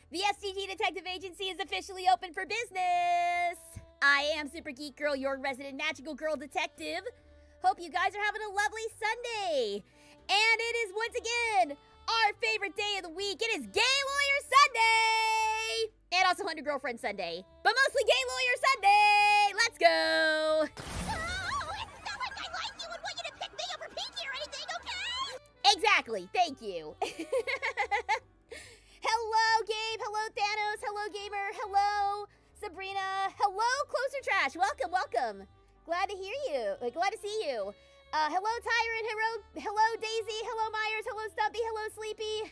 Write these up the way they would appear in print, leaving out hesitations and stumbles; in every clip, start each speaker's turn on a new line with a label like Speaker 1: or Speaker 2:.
Speaker 1: The SGG Detective Agency is officially open for business! I am Super Geek Girl, your resident magical girl detective. Hope you guys are having a lovely Sunday! And it is once again our favorite day of the week. It is Gay Lawyer Sunday! And also 100 Girlfriend Sunday. But mostly Gay Lawyer Sunday! Let's go!
Speaker 2: It's not like I like you and want you to pick me over Pinky or anything, okay?
Speaker 1: Exactly, thank you. Hello, Gabe. Hello, Thanos. Hello, Gamer. Hello, Sabrina. Hello, Closer Trash. Welcome, welcome. Glad to hear you. Glad to see you. Hello, Tyrant. Hello, Daisy. Hello, Myers. Hello, Stumpy. Hello, Sleepy.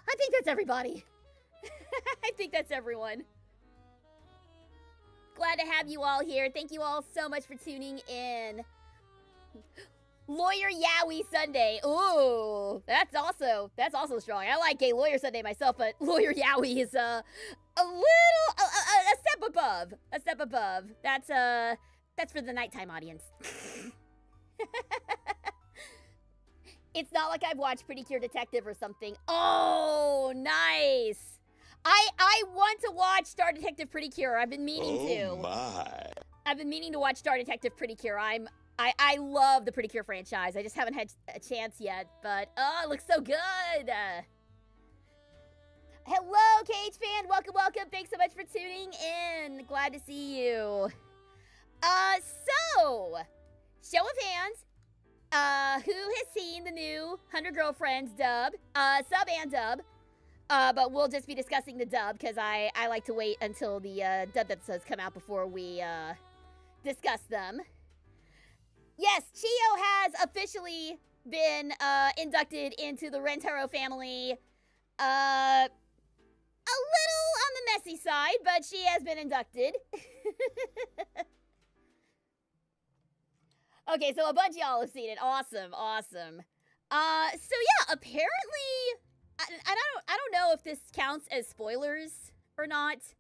Speaker 1: I think that's everybody. I think that's everyone. Glad to have you all here. Thank you all so much for tuning in. Lawyer Yowie Sunday. Ooh, that's also strong. I like Gay Lawyer Sunday myself, but Lawyer Yowie is a step above. A step above. That's for the nighttime audience. It's not like I've watched Pretty Cure Detective or something. Oh, nice. I want to watch Star Detective Pretty Cure. I've been meaning to.
Speaker 3: Oh my.
Speaker 1: I've been meaning to watch Star Detective Pretty Cure. I love the Pretty Cure franchise. I just haven't had a chance yet, but oh, it looks so good. Hello, Cage fan. Welcome, welcome. Thanks so much for tuning in. Glad to see you. So, show of hands. Who has seen the new 100 Girlfriends dub? Sub and dub. But we'll just be discussing the dub because I like to wait until the dub episodes come out before we discuss them. Yes, Chiyo has officially been inducted into the Rentaro family. A little on the messy side, but she has been inducted. Okay, so a bunch of y'all have seen it. Awesome, awesome. So yeah, apparently, I don't know if this counts as spoilers or not.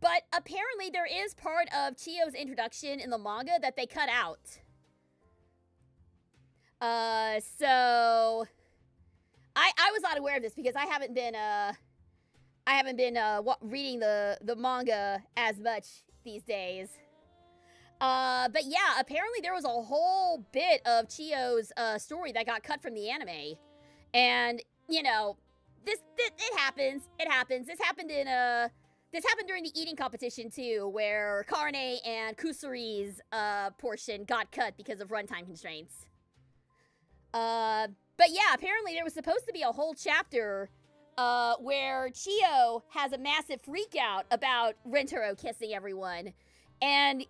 Speaker 1: But apparently there is part of Chiyo's introduction in the manga that they cut out. So I was not aware of this because I haven't been reading the manga as much these days. But yeah, apparently there was a whole bit of Chiyo's story that got cut from the anime. And, you know, it happens. It happens. This happened during the eating competition, too, where Karne and Kusuri's portion got cut because of runtime constraints. But yeah, apparently there was supposed to be a whole chapter where Chiyo has a massive freakout about Rentaro kissing everyone and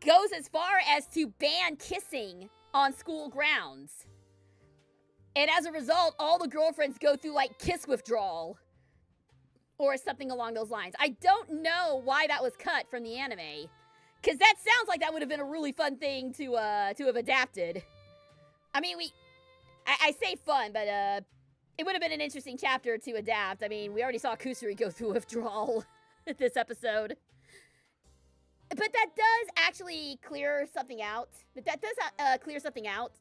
Speaker 1: goes as far as to ban kissing on school grounds. And as a result, all the girlfriends go through, like, kiss withdrawal. Or something along those lines. I don't know why that was cut from the anime. Because that sounds like that would have been a really fun thing to have adapted. I mean, I say fun, but it would have been an interesting chapter to adapt. I mean, we already saw Kusuri go through withdrawal this episode. But that does actually clear something out. Clear something out.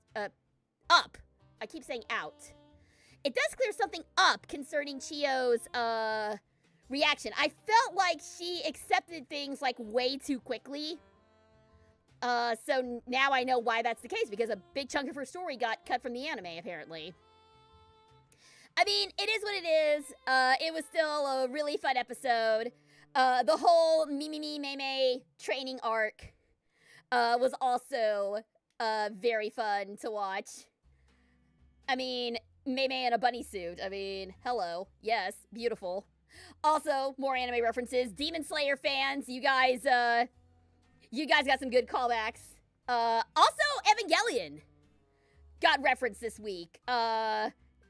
Speaker 1: Up. I keep saying out. It does clear something up concerning Chiyo's reaction. I felt like she accepted things like way too quickly. So now I know why that's the case, because a big chunk of her story got cut from the anime, apparently. I mean, it is what it is. It was still a really fun episode. The whole Mimimi Meme training arc was also very fun to watch. I mean, Meme in a bunny suit. I mean, hello. Yes, beautiful. Also, more anime references. Demon Slayer fans, you guys got some good callbacks. Also, Evangelion got referenced this week.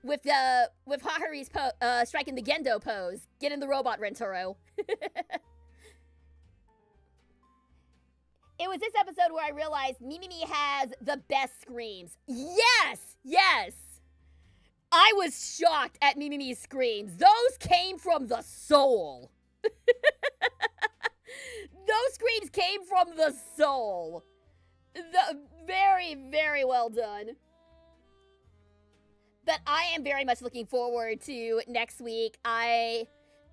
Speaker 1: With Haruhi's striking the Gendo pose, getting the robot Rentaro. It was this episode where I realized Mimimi has the best screams. Yes! Yes! I was shocked at Mimimi's screams. Those came from the soul. Those screams came from the soul. Very, very well done. But I am very much looking forward to next week.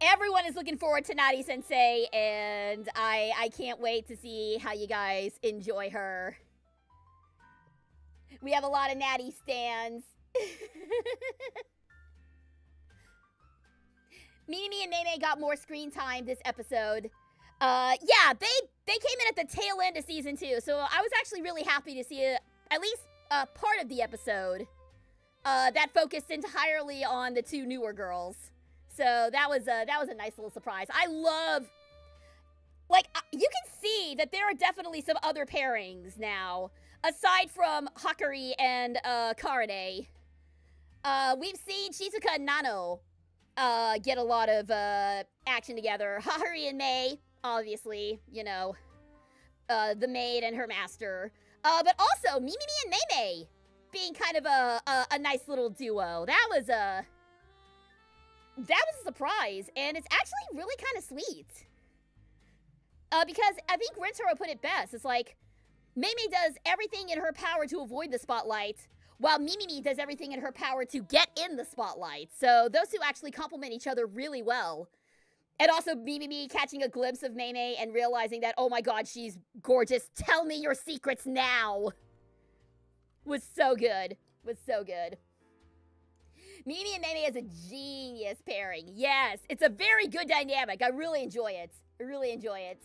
Speaker 1: Everyone is looking forward to Nari Sensei, and I can't wait to see how you guys enjoy her. We have a lot of Natty stans. Mimi and Mei got more screen time this episode. Yeah, they came in at the tail end of season 2, so I was actually really happy to see at least part of the episode that focused entirely on the 2 newer girls. So that was a nice little surprise. I love, like, you can see that there are definitely some other pairings now, aside from Hakari and Karane. We've seen Shizuka and Nano get a lot of action together. Hakari and Mei, obviously, you know, the maid and her master. But also Mimi and Mei being kind of a nice little duo. That was a surprise, and it's actually really kind of sweet. Because I think Rentaro put it best. It's like, Mei does everything in her power to avoid the spotlight, while Mimi does everything in her power to get in the spotlight. So those two actually complement each other really well. And also Mimi catching a glimpse of Mei and realizing that, oh my god, she's gorgeous. Tell me your secrets now. Was so good. Was so good. Mimi and Mei is a genius pairing. Yes, it's a very good dynamic. I really enjoy it. I really enjoy it.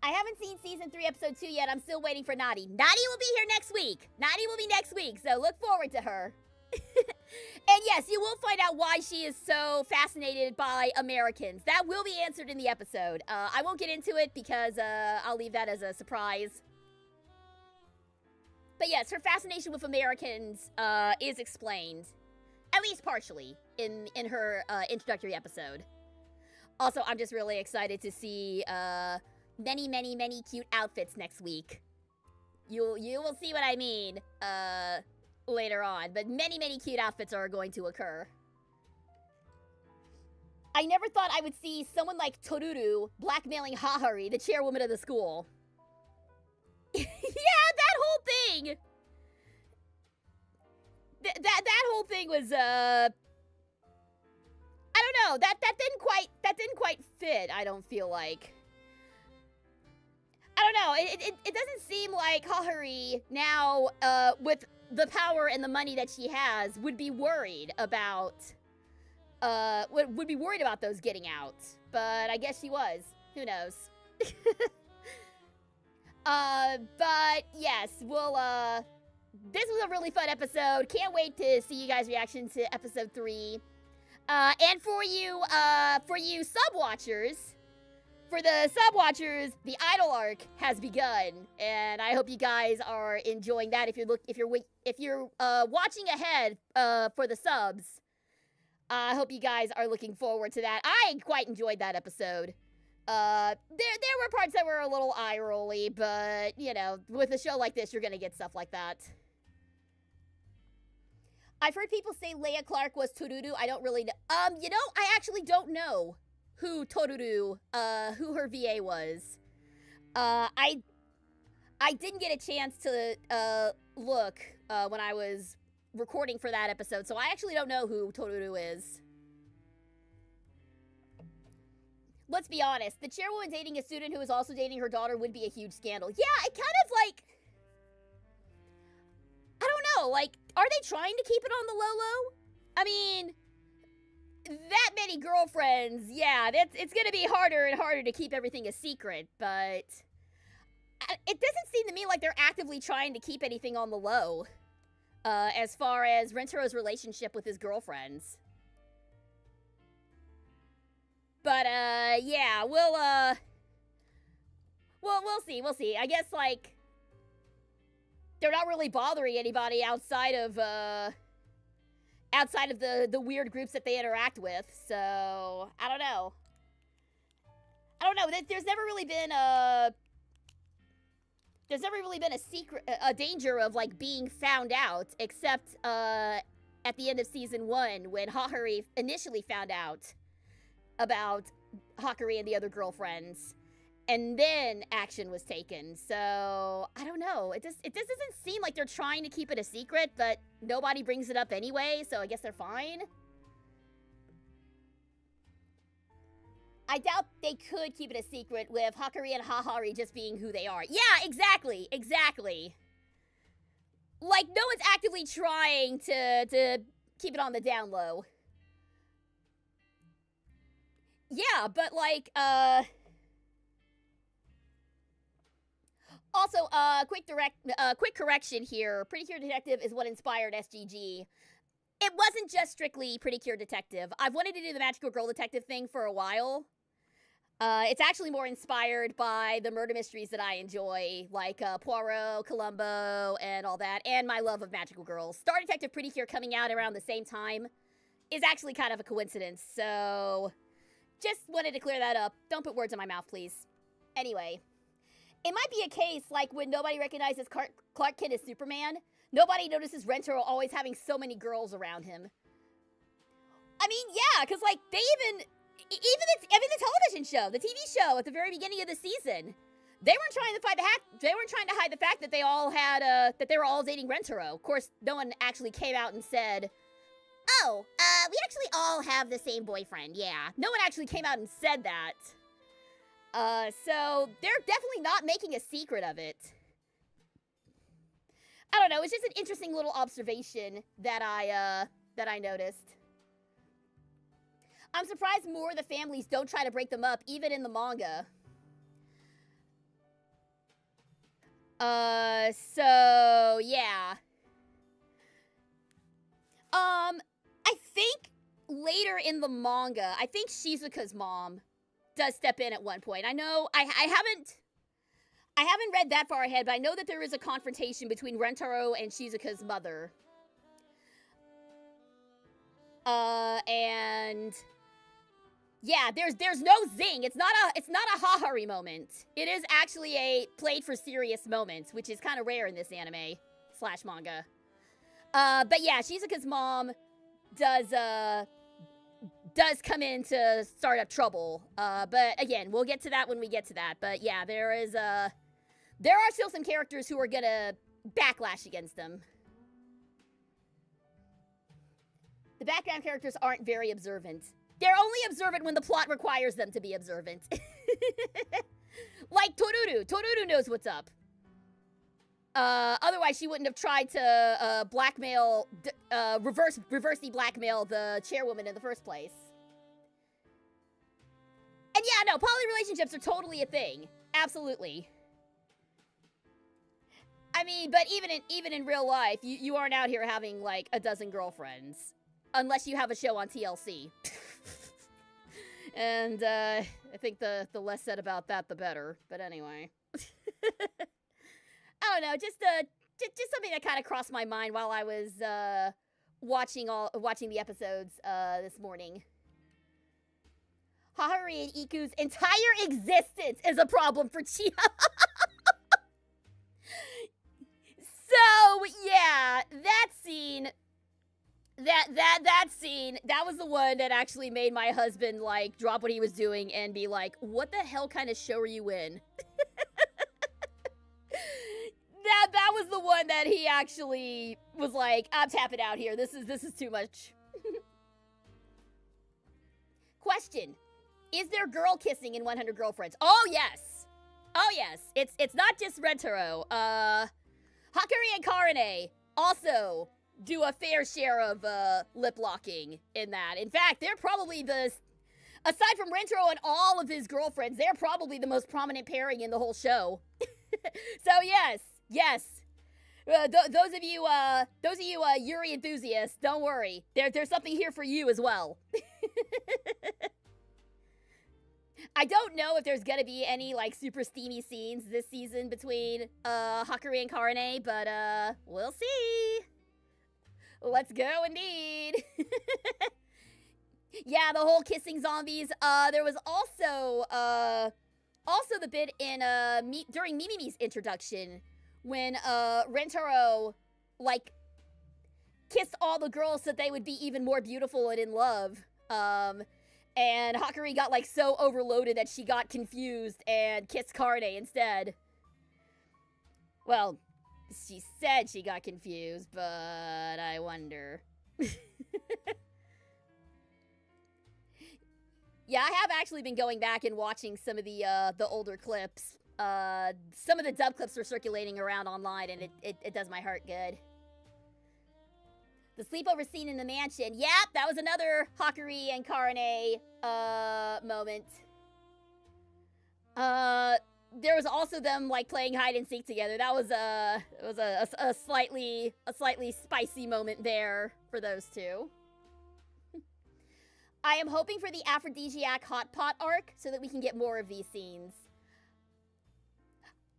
Speaker 1: I haven't seen season 3, episode 2 yet. I'm still waiting for Nadi. Nadi will be here next week. Nadi will be next week, so look forward to her. And yes, you will find out why she is so fascinated by Americans. That will be answered in the episode. I won't get into it because I'll leave that as a surprise. But yes, her fascination with Americans is explained, at least partially, in her introductory episode. Also, I'm just really excited to see many cute outfits next week. You will see what I mean later on, but many cute outfits are going to occur. I never thought I would see someone like Toruru blackmailing Hahari, the chairwoman of the school. Yeah, that whole thing. That whole thing was I don't know. That didn't quite fit. I don't feel like. I don't know. It doesn't seem like Hahari now with the power and the money that she has would be worried about would be worried about those getting out. But I guess she was. Who knows? But yes, we'll this was a really fun episode. Can't wait to see you guys' reaction to episode 3. And for you sub-watchers, the Idol arc has begun, and I hope you guys are enjoying that. If you're watching ahead for the subs, I hope you guys are looking forward to that. I quite enjoyed that episode. There were parts that were a little eye-rolly, but you know, with a show like this, you're gonna get stuff like that. I've heard people say Leia Clark was Toruru. I don't really know. You know, I actually don't know who Toruru, who her VA was. I didn't get a chance to look when I was recording for that episode, so I actually don't know who Toruru is. Let's be honest, the chairwoman dating a student who is also dating her daughter would be a huge scandal. Yeah, I kind of like, I don't know, like, are they trying to keep it on the low-low? I mean, that many girlfriends, yeah, it's gonna be harder and harder to keep everything a secret, but it doesn't seem to me like they're actively trying to keep anything on the low, as far as Rentaro's relationship with his girlfriends. But, yeah, we'll see, I guess, like, they're not really bothering anybody outside of the weird groups that they interact with, so, I don't know. There's never really been a danger of, like, being found out, except, at the end of season 1, when Hahari initially found out about Hakari and the other girlfriends. and then action was taken. So I don't know. It just doesn't seem like they're trying to keep it a secret, but nobody brings it up anyway, so I guess they're fine. I doubt they could keep it a secret with Hakari and Hahari just being who they are. Yeah, exactly. Like, no one's actively trying to keep it on the down low. Yeah, but like, also, quick correction here. Pretty Cure Detective is what inspired SGG. It wasn't just strictly Pretty Cure Detective. I've wanted to do the Magical Girl Detective thing for a while. It's actually more inspired by the murder mysteries that I enjoy, like Poirot, Columbo, and all that, and my love of magical girls. Star Detective Pretty Cure coming out around the same time is actually kind of a coincidence, so just wanted to clear that up. Don't put words in my mouth, please. Anyway, it might be a case like when nobody recognizes Clark Kent as Superman, nobody notices Rentaro always having so many girls around him. I mean, yeah, because like they even the television show, the TV show at the very beginning of the season, they weren't trying to hide the fact that they all had that they were all dating Rentaro. Of course, no one actually came out and said, "Oh, we actually all have the same boyfriend." Yeah, no one actually came out and said that. So they're definitely not making a secret of it. I don't know. It's just an interesting little observation that I noticed. I'm surprised more of the families don't try to break them up, even in the manga. So, yeah. I think later in the manga, I think Shizuka's mom does step in at one point. I know, I haven't read that far ahead, but I know that there is a confrontation between Rentaro and Shizuka's mother. And yeah, there's no zing. It's not a Hahari moment. It is actually a played for serious moment, which is kind of rare in this anime / manga. But yeah, Shizuka's mom does come in to start up trouble. But again, we'll get to that when we get to that. But yeah, there are still some characters who are gonna backlash against them. The background characters aren't very observant. They're only observant when the plot requires them to be observant. Like Toruru. Toruru knows what's up. Otherwise, she wouldn't have tried to blackmail, reverse-y blackmail the chairwoman in the first place. And yeah, no, poly relationships are totally a thing. Absolutely. I mean, but even in real life, you aren't out here having like a dozen girlfriends. Unless you have a show on TLC. And I think the less said about that, the better. But anyway. I don't know, just something that kind of crossed my mind while I was watching the episodes this morning. Hahari and Iku's entire existence is a problem for Chia. So, yeah, that scene, that was the one that actually made my husband, like, drop what he was doing and be like, what the hell kind of show are you in? That was the one that he actually was like, I'm tapping out here. This is too much. Question. Is there girl kissing in 100 Girlfriends? Oh, yes. Oh, yes. It's not just Rentaro. Hakari and Karane also do a fair share of lip locking in that. In fact, they're probably aside from Rentaro and all of his girlfriends, they're probably the most prominent pairing in the whole show. So yes. Those of you Yuri enthusiasts, don't worry. There's something here for you as well. I don't know if there's gonna be any like super steamy scenes this season between Hakari and Karane, but we'll see. Let's go indeed. Yeah, the whole kissing zombies. There was also the bit in during Mimimi's introduction when Rentaro like kissed all the girls so they would be even more beautiful and in love. And Hakari got like so overloaded that she got confused and kissed Karne instead. Well, she said she got confused, but I wonder. Yeah, I have actually been going back and watching some of the older clips. Some of the dub clips are circulating around online, and it does my heart good. The sleepover scene in the mansion. Yep, that was another Hakari and Karane moment. There was also them like playing hide and seek together. That was a slightly spicy moment there for those two. I am hoping for the aphrodisiac hot pot arc so that we can get more of these scenes.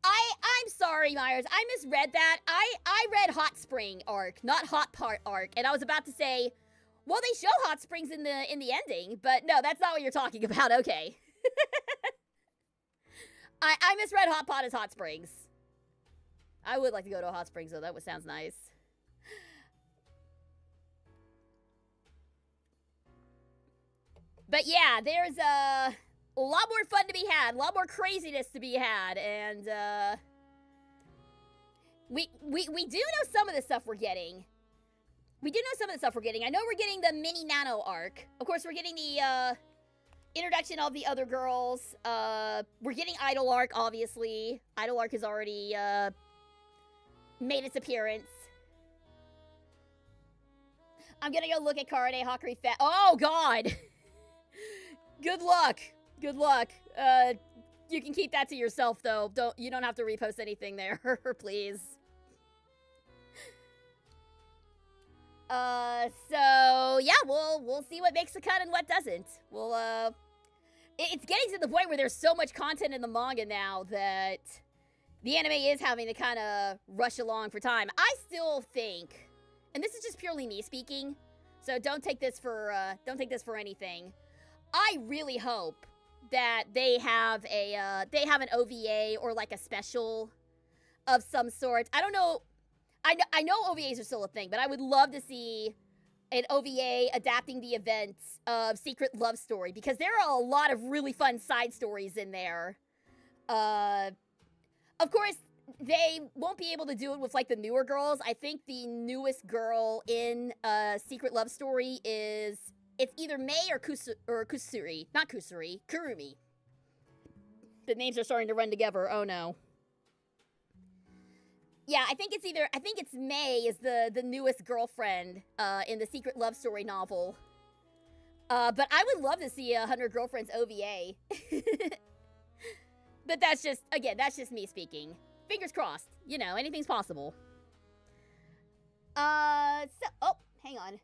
Speaker 1: I'm sorry, Myers. I misread that. I read hot spring arc, not hot pot arc, and I was about to say, well, they show hot springs in the ending, but no, that's not what you're talking about. Okay. I misread hot pot as hot springs. I would like to go to hot springs though. That sounds nice. But yeah, there's a lot more fun to be had, a lot more craziness to be had, and we do know some of the stuff we're getting. We do know some of the stuff we're getting. I know we're getting the mini Nano arc. Of course, we're getting the introduction of the other girls. We're getting Idol arc, obviously. Idol arc has already made its appearance. I'm gonna go look at Karane Hakari Fat. Oh God. Good luck. Good luck. You can keep that to yourself, though. You don't have to repost anything there, please. So yeah, we'll see what makes the cut and what doesn't. It's getting to the point where there's so much content in the manga now that the anime is having to kind of rush along for time. I still think, and this is just purely me speaking, so don't take this for anything. I really hope that they have an OVA or like a special of some sort. I don't know. I know OVAs are still a thing, but I would love to see an OVA adapting the events of Secret Love Story, because there are a lot of really fun side stories in there. Of course, they won't be able to do it with like the newer girls. I think the newest girl in Secret Love Story is, it's either Mei or Kusuri. Not Kusuri, Kurumi. The names are starting to run together. Oh no. Yeah, I think it's Mei is the newest girlfriend in the Secret Love Story novel. But I would love to see 100 Girlfriends OVA. But that's just me speaking. Fingers crossed. You know, anything's possible. Hang on.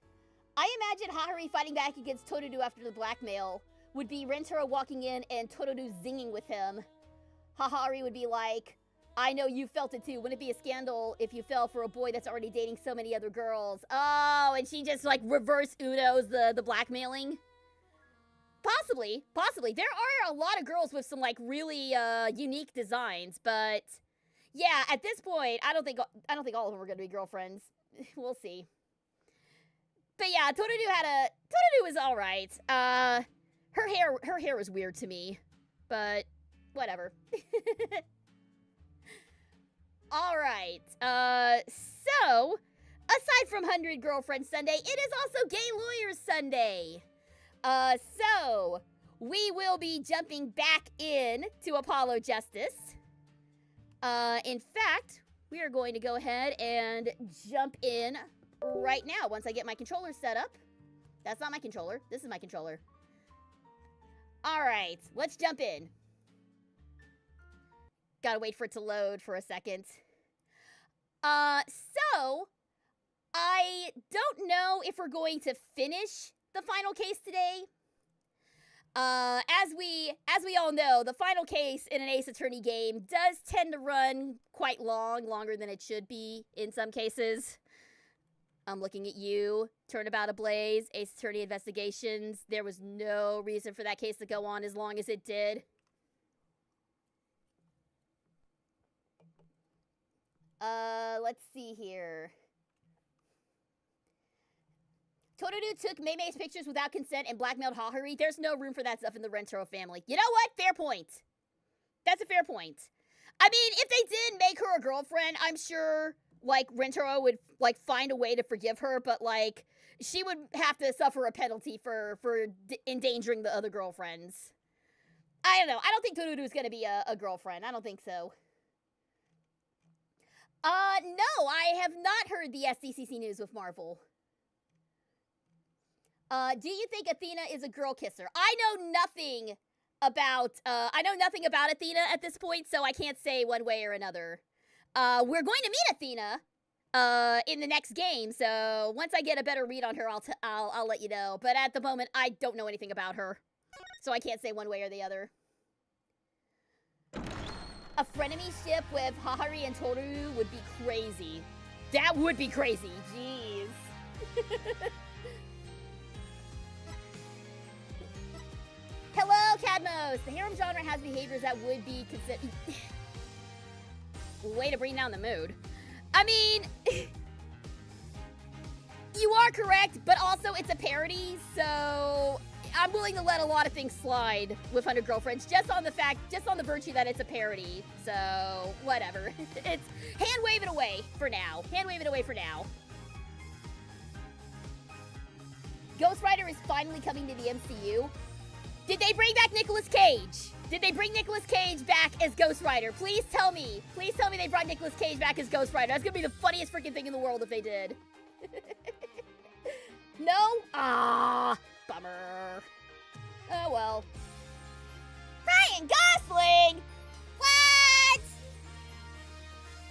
Speaker 1: I imagine Haruhi fighting back against Torudu after the blackmail would be Rentaro walking in and Torudu zinging with him. Haruhi would be like, I know you felt it too. Wouldn't it be a scandal if you fell for a boy that's already dating so many other girls? Oh, and she just like reverse Uno's the blackmailing? Possibly. There are a lot of girls with some like really unique designs, but yeah, at this point, I don't think all of them are gonna be girlfriends. We'll see. But yeah, Torudu was alright. Her hair was weird to me, but whatever. Alright, so, aside from 100 Girlfriend Sunday, it is also Gay Lawyers Sunday. So, we will be jumping back in to Apollo Justice. In fact, we are going to go ahead and jump in right now once I get my controller set up. That's not my controller. This is my controller. Alright, let's jump in. Gotta wait for it to load for a second. So, I don't know if we're going to finish the final case today. As we all know, the final case in an Ace Attorney game does tend to run quite long, longer than it should be in some cases. I'm looking at you, Turnabout Ablaze, Ace Attorney Investigations. There was no reason for that case to go on as long as it did. Let's see here. Totoro took Mei's pictures without consent and blackmailed Haruhi. There's no room for that stuff in the Rentaro family. You know what? Fair point. That's a fair point. I mean, if they did make her a girlfriend, I'm sure, like, Rentaro would, like, find a way to forgive her, but, like, she would have to suffer a penalty for endangering the other girlfriends. I don't know. I don't think Totoro's gonna be a girlfriend. I don't think so. No, I have not heard the SDCC news with Marvel. Do you think Athena is a girl kisser? I know nothing about Athena at this point, so I can't say one way or another. We're going to meet Athena in the next game, so once I get a better read on her, I'll let you know. But at the moment, I don't know anything about her, so I can't say one way or the other. A frenemy ship with Haruhi and Toru would be crazy. That would be crazy. Jeez. Hello, Cadmos! The harem genre has behaviors that would be considered... Way to bring down the mood. I mean... You are correct, but also it's a parody, so... I'm willing to let a lot of things slide with 100 Girlfriends, just on the virtue that it's a parody. So, whatever. It's... Hand wave it away for now. Hand wave it away for now. Ghost Rider is finally coming to the MCU. Did they bring back Nicolas Cage? Did they bring Nicolas Cage back as Ghost Rider? Please tell me. Please tell me they brought Nicolas Cage back as Ghost Rider. That's gonna be the funniest freaking thing in the world if they did. No? Ah, bummer. Oh well. Ryan Gosling? What?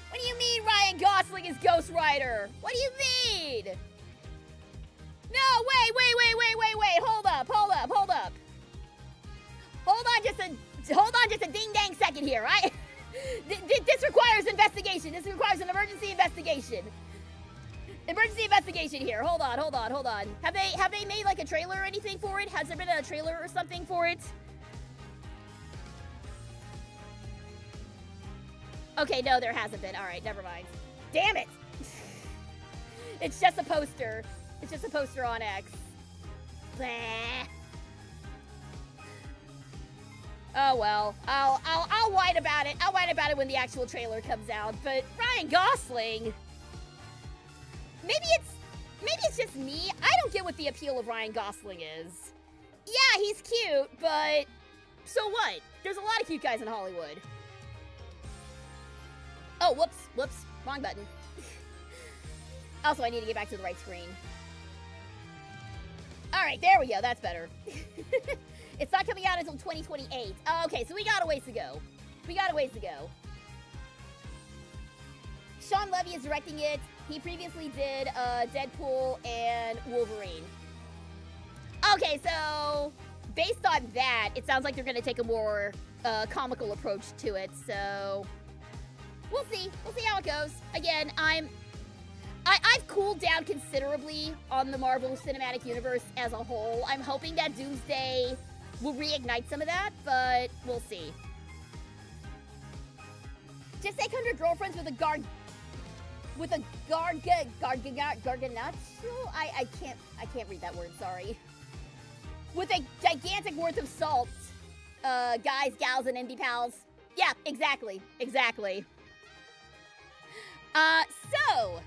Speaker 1: What do you mean Ryan Gosling is Ghost Rider? What do you mean? No, wait. Hold up. Hold on just a ding-dang second here, right? This requires investigation. This requires an emergency investigation. Emergency investigation here. Hold on. Have they made like a trailer or anything for it? Has there been a trailer or something for it? Okay, no, there hasn't been. All right, never mind. Damn it. It's just a poster. It's just a poster on X. Blah. Oh well, I'll whine about it. I'll whine about it when the actual trailer comes out. But Ryan Gosling, maybe it's just me. I don't get what the appeal of Ryan Gosling is. Yeah, he's cute, but so what? There's a lot of cute guys in Hollywood. Oh, whoops, wrong button. Also, I need to get back to the right screen. All right, there we go. That's better. It's not coming out until 2028. Oh, okay, so we got a ways to go. Sean Levy is directing it. He previously did Deadpool and Wolverine. Okay, so based on that, it sounds like they're going to take a more comical approach to it. So we'll see. We'll see how it goes. Again, I've cooled down considerably on the Marvel Cinematic Universe as a whole. I'm hoping that Doomsday will reignite some of that, but we'll see. Just take 100 Girlfriends with a gargantuan. I can't read that word, sorry. With a gigantic worth of salt. Guys, gals, and indie pals. Yeah, exactly. So,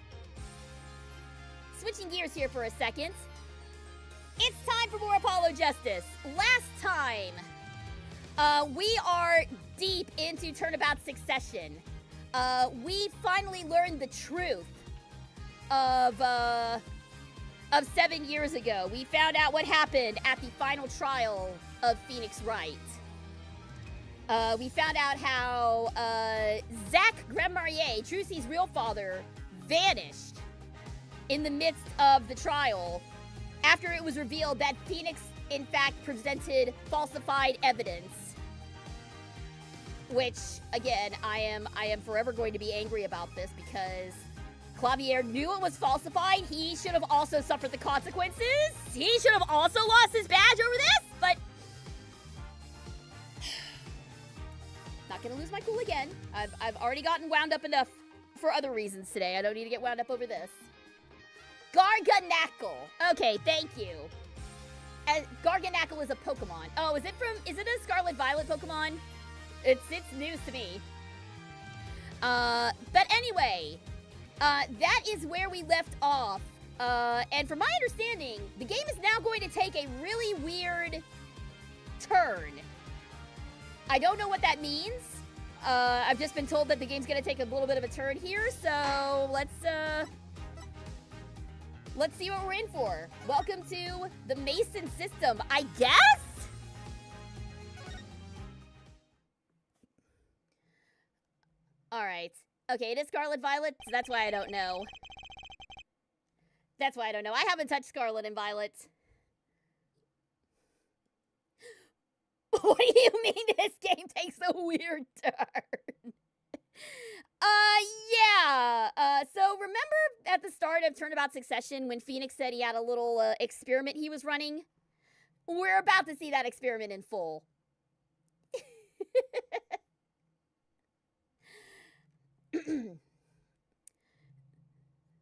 Speaker 1: switching gears here for a second. It's time for more Apollo Justice. Last time, we are deep into Turnabout Succession. We finally learned the truth of 7 years ago. We found out what happened at the final trial of Phoenix Wright. We found out how Zach Grandmarier, Trucy's real father, vanished in the midst of the trial after it was revealed that Phoenix, in fact, presented falsified evidence. Which, again, I am forever going to be angry about this because Clavier knew it was falsified. He should have also suffered the consequences. He should have also lost his badge over this, but not gonna lose my cool again. I've already gotten wound up enough for other reasons today. I don't need to get wound up over this. Garganacl. Okay, thank you. Garganacl is a Pokemon. Oh, is it a Scarlet Violet Pokemon? It's news to me. But anyway, that is where we left off. And from my understanding, the game is now going to take a really weird turn. I don't know what that means. I've just been told that the game's going to take a little bit of a turn here, so let's see what we're in for. Welcome to the Mason system, I guess? All right. Okay, it is Scarlet Violet, so that's why I don't know. That's why I don't know. I haven't touched Scarlet and Violet. What do you mean this game takes a weird turn? Yeah. So remember at the start of Turnabout Succession when Phoenix said he had a little experiment he was running? We're about to see that experiment in full.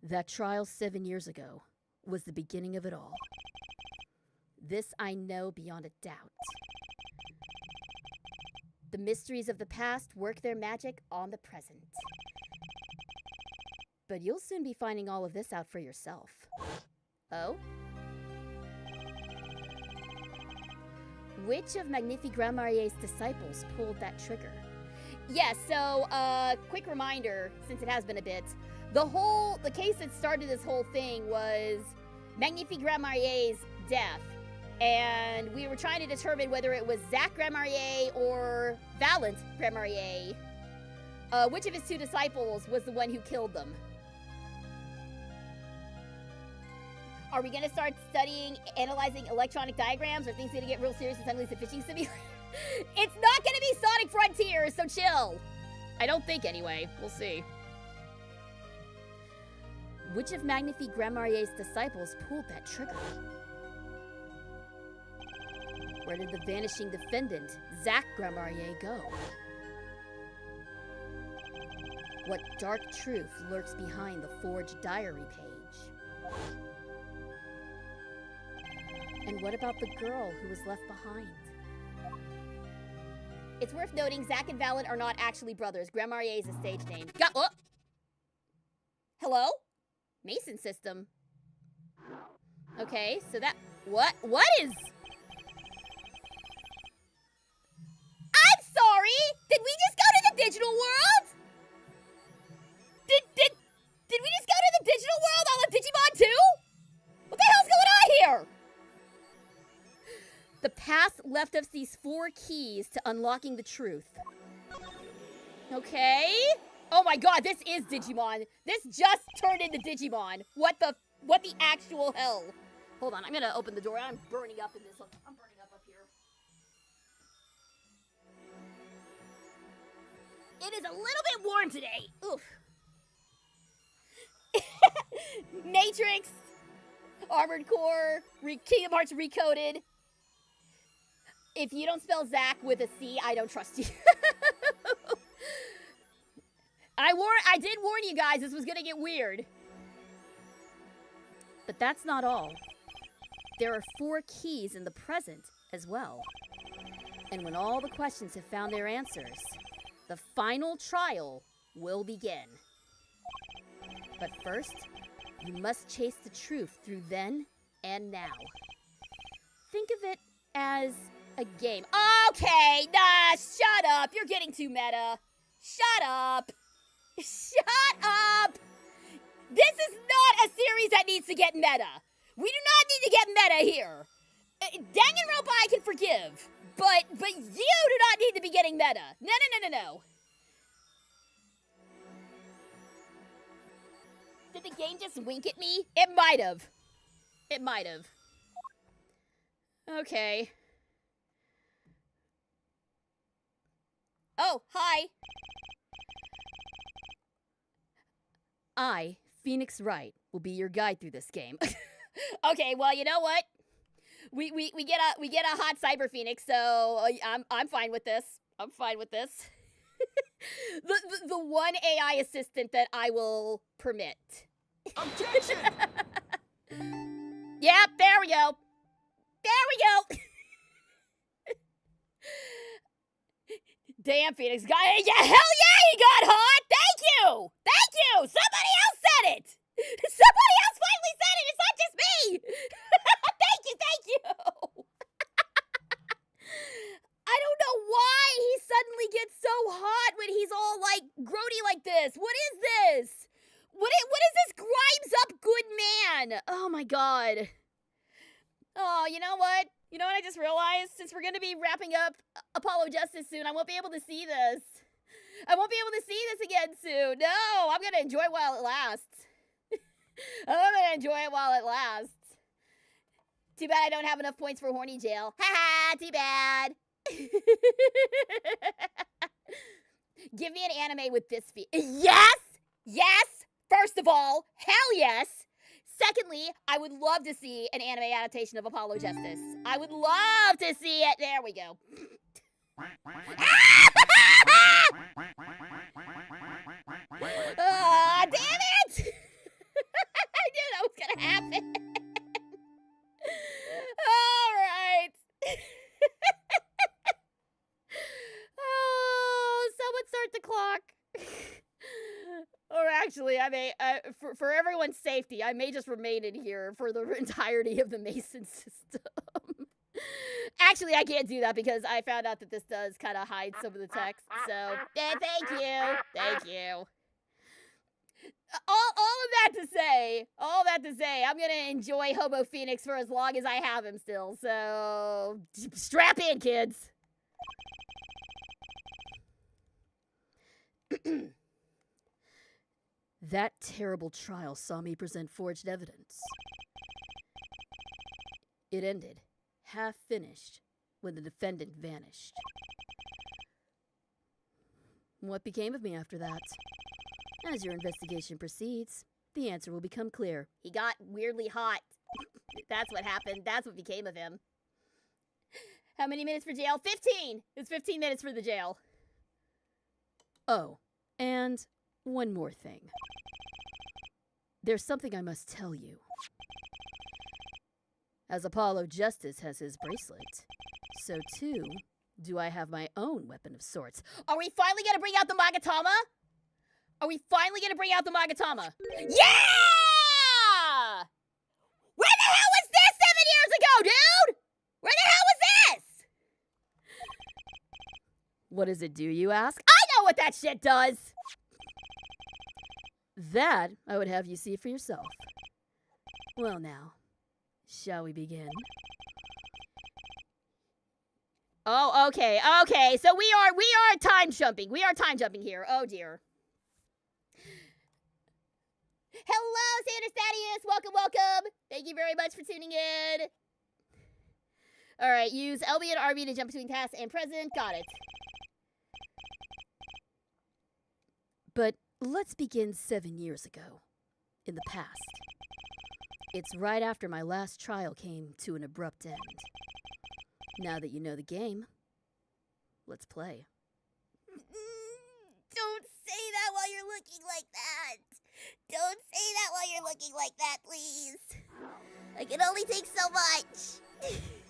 Speaker 1: That trial 7 years ago was the beginning of it all. This I know beyond a doubt. The mysteries of the past work their magic on the present. But you'll soon be finding all of this out for yourself. Oh? Which of Magnifi Grand Marier's disciples pulled that trigger? Yes, so, quick reminder, since it has been a bit. The case that started this whole thing was Magnifi Grand Marier's death. And we were trying to determine whether it was Zack Grand Marnier or Valent Grand Marnier. Which of his two disciples was the one who killed them? Are we going to start analyzing electronic diagrams? Are things going to get real serious and suddenly it's a fishing simulator? It's not going to be Sonic Frontiers, so chill. I don't think anyway. We'll see. Which of Magnifi Grand Marier's disciples pulled that trigger? Where did the vanishing defendant, Zack Grand Marnier, go? What dark truth lurks behind the forged diary page? And what about the girl who was left behind? It's worth noting Zack and Valent are not actually brothers. Grand Marnier is a stage name. Hello? Mason system. Okay, so that... What is... I'm sorry! Did we just go to the digital world? Did we just go to the digital world on the Digimon too? What the hell's going on here? The past left us these 4 keys to unlocking the truth. Okay. Oh my god, this is Digimon. This just turned into Digimon. What the actual hell? Hold on, I'm gonna open the door. I'm burning up in this. I'm burning up here. It is a little bit warm today. Oof. Matrix, Armored Core, Kingdom Hearts Recoded. If you don't spell Zack with a C, I don't trust you. I did warn you guys this was gonna get weird. But that's not all. There are 4 keys in the present as well. And when all the questions have found their answers, the final trial will begin. But first, you must chase the truth through then and now. Think of it as a game. Okay, nah, shut up. You're getting too meta. Shut up. Shut up. This is not a series that needs to get meta. We do not need to get meta here. Danganronpa I can forgive, but you do not need to be getting meta. No. Did the game just wink at me? It might have. It might have. Okay. Oh, hi. I, Phoenix Wright, will be your guide through this game. Okay, well, you know what? We get a hot Cyber Phoenix, so I'm fine with this. I'm fine with this. the one AI assistant that I will permit.
Speaker 3: Objection!
Speaker 1: Yep, there we go. There we go. Damn, Phoenix got it. Yeah, hell yeah, he got hot. Thank you. Thank you. Somebody else said it. Somebody else finally said it. It's not just me. Thank you. Thank you. I don't know why he suddenly gets so hot when he's all like grody like this. What is this? What is this Grimes up good man? Oh my god. Oh, you know what? You know what I just realized? Since we're going to be wrapping up Apollo Justice soon, I won't be able to see this. I won't be able to see this again soon. No, I'm going to enjoy it while it lasts. I'm going to enjoy it while it lasts. Too bad I don't have enough points for horny jail. Haha, too bad. Give me an anime with this feel. Yes! Yes! First of all, hell yes! Secondly, I would love to see an anime adaptation of Apollo Justice. I would love to see it. There we go. Ah, damn it! I knew that was gonna happen. All right. Oh, someone start the clock. Or actually, I may, for everyone's safety, I may just remain in here for the entirety of the Mason system. Actually, I can't do that because I found out that this does kind of hide some of the text. So, thank you. Thank you. All of that to say, I'm going to enjoy Hobo Phoenix for as long as I have him still. So, strap in, kids. That terrible trial saw me present forged evidence. It ended, half finished, when the defendant vanished. What became of me after that? As your investigation proceeds, the answer will become clear. He got weirdly hot. That's what happened. That's what became of him. How many minutes for jail? 15! It's 15 minutes for the jail. Oh, and one more thing. There's something I must tell you. As Apollo Justice has his bracelet, so too do I have my own weapon of sorts. Are we finally gonna bring out the Magatama? Are we finally gonna bring out the Magatama? Yeah! Where the hell was this 7 years ago, dude? Where the hell was this? What does it do, you ask? I know what that shit does! That I would have you see for yourself. Well now, shall we begin? Oh, okay, so we are time jumping. We are time jumping here. Oh dear. Hello, Sanders Thaddeus. Welcome. Thank you very much for tuning in. Alright, use LB and RB to jump between past and present. Got it. But let's begin 7 years ago, in the past. It's right after my last trial came to an abrupt end. Now that you know the game, let's play.
Speaker 2: Don't say that while you're looking like that. Don't say that while you're looking like that, please. I can only take so much.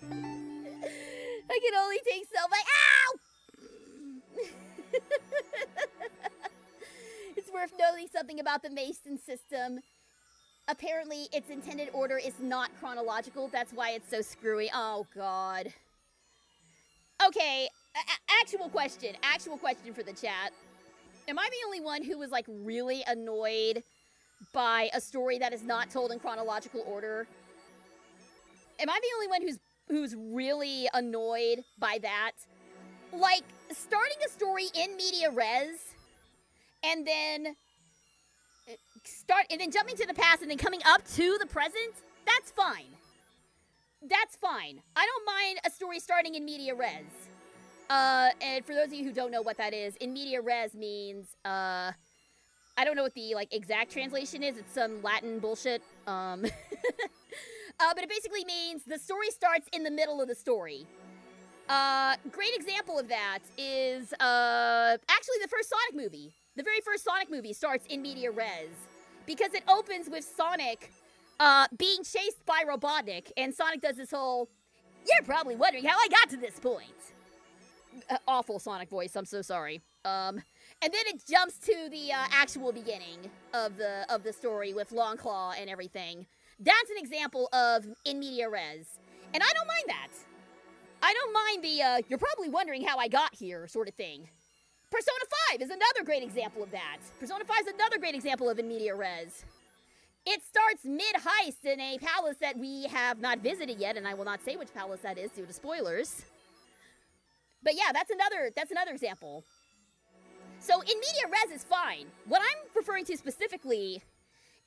Speaker 1: I can only take so much. Ow! It's worth noting something about the Mason system. Apparently, its intended order is not chronological. That's why it's so screwy. Oh, God. Okay, actual question for the chat. Am I the only one who was, like, really annoyed by a story that is not told in chronological order? Am I the only one who's really annoyed by that? Like, starting a story in media res, and then jumping to the past and then coming up to the present? That's fine. That's fine. I don't mind a story starting in media res. And for those of you who don't know what that is, in media res means, I don't know what the, like, exact translation is. It's some Latin bullshit. But it basically means the story starts in the middle of the story. Great example of that is, actually the first Sonic movie. The very first Sonic movie starts in media res. Because it opens with Sonic, being chased by Robotnik, and Sonic does this whole, "You're probably wondering how I got to this point." Awful Sonic voice, I'm so sorry. And then it jumps to the actual beginning of the story with Longclaw and everything. That's an example of in media res. And I don't mind that. I don't mind the, "you're probably wondering how I got here" sort of thing. Persona 5 is another great example of that. Persona 5 is another great example of in media res. It starts mid-heist in a palace that we have not visited yet, and I will not say which palace that is due to spoilers. But yeah, that's another example. So in media res is fine. What I'm referring to specifically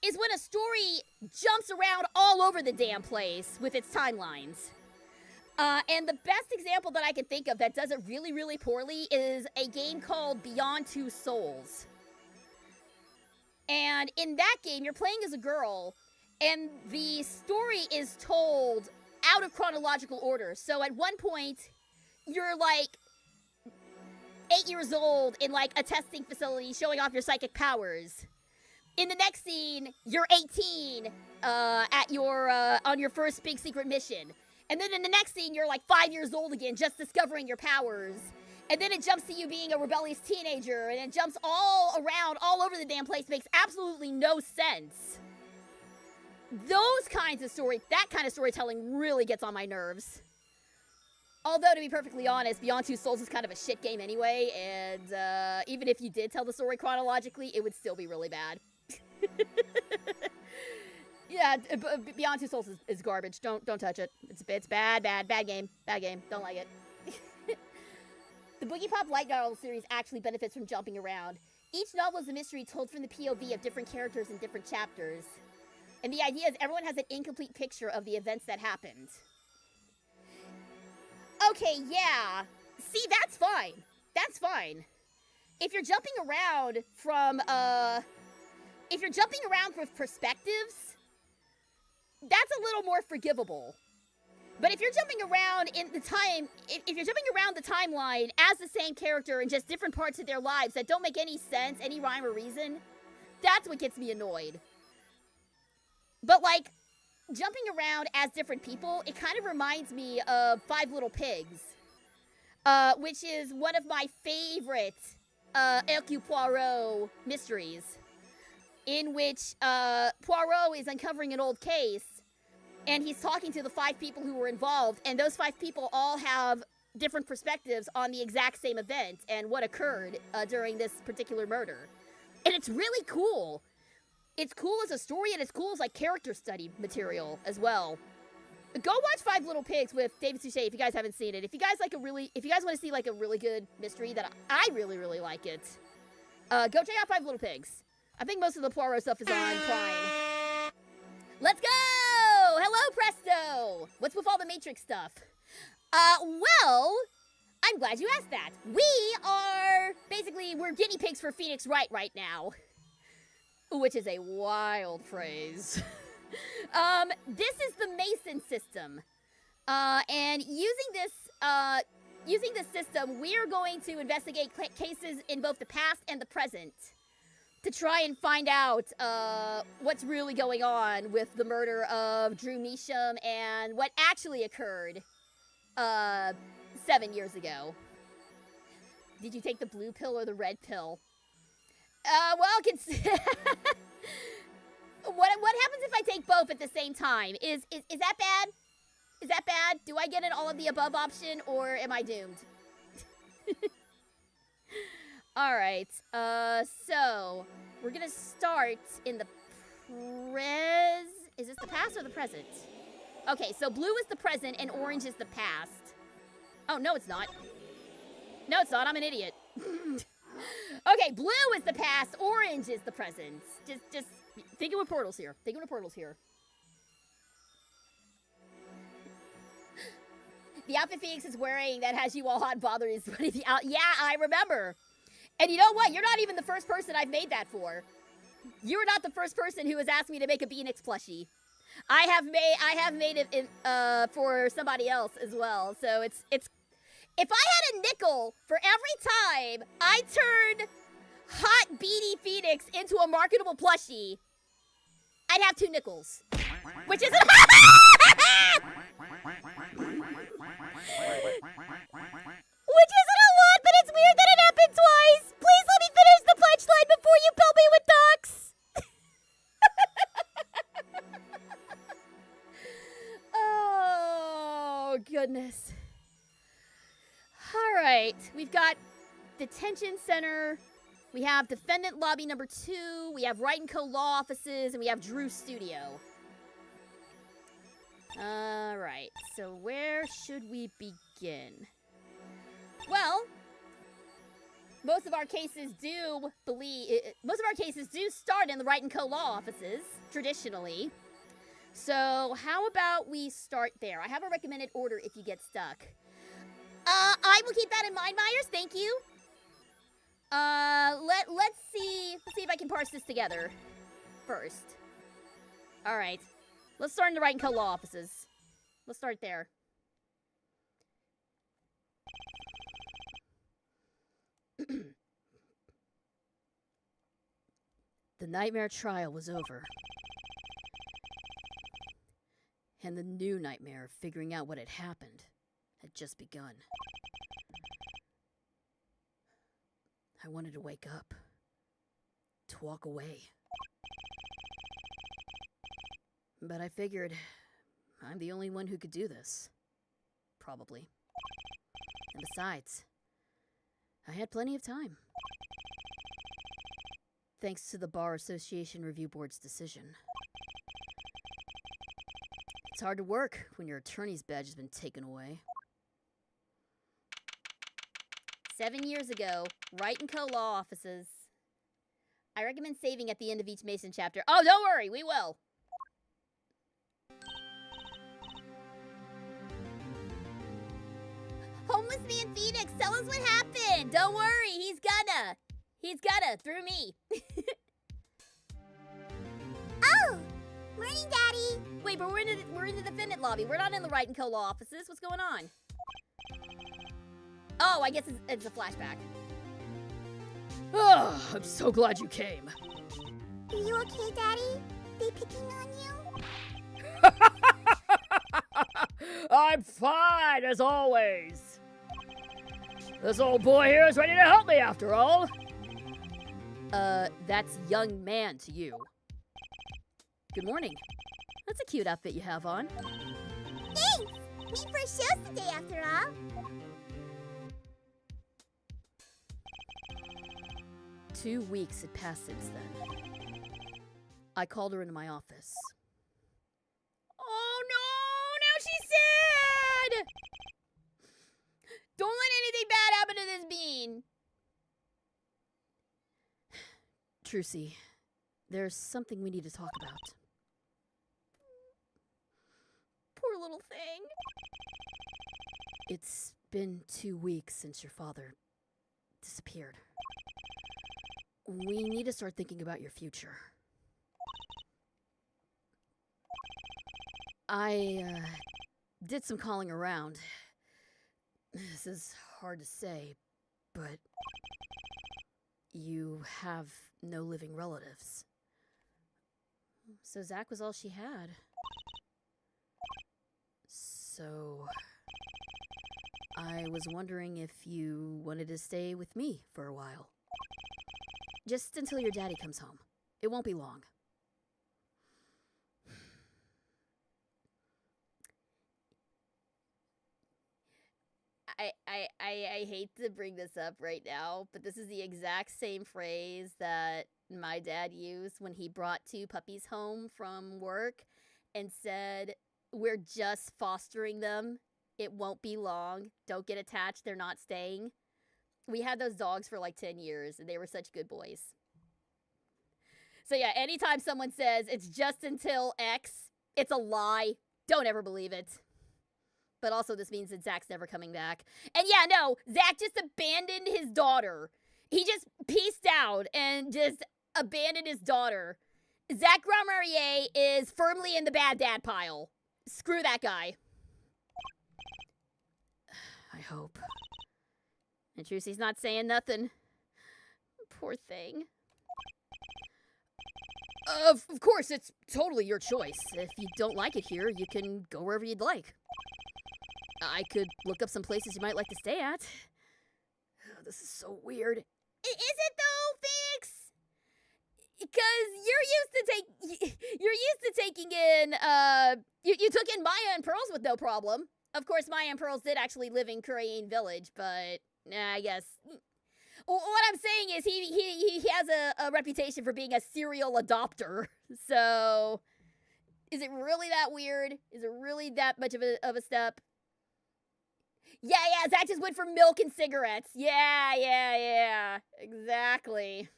Speaker 1: is when a story jumps around all over the damn place with its timelines. And the best example that I can think of that does it really, really poorly is a game called Beyond Two Souls. And in that game, you're playing as a girl, and the story is told out of chronological order. So at one point, you're like 8 years old in like a testing facility showing off your psychic powers. In the next scene, you're 18 at your on your first big secret mission. And then in the next scene, you're like 5 years old again, just discovering your powers. And then it jumps to you being a rebellious teenager, and it jumps all around, all over the damn place. Makes absolutely no sense. Those kinds of that kind of storytelling really gets on my nerves. Although, to be perfectly honest, Beyond Two Souls is kind of a shit game anyway, and even if you did tell the story chronologically, it would still be really bad. Yeah, Beyond Two Souls is garbage. Don't touch it. It's bad game. Bad game. Don't like it. The Boogie Pop Light Novel series actually benefits from jumping around. Each novel is a mystery told from the POV of different characters in different chapters. And the idea is everyone has an incomplete picture of the events that happened. Okay, yeah. See, that's fine. That's fine. If you're jumping around from, if you're jumping around with perspectives, that's a little more forgivable. But if you're jumping around in the time, if you're jumping around the timeline as the same character in just different parts of their lives that don't make any sense, any rhyme or reason, that's what gets me annoyed. But like, jumping around as different people, it kind of reminds me of Five Little Pigs, which is one of my favorite Hercule Poirot mysteries, in which Poirot is uncovering an old case, and he's talking to the 5 people who were involved, and those 5 people all have different perspectives on the exact same event and what occurred during this particular murder. And it's really cool. It's cool as a story, and it's cool as like character study material as well. Go watch Five Little Pigs with David Suchet if you guys haven't seen it. If you guys want to see like a really good mystery that I really, really like it, go check out Five Little Pigs. I think most of the Poirot stuff is on Prime. Let's go! Hello, Presto! What's with all the Matrix stuff? Well, I'm glad you asked that. We're guinea pigs for Phoenix Wright right now. Which is a wild phrase. This is the Mason system. And using this system, we are going to investigate cases in both the past and the present to try and find out what's really going on with the murder of Drew Measham and what actually occurred 7 years ago. Did you take the blue pill or the red pill? Well, what happens if I take both at the same time? Is that bad? Is that bad? Do I get an all of the above option, or am I doomed? Alright, so we're gonna start in the is this the past or the present? Okay, so blue is the present and orange is the past. Oh, no it's not. No it's not, I'm an idiot. Okay, blue is the past, orange is the present. Just thinking with portals here. The outfit Phoenix is wearing that has you all hot and bothered is funny. Yeah, I remember. And you know what? You're not even the first person I've made that for. You're not the first person who has asked me to make a Phoenix plushie. I have made it for somebody else as well. So it's if I had a nickel for every time I turned hot beady Phoenix into a marketable plushie, I'd have 2 nickels. Which isn't.
Speaker 2: Which isn't a lot, but it's weird that it happened twice. Please let me finish the punchline before you pelt me with ducks.
Speaker 1: Oh, goodness. All right. We've got detention center. We have defendant lobby number 2. We have Wright & Co. law offices. And we have Drew Studio. All right. So where should we begin? Well, most of our cases do start in the Wright & Co. law offices, traditionally. So how about we start there? I have a recommended order if you get stuck.
Speaker 2: I will keep that in mind, Myers. Thank you.
Speaker 1: Let's see if I can parse this together first. All right. Let's start in the Wright & Co. law offices. Let's start there. The nightmare trial was over. And the new nightmare of figuring out what had happened had just begun. I wanted to wake up. To walk away. But I figured I'm the only one who could do this. Probably. And besides, I had plenty of time. Thanks to the Bar Association Review Board's decision. It's hard to work when your attorney's badge has been taken away. 7 years ago, Wright & Co. law offices. I recommend saving at the end of each Mason chapter. Oh, don't worry, we will.
Speaker 2: Homeless man Phoenix, tell us what happened. Don't worry, he's gonna through me. Oh, morning, Daddy.
Speaker 1: Wait, but we're in the defendant lobby. We're not in the Wright & Co. law offices. What's going on? Oh, I guess it's a flashback. Oh, I'm so glad you came.
Speaker 2: Are you okay, Daddy? They picking on you?
Speaker 3: I'm fine, as always. This old boy here is ready to help me, after all.
Speaker 1: That's young man to you. Good morning. That's a cute outfit you have on.
Speaker 2: Thanks. Meet for shows today, after all.
Speaker 1: 2 weeks had passed since then. I called her into my office. Oh no! Now she's sad! Don't let anything bad happen to this bean! Trucy, there's something we need to talk about. Poor little thing. It's been 2 weeks since your father disappeared. We need to start thinking about your future. I did some calling around. This is hard to say, but you have no living relatives. So Zach was all she had. So I was wondering if you wanted to stay with me for a while. Just until your daddy comes home. It won't be long. I hate to bring this up right now, but this is the exact same phrase that my dad used when he brought 2 puppies home from work and said, "We're just fostering them. It won't be long. Don't get attached. They're not staying." We had those dogs for like 10 years, and they were such good boys. So yeah, anytime someone says it's just until X, it's a lie. Don't ever believe it. But also this means that Zach's never coming back. And yeah, no, Zach just abandoned his daughter. He just pieced out and just abandoned his daughter. Zach Grandmarier is firmly in the bad dad pile. Screw that guy. I hope. And Trucy's not saying nothing. Poor thing.
Speaker 3: Of course, it's totally your choice. If you don't like it here, you can go wherever you'd like. I could look up some places you might like to stay at. This is so weird.
Speaker 1: Is it though, Phoenix? Because you're used to taking in you took in Maya and Pearls with no problem. Of course, Maya and Pearls did actually live in Korean Village, but I guess what I'm saying is he has a reputation for being a serial adopter. So, is it really that weird? Is it really that much of a step? Yeah, Zach just went for milk and cigarettes. Yeah. Exactly.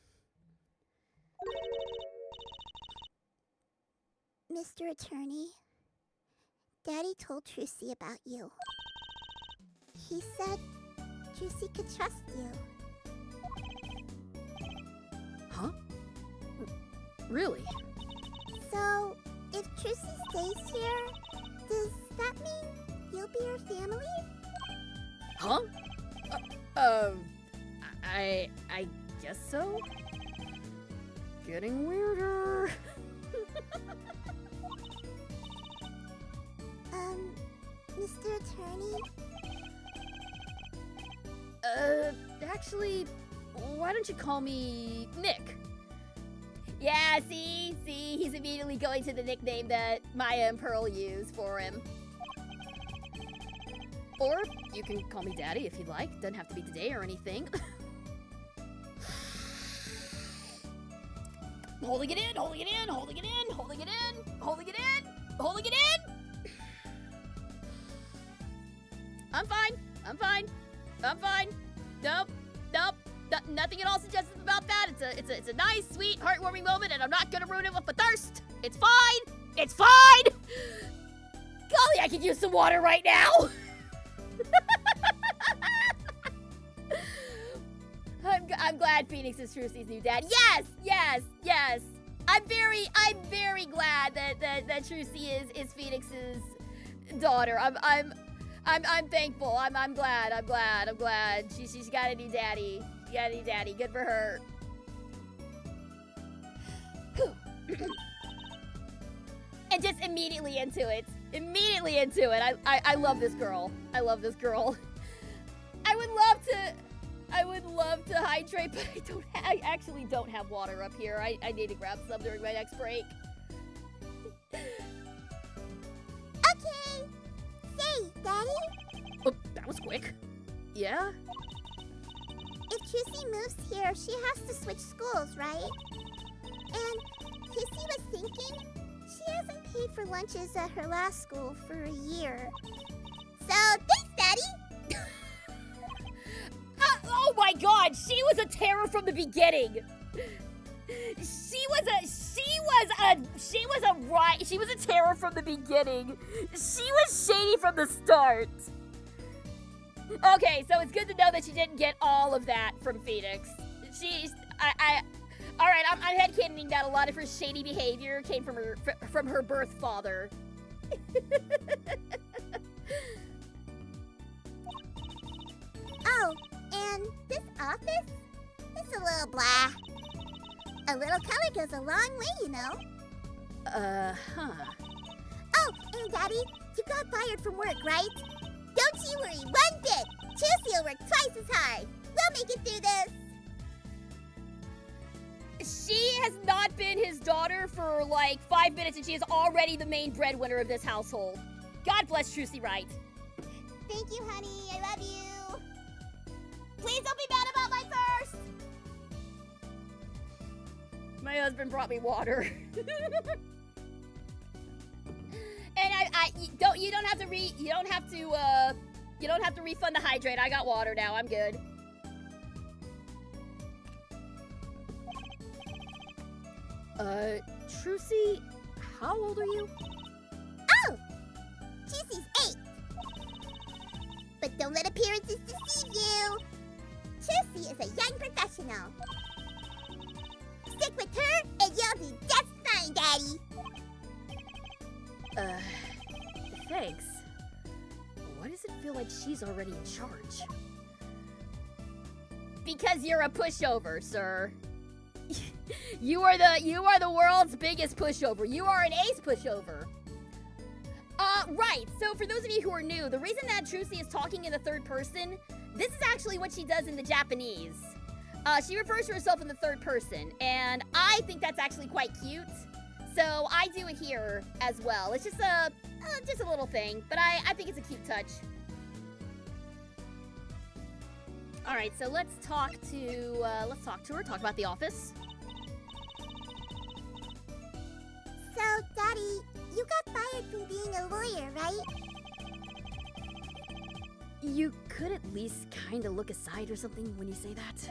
Speaker 2: Mr. Attorney, Daddy told Trucy about you. He said Trucy could trust you.
Speaker 3: Huh? Really?
Speaker 2: So, if Trucy stays here, does that mean you'll be her family?
Speaker 3: Huh? I guess so? Getting weirder.
Speaker 2: Mr. Attorney?
Speaker 3: Actually, why don't you call me Nick?
Speaker 1: Yeah, see, he's immediately going to the nickname that Maya and Pearl use for him.
Speaker 3: Or you can call me Daddy if you'd like. Doesn't have to be today or anything.
Speaker 1: Holding it in. I'm fine. Nope. Nothing at all suggestive about that. It's a nice, sweet, heartwarming moment, and I'm not gonna ruin it with the thirst. It's fine. Golly, I could use some water right now. I'm glad Phoenix is Trucy's new dad. Yes. I'm very glad that Trucy is Phoenix's daughter. I'm thankful. I'm glad. She's got a new daddy. Good for her. And just immediately into it. I love this girl. I would love to hydrate, but I actually don't have water up here. I need to grab some during my next break.
Speaker 2: Okay. Say, Daddy?
Speaker 3: Oh, that was quick. Yeah?
Speaker 2: If Trucy moves here, she has to switch schools, right? And Kissy was thinking she hasn't paid for lunches at her last school for a year. So, thanks, Daddy!
Speaker 1: Oh my god, she was a terror from the beginning. She was a terror from the beginning. She was shady from the start. Okay, so it's good to know that she didn't get all of that from Phoenix. Alright, I'm headcanoning that a lot of her shady behavior came from her birth father.
Speaker 2: Oh, and this office? It's a little blah. A little color goes a long way, you know.
Speaker 3: Huh.
Speaker 2: Oh, and Daddy, you got fired from work, right? Don't you worry one bit. Trucy will work twice as hard. We'll make it through this.
Speaker 1: She has not been his daughter for like 5 minutes, and she is already the main breadwinner of this household. God bless Trucy Wright.
Speaker 2: Thank you, honey. I love you.
Speaker 1: Please don't be mad about my thirst. My husband brought me water. And you don't have to refund the hydrate. I got water now. I'm good.
Speaker 3: Trucy, how old are you?
Speaker 2: Oh! Trucy's 8. But don't let appearances deceive you. Trucy is a young professional. Stick with her and you'll be just fine, Daddy.
Speaker 3: Thanks. Why does it feel like she's already in charge?
Speaker 1: Because you're a pushover, sir. You are the world's biggest pushover. You are an ace pushover. Right. So for those of you who are new, the reason that Trucy is talking in the third person, this is actually what she does in the Japanese. She refers to herself in the third person, and I think that's actually quite cute. So I do it here as well. It's just a little thing, but I think it's a cute touch. All right, so let's talk to her. Talk about the office.
Speaker 2: So, Daddy, you got fired from being a lawyer, right?
Speaker 3: You could at least kind of look aside or something when you say that.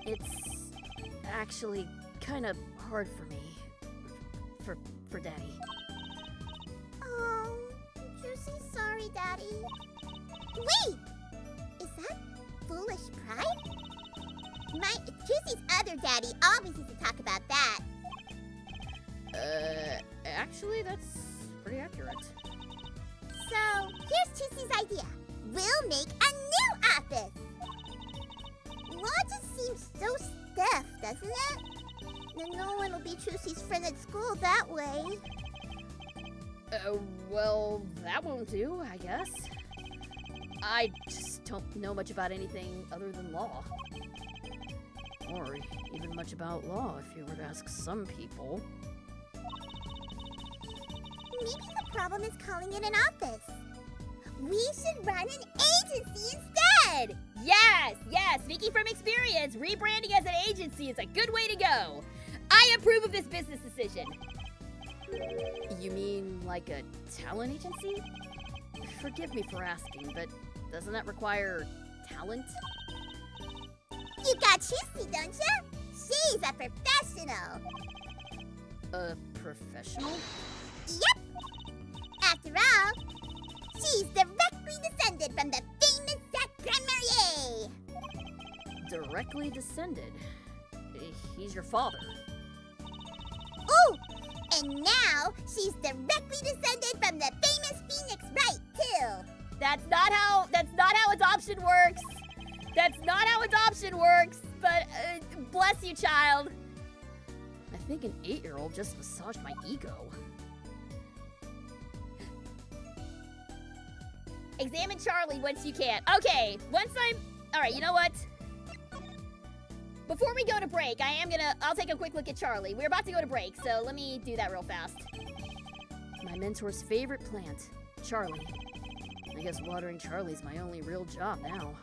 Speaker 3: It's actually kind of hard for me. For Daddy.
Speaker 2: Oh, Juicy's sorry, Daddy. Wait! Is that foolish pride? Juicy's other daddy always used to talk about that.
Speaker 3: Actually, that's pretty accurate.
Speaker 2: So, here's Juicy's idea. We'll make a new office. Law just seems so stiff, doesn't it? And no one will be Juicy's friend at school that way.
Speaker 3: Well, that won't do, I guess. I just don't know much about anything other than law. Or even much about law, if you were to ask some people.
Speaker 2: Maybe the problem is calling it an office. We should run an agency instead!
Speaker 1: Yes! Speaking from experience, rebranding as an agency is a good way to go. I approve of this business decision.
Speaker 3: You mean like a talent agency? Forgive me for asking, but doesn't that require talent?
Speaker 2: You got Juicy, don't you? She's a professional.
Speaker 3: A professional?
Speaker 2: Yep. After all, she's directly descended from the famous Zack Grandmarier.
Speaker 3: Directly descended? He's your father.
Speaker 2: Ooh, and now she's directly descended from the famous Phoenix Wright, too.
Speaker 1: That's not how adoption works. That's not how adoption works, but bless you, child.
Speaker 3: I think an 8-year-old just massaged my ego.
Speaker 1: Examine Charlie once you can. Okay, alright, you know what? Before we go to break, I'll take a quick look at Charlie. We're about to go to break, so let me do that real fast.
Speaker 3: My mentor's favorite plant, Charlie. I guess watering Charlie's my only real job now.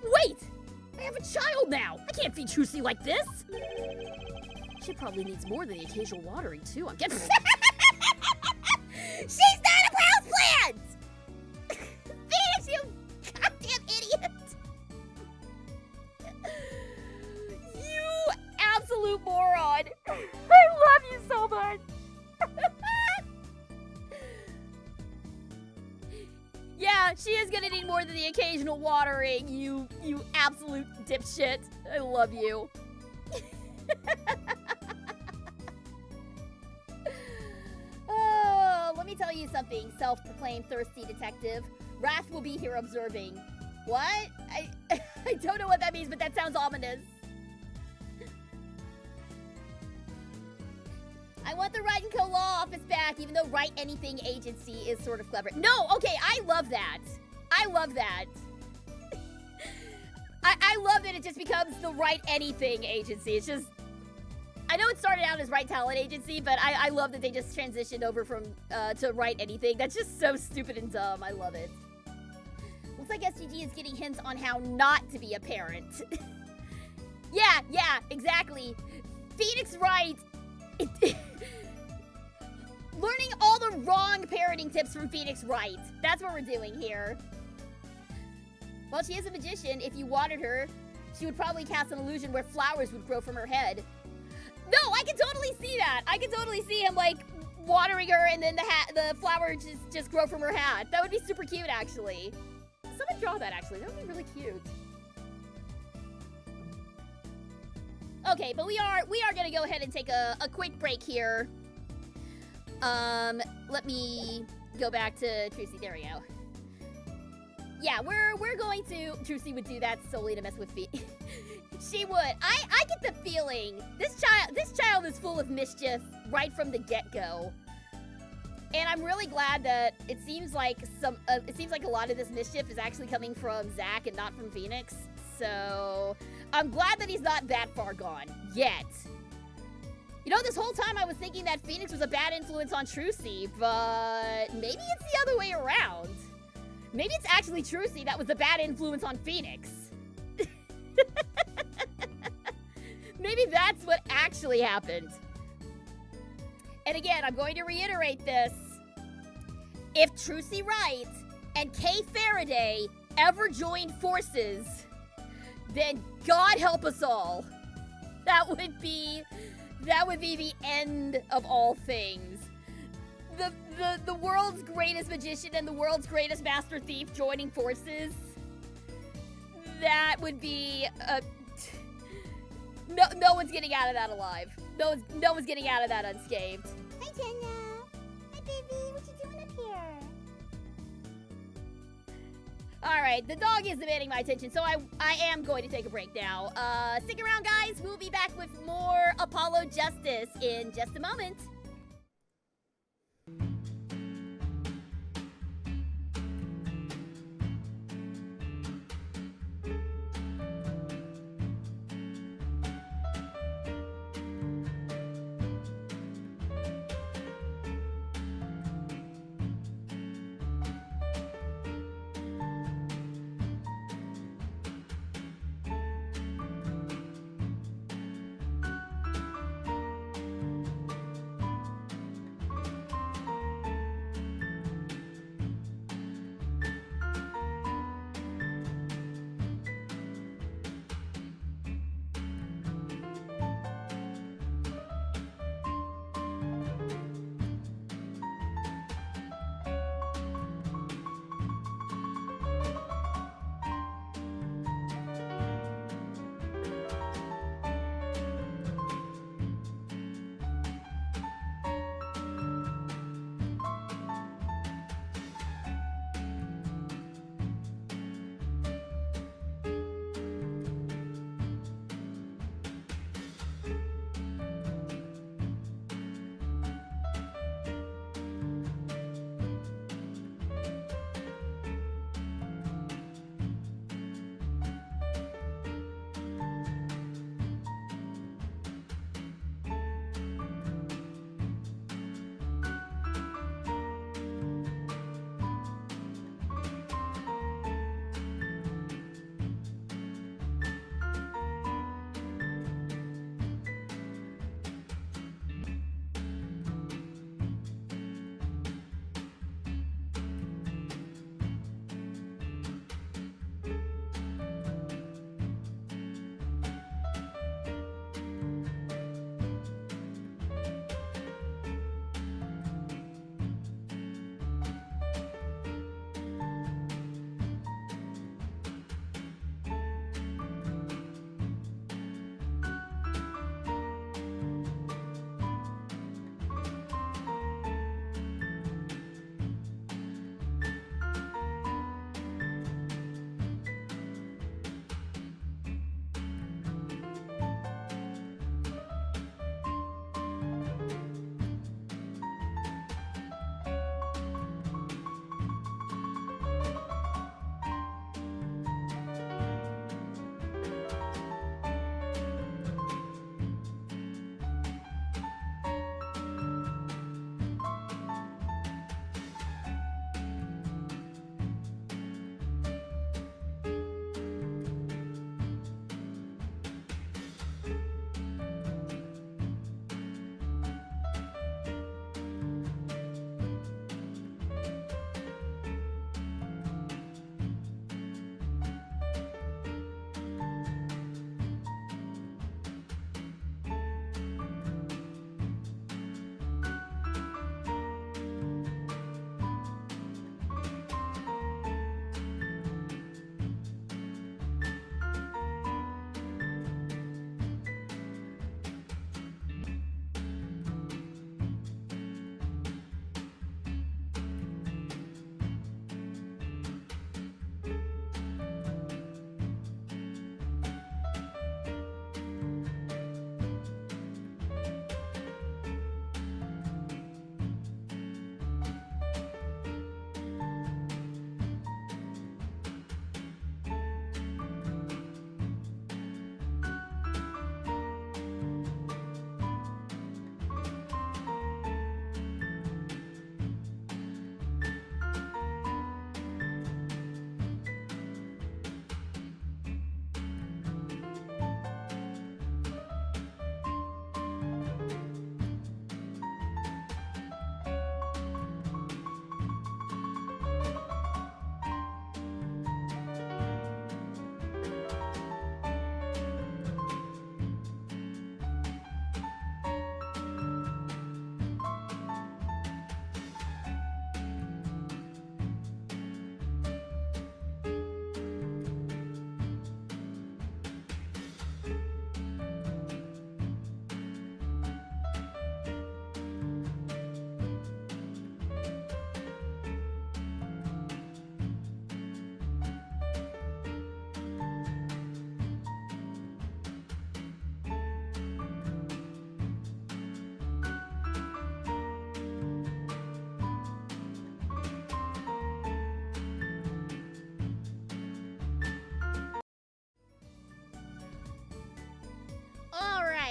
Speaker 1: Wait! I have a child now! I can't feed Trucy like this!
Speaker 3: She probably needs more than the occasional watering, too. I'm getting...
Speaker 2: She's not a houseplant! Phoenix, you goddamn idiot!
Speaker 1: You absolute moron! I love you so much! Yeah, she is gonna need more than the occasional watering, you absolute dipshit. I love you. Oh, let me tell you something, self-proclaimed thirsty detective. Wrath will be here observing. What? I don't know what that means, but that sounds ominous. I want the Wright & Co. Law Office back, even though Write Anything Agency is sort of clever. No, okay, I love that. I love that. I love that it just becomes the Write Anything Agency. It's just... I know it started out as Write Talent Agency, but I love that they just transitioned over from to Write Anything. That's just so stupid and dumb. I love it. Looks like SGG is getting hints on how not to be a parent. Yeah, exactly. Phoenix Wright... Learning all the wrong parenting tips from Phoenix Wright. That's what we're doing here. While she is a magician, if you watered her, she would probably cast an illusion where flowers would grow from her head. No, I can totally see that. I can totally see him, like, watering her and then the flower just grow from her hat. That would be super cute, actually. Someone draw that, actually. That would be really cute. Okay, but we are gonna go ahead and take a quick break here. Let me go back to Trucy. There we go. yeah, we're going to. Trucy would do that solely to mess with feet. She would. I get the feeling this child is full of mischief right from the get-go. And I'm really glad that it seems like a lot of this mischief is actually coming from Zack and not from Phoenix. So I'm glad that he's not that far gone yet. You know, this whole time I was thinking that Phoenix was a bad influence on Trucy, but maybe it's the other way around. Maybe it's actually Trucy that was a bad influence on Phoenix. Maybe that's what actually happened. And again, I'm going to reiterate this. If Trucy Wright and Kay Faraday ever joined forces, then God help us all. That would be the end of all things. The world's greatest magician and the world's greatest master thief joining forces. That would be no one's getting out of that alive. No one's getting out of that unscathed.
Speaker 2: Hi, Jenna. Hi, baby. What you doing up here?
Speaker 1: All right, the dog is demanding my attention, so I am going to take a break now. Stick around, guys. We'll be back with more Apollo Justice in just a moment.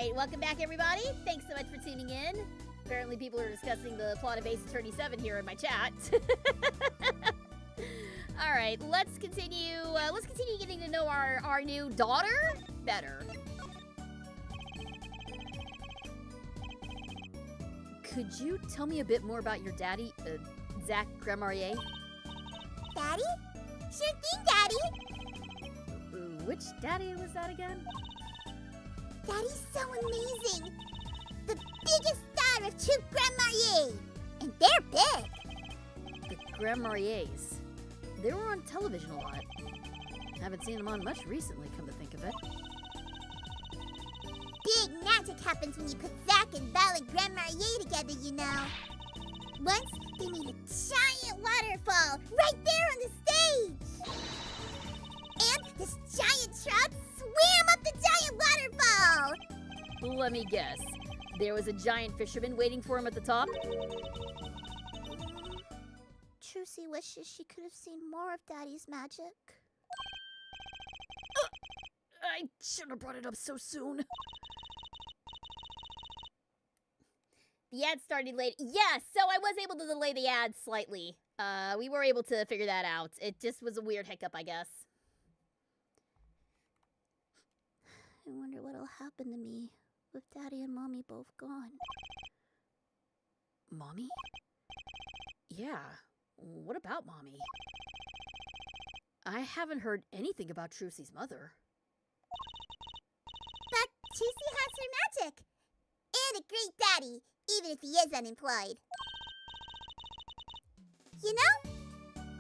Speaker 1: right, welcome back, everybody. Thanks so much for tuning in. Apparently, people are discussing the plot of Ace Attorney 7 here in my chat. All right, let's continue. Let's continue getting to know our new daughter better. Could you tell me a bit more about your daddy, Zach Grandmarier?
Speaker 2: Daddy? Sure thing, Daddy.
Speaker 1: Which daddy was that again?
Speaker 2: Daddy's so amazing. The biggest star of Troop Grandmarier. And they're big.
Speaker 1: The Grandmariers. They were on television a lot. Haven't seen them on much recently, come to think of it.
Speaker 2: Big magic happens when you put Zack and Val and Grandmarier together, you know. Once, they made a giant waterfall right there on the stage. And this giant trout swam up the giant waterfall.
Speaker 1: Let me guess. There was a giant fisherman waiting for him at the top?
Speaker 2: Trucy wishes she could have seen more of Daddy's magic.
Speaker 1: I shouldn't have brought it up so soon. The ad started late. Yes, so I was able to delay the ad slightly. We were able to figure that out. It just was a weird hiccup, I guess.
Speaker 2: I wonder what'll happen to me with Daddy and Mommy both gone.
Speaker 1: Mommy? Yeah, what about Mommy? I haven't heard anything about Trucy's mother.
Speaker 2: But Trucy has her magic. And a great daddy, even if he is unemployed. You know,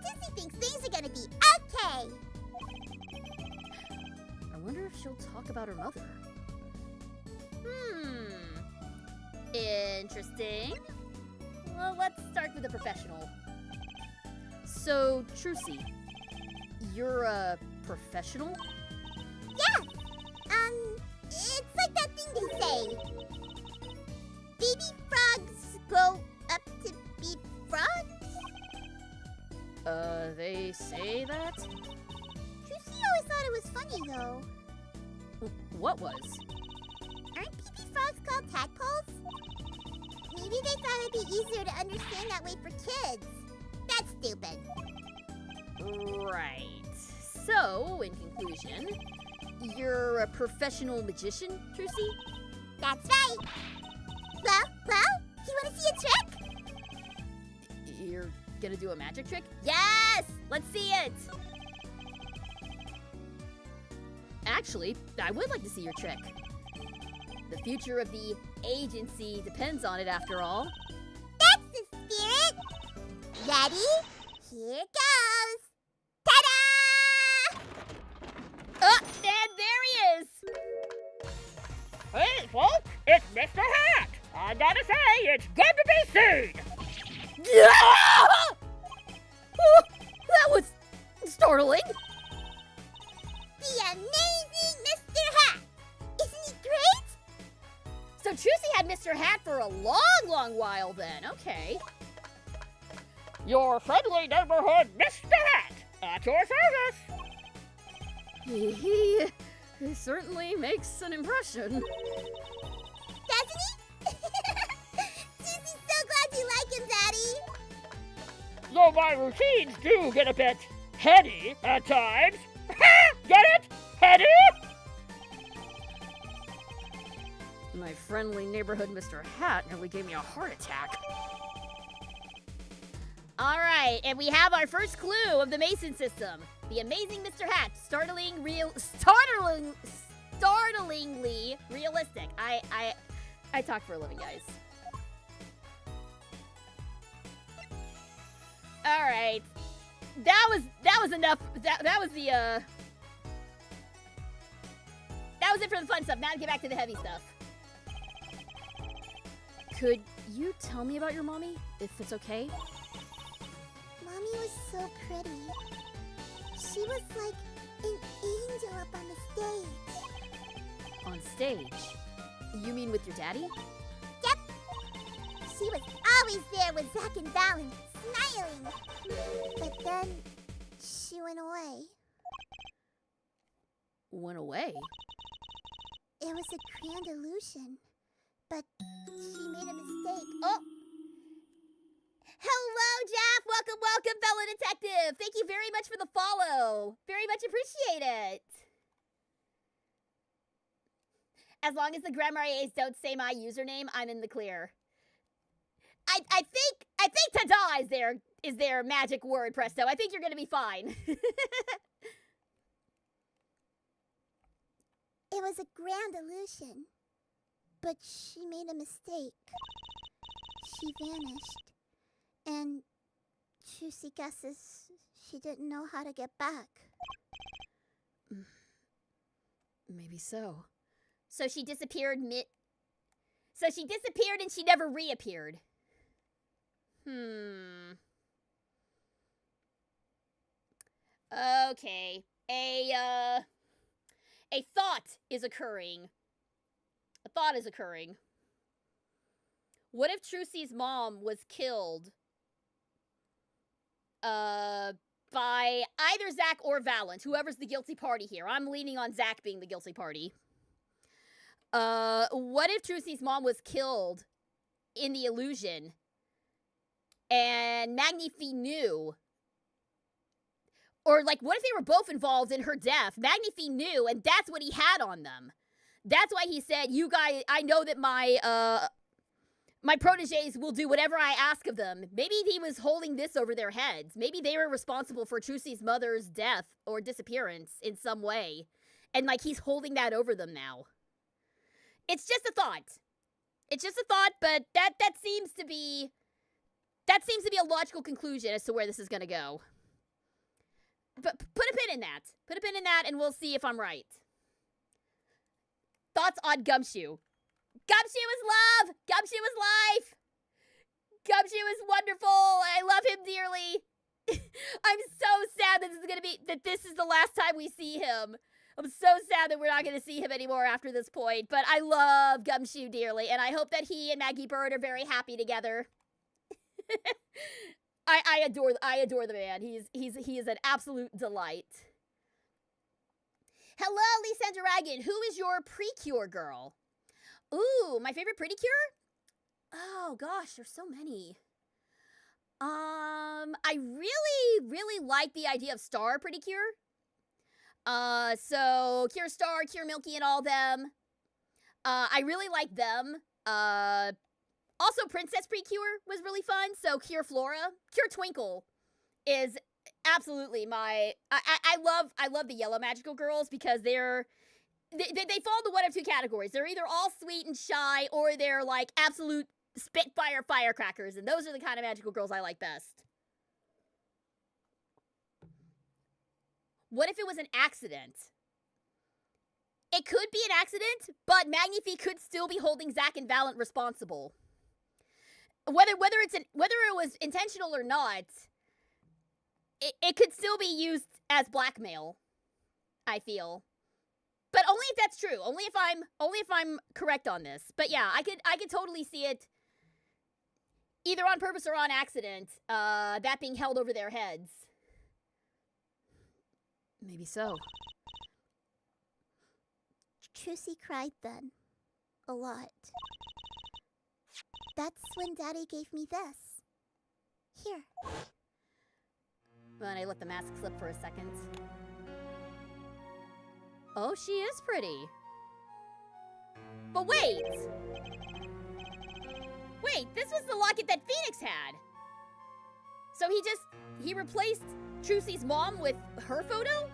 Speaker 2: Trucy thinks things are gonna be okay.
Speaker 1: I wonder if she'll talk about her mother. Interesting. Well, let's start with a professional. So, Trucy, you're a professional?
Speaker 2: Yeah. It's like that thing they say. Baby frogs grow up to be frogs?
Speaker 1: They say that?
Speaker 2: Trucy always thought it was funny, though.
Speaker 1: What was?
Speaker 2: Aren't baby frogs called tadpoles? Maybe they thought it'd be easier to understand that way for kids. That's stupid.
Speaker 1: Right. So, in conclusion, you're a professional magician, Trucy?
Speaker 2: That's right. Well, you want to see a trick?
Speaker 1: You're gonna do a magic trick? Yes! Let's see it! Actually, I would like to see your trick. The future of the agency depends on it, after all.
Speaker 2: That's the spirit. Ready? Here goes. Ta-da!
Speaker 1: Oh, and there he is!
Speaker 4: Hey, folks, it's Mr. Hat. I gotta say, it's good to be seen.
Speaker 1: That was startling.
Speaker 2: The amazing Mr. Hat. Isn't he great?
Speaker 1: So Trucy had Mr. Hat for a long, long while then. Okay.
Speaker 4: Your friendly neighborhood Mr. Hat at your service.
Speaker 1: He certainly makes an impression.
Speaker 2: Doesn't he? Trucy's so glad you like him, Daddy.
Speaker 4: Though my routines do get a bit heady at times. Get it? Heady?
Speaker 1: My friendly neighborhood Mr. Hat nearly gave me a heart attack. All right, and we have our first clue of the Mason system. The amazing Mr. Hat, startlingly realistic. I talk for a living, guys. All right, that was enough. That was the that was it for the fun stuff. Now to get back to the heavy stuff. Could you tell me about your mommy, if it's okay?
Speaker 2: Mommy was so pretty. She was like an angel up on the stage.
Speaker 1: On stage? You mean with your daddy?
Speaker 2: Yep. She was always there with Zack and Valen, smiling. But then, she went away.
Speaker 1: Went away?
Speaker 2: It was a grand illusion, but she made a mistake. Oh!
Speaker 1: Hello, Jeff! Welcome, welcome, fellow detective! Thank you very much for the follow. Very much appreciate it. As long as the Grammariers don't say my username, I'm in the clear. I think ta-da is their magic word, Presto. I think you're gonna be fine.
Speaker 2: It was a grand illusion, but she made a mistake. She vanished, and Trucy guesses she didn't know how to get back.
Speaker 3: Maybe so.
Speaker 1: So she disappeared So she disappeared and she never reappeared. Okay. A thought is occurring. A thought is occurring. What if Trucy's mom was killed by either Zach or Valent, whoever's the guilty party here? I'm leaning on Zach being the guilty party. What if Trucy's mom was killed in the illusion and Magnifi knew? Or, like, what if they were both involved in her death? Magnifi knew, and that's what he had on them. That's why he said, you guys, I know that my proteges will do whatever I ask of them. Maybe he was holding this over their heads. Maybe they were responsible for Trucy's mother's death or disappearance in some way. And, like, he's holding that over them now. It's just a thought. It's just a thought, but that seems to be a logical conclusion as to where this is going to go. But put a pin in that. Put a pin in that, and we'll see if I'm right. Thoughts on Gumshoe. Gumshoe is love! Gumshoe is life! Gumshoe is wonderful! I love him dearly! I'm so sad that this is the last time we see him. I'm so sad that we're not going to see him anymore after this point, but I love Gumshoe dearly, and I hope that he and Maggie Bird are very happy together. I adore the man. He is an absolute delight. Hello, Lisa Dragon. Who is your Precure girl? Ooh, my favorite Pretty Cure? Oh gosh, there's so many. I really like the idea of Star Pretty Cure. So Cure Star, Cure Milky, and all them. I really like them. Also, Princess Precure was really fun. So Cure Flora, Cure Twinkle is absolutely my. I love the yellow magical girls because they fall into one of two categories. They're either all sweet and shy, or they're like absolute spitfire firecrackers, and those are the kind of magical girls I like best. What if it was an accident? It could be an accident, but Magnifi could still be holding Zach and Valent responsible. Whether it was intentional or not, it could still be used as blackmail, I feel. But only if that's true. Only if I'm correct on this. But yeah, I could totally see it either on purpose or on accident, that being held over their heads.
Speaker 3: Maybe so.
Speaker 2: Trucy cried then. A lot. That's when Daddy gave me this. Here.
Speaker 1: But I let the mask slip for a second. Oh, she is pretty. But wait! Wait, this was the locket that Phoenix had! So he replaced Trucy's mom with her photo?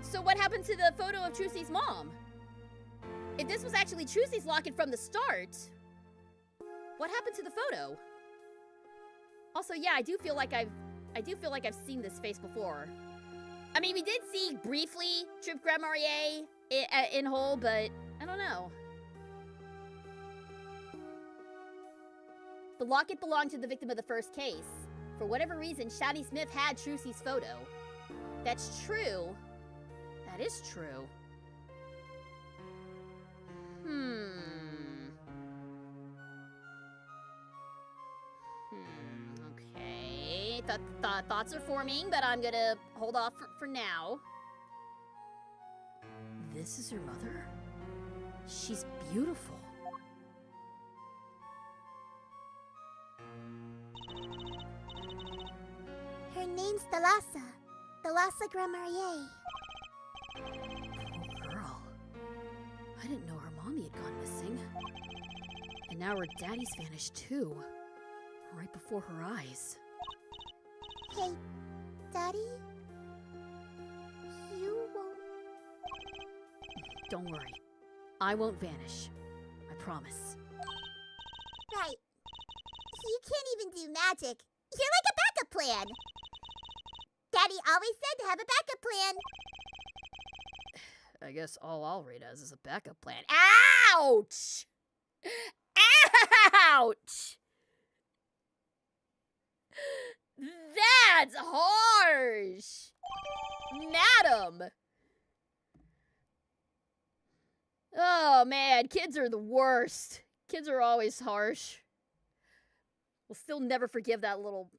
Speaker 1: So what happened to the photo of Trucy's mom? If this was actually Trucy's locket from the start, what happened to the photo? Also, yeah, I do feel like I've seen this face before. I mean, we did see briefly Troupe Grammarier in whole, but I don't know. The locket belonged to the victim of the first case. For whatever reason, Shadi Smith had Trucy's photo. That's true. That is true. Okay. Thoughts are forming, but I'm gonna hold off for now.
Speaker 3: This is your mother? She's beautiful.
Speaker 2: Her name's Thalassa. Thalassa Grandmarier.
Speaker 3: Poor girl. I didn't know her mommy had gone missing. And now her daddy's vanished too. Right before her eyes.
Speaker 2: Hey, Daddy? You won't...
Speaker 3: Don't worry. I won't vanish. I promise.
Speaker 2: Right. You can't even do magic. You're like a backup plan. Daddy always said to have a backup plan.
Speaker 3: I guess all I'll read as is a backup plan.
Speaker 1: Ouch! Ouch! That's harsh! Madam! Oh man, kids are the worst. Kids are always harsh. We'll still never forgive that little...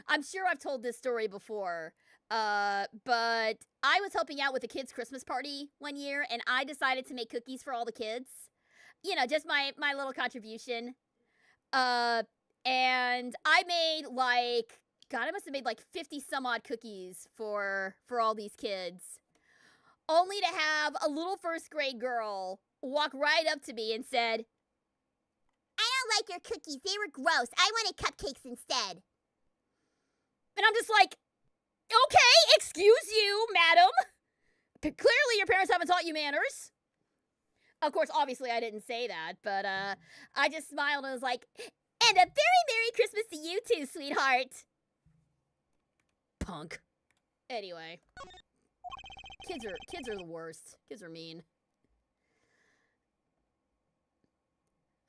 Speaker 1: I'm sure I've told this story before, but I was helping out with a kid's Christmas party one year, and I decided to make cookies for all the kids. You know, just my little contribution. And I made I must have made 50 some odd cookies for all these kids. Only to have a little first grade girl walk right up to me and said,
Speaker 2: I don't like your cookies. They were gross. I wanted cupcakes instead.
Speaker 1: and I'm just like, okay, excuse you, madam. Clearly your parents haven't taught you manners. Of course, obviously I didn't say that, but I just smiled and was like, and a very Merry Christmas to you too, sweetheart.
Speaker 3: Punk.
Speaker 1: Anyway. Kids are the worst. Kids are mean.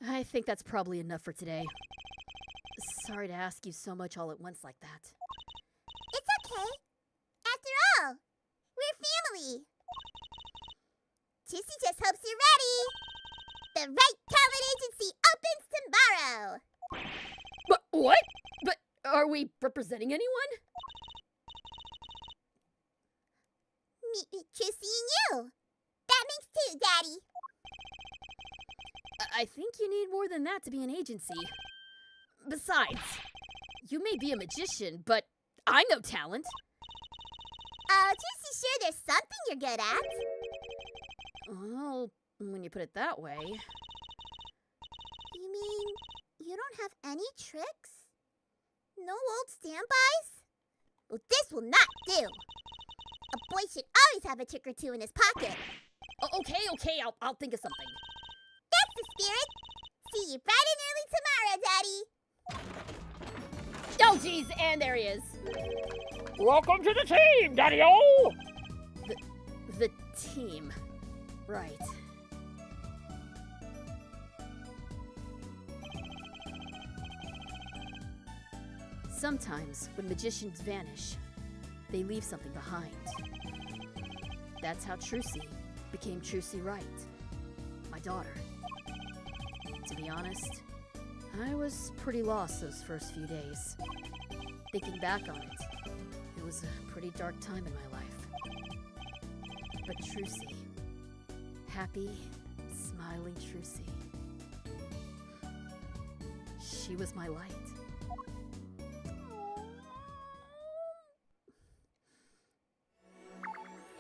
Speaker 1: I think that's probably enough for today. Sorry to ask you so much all at once like that.
Speaker 2: It's okay. After all, we're family. Juicy just hopes you're ready. The Right Talent Agency opens tomorrow.
Speaker 1: But what? But are we representing anyone?
Speaker 2: Me, Juicy, and you. That makes two, Daddy.
Speaker 1: I think you need more than that to be an agency. Besides, you may be a magician, but I'm no talent.
Speaker 2: Oh, Juicy, sure there's something you're good at.
Speaker 1: Well, when you put it that way.
Speaker 2: You mean you don't have any tricks? No old standbys? Well, this will not do. A boy should always have a trick or two in his pocket.
Speaker 1: Okay, I'll think of something.
Speaker 2: That's the spirit. See you bright and early tomorrow, Daddy.
Speaker 1: Oh, jeez, and there he is.
Speaker 4: Welcome to the team, Daddy-O!
Speaker 1: The team. Right. Sometimes, when magicians vanish, they leave something behind. That's how Trucy became Trucy Wright, my daughter. To be honest, I was pretty lost those first few days. Thinking back on it, it was a pretty dark time in my life. But Trucy, happy, smiling Trucy, she was my light.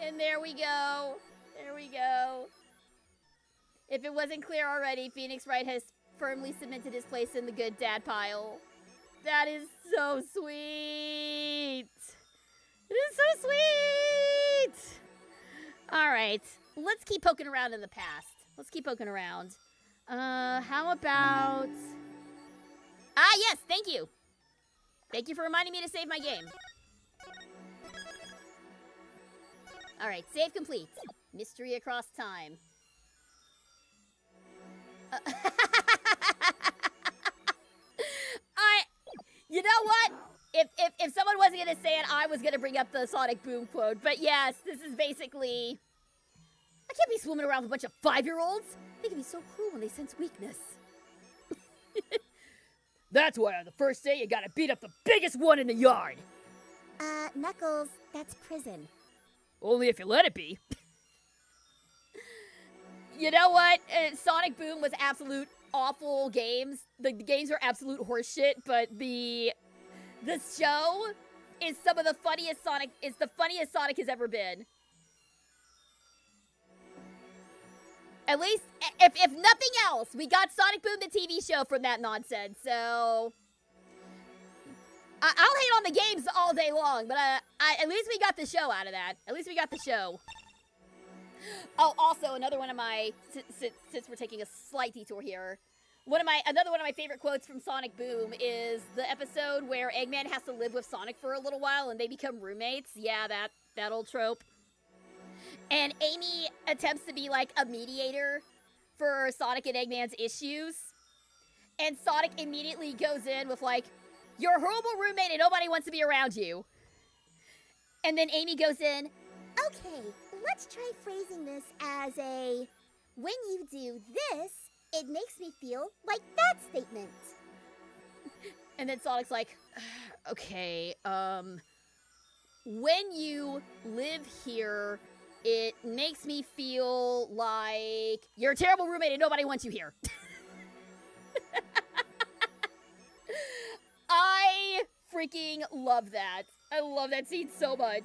Speaker 1: And there we go. There we go. If it wasn't clear already, Phoenix Wright has firmly cemented his place in the good dad pile. That is so sweet. It is so sweet. All right. Let's keep poking around in the past. Let's keep poking around. How about... Ah, yes, thank you. Thank you for reminding me to save my game. All right, save complete. Mystery across time. You know what? If someone wasn't gonna say it, I was gonna bring up the Sonic Boom quote. But yes, this is basically... I can't be swimming around with a bunch of 5-year-olds. They can be so cruel when they sense weakness. That's why on the first day you gotta beat up the biggest one in the yard.
Speaker 2: Knuckles, that's prison.
Speaker 1: Only if you let it be. You know what? Sonic Boom was absolute awful games. The games were absolute horseshit, but the show is some of the funniest Sonic. It's the funniest Sonic has ever been. At least, if nothing else, we got Sonic Boom the TV show from that nonsense. So I'll hate on the games all day long, but at least we got the show out of that. At least we got the show. Oh, also another one of my since we're taking a slight detour here, another one of my favorite quotes from Sonic Boom is the episode where Eggman has to live with Sonic for a little while and they become roommates. Yeah, that old trope. And Amy attempts to be like a mediator for Sonic and Eggman's issues. And Sonic immediately goes in with like, "You're a horrible roommate and nobody wants to be around you." And then Amy goes in,
Speaker 2: Okay, let's try phrasing this as a, when you do this, it makes me feel like that statement.
Speaker 1: and then Sonic's like, "Okay, when you live here, it makes me feel like you're a terrible roommate and nobody wants you here." I freaking love that. I love that scene so much.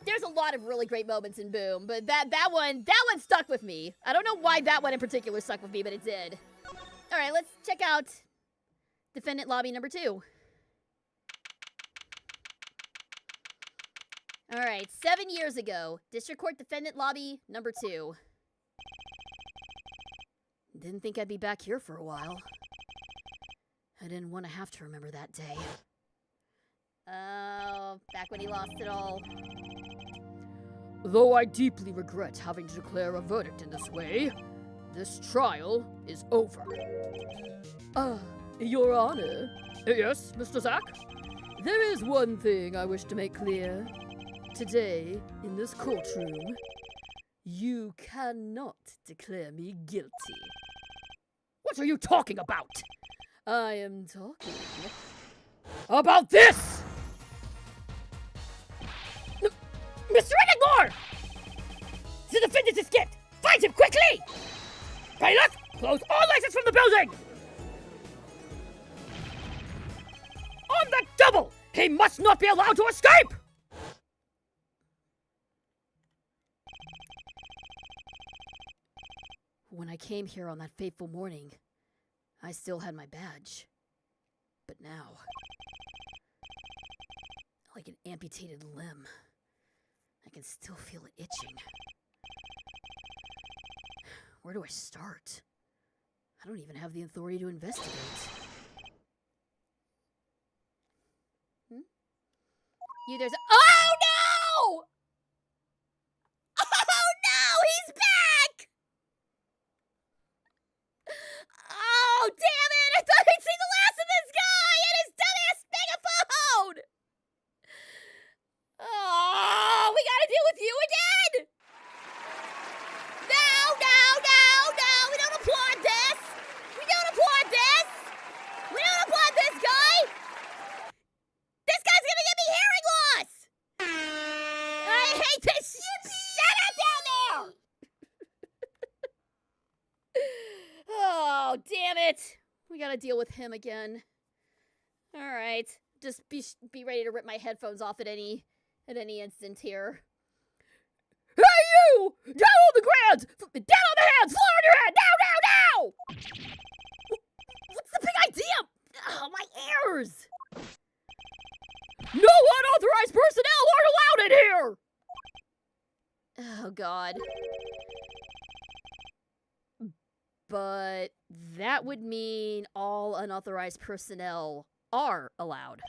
Speaker 1: There's a lot of really great moments in Boom, but that one stuck with me. I don't know why that one in particular stuck with me, but it did. All right, let's check out Defendant Lobby number 2. All right, 7 years ago, District Court Defendant Lobby number 2. Didn't think I'd be back here for a while. I didn't want to have to remember that day. Oh, back when he lost it all.
Speaker 4: Though I deeply regret having to declare a verdict in this way, this trial is over.
Speaker 3: Your Honor,
Speaker 4: Yes, Mr. Zack?
Speaker 3: there is one thing I wish to make clear. Today, in this courtroom, you cannot declare me guilty.
Speaker 4: What are you talking about?
Speaker 3: I am talking
Speaker 4: About this! Mr. Enigmore! The defendant escaped! Find him quickly! Pilot, close all exits from the building! On the double! He must not be allowed to escape!
Speaker 3: When I came here on that fateful morning, I still had my badge. But now, like an amputated limb, I can still feel it itching. Where do I start? I don't even have the authority to investigate.
Speaker 1: There's oh no! Oh no, he's back! Oh damn it! I thought I'd seen the last of this guy and his dumbass megaphone! Oh, we gotta deal with you again! No, no, no, no! We don't applaud this! We don't applaud this! We don't applaud this guy! This guy's gonna give me hearing loss! I hate this shit! Shut up down there! Oh, damn it! We gotta deal with him again. All right, just be ready to rip my headphones off at any instant here.
Speaker 4: Hey you! Down on the ground! Down on the hands! Floor on your head! Now!
Speaker 1: What's the big idea? Oh, my ears!
Speaker 4: No unauthorized personnel aren't allowed in here!
Speaker 1: Oh, God. But that would mean all unauthorized personnel are allowed.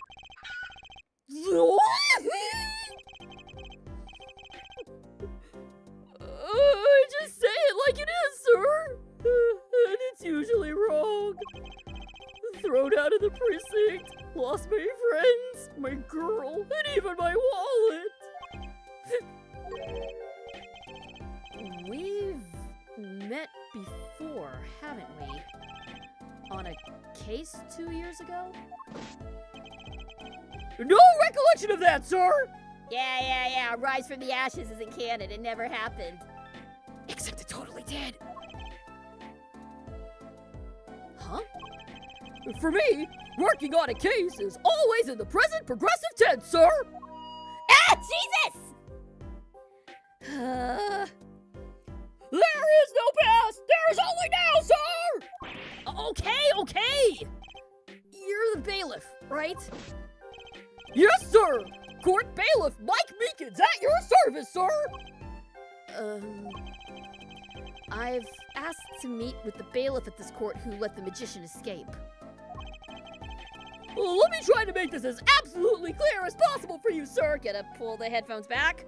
Speaker 3: I just say it like it is, sir. And it's usually wrong. Thrown out of the precinct, lost my friends, my girl, and even my wallet. We've met before, haven't we? On a case 2 years ago?
Speaker 4: No recollection of that, sir!
Speaker 1: Yeah. Rise from the ashes isn't canon. It never happened.
Speaker 4: For me, working on a case is always in the present progressive tense, sir.
Speaker 1: Ah, Jesus!
Speaker 4: There is no past. There is only now, sir.
Speaker 3: Okay. You're the bailiff, right?
Speaker 4: Yes, sir. Court bailiff Mike Meekins at your service, sir.
Speaker 3: I've asked to meet with the bailiff at this court who let the magician escape.
Speaker 4: Well, let me try to make this as absolutely clear as possible for you, sir.
Speaker 1: Gonna pull the headphones back.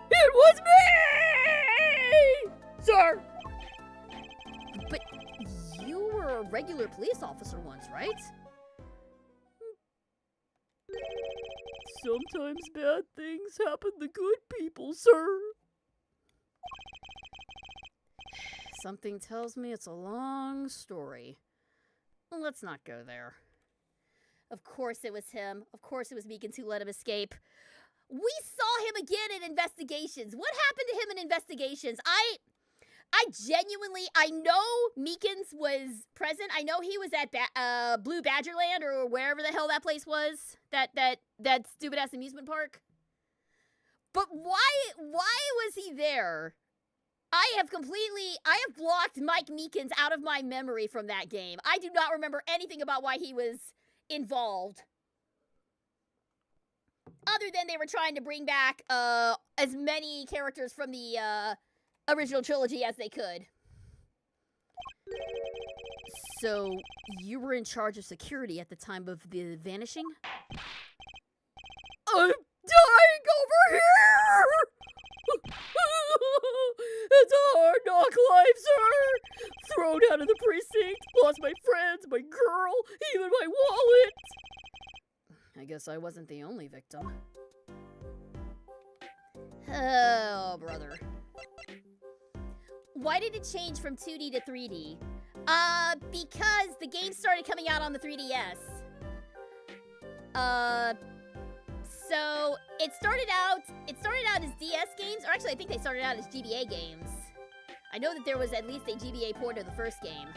Speaker 4: It was me, sir.
Speaker 3: But you were a regular police officer once, right?
Speaker 4: Sometimes bad things happen to good people, sir.
Speaker 3: Something tells me it's a long story. Let's not go there.
Speaker 1: Of course it was him. Of course it was Meekins who let him escape. We saw him again in investigations. What happened to him in investigations? I genuinely, I know Meekins was present. I know he was at Blue Badgerland or wherever the hell that place was. That stupid ass amusement park. But why was he there? I have blocked Mike Meekins out of my memory from that game. I do not remember anything about why he was involved. Other than they were trying to bring back as many characters from the original trilogy as they could.
Speaker 3: So, you were in charge of security at the time of the vanishing?
Speaker 4: I'm dying over here! It's a hard knock life, sir! Thrown out of the precinct, lost my friends, my girl, even my wallet!
Speaker 3: I guess I wasn't the only victim.
Speaker 1: Oh, brother. Why did it change from 2D to 3D? Because the game started coming out on the 3DS. So it started out as DS games, or actually I think they started out as GBA games. I know that there was at least a GBA port of the first game.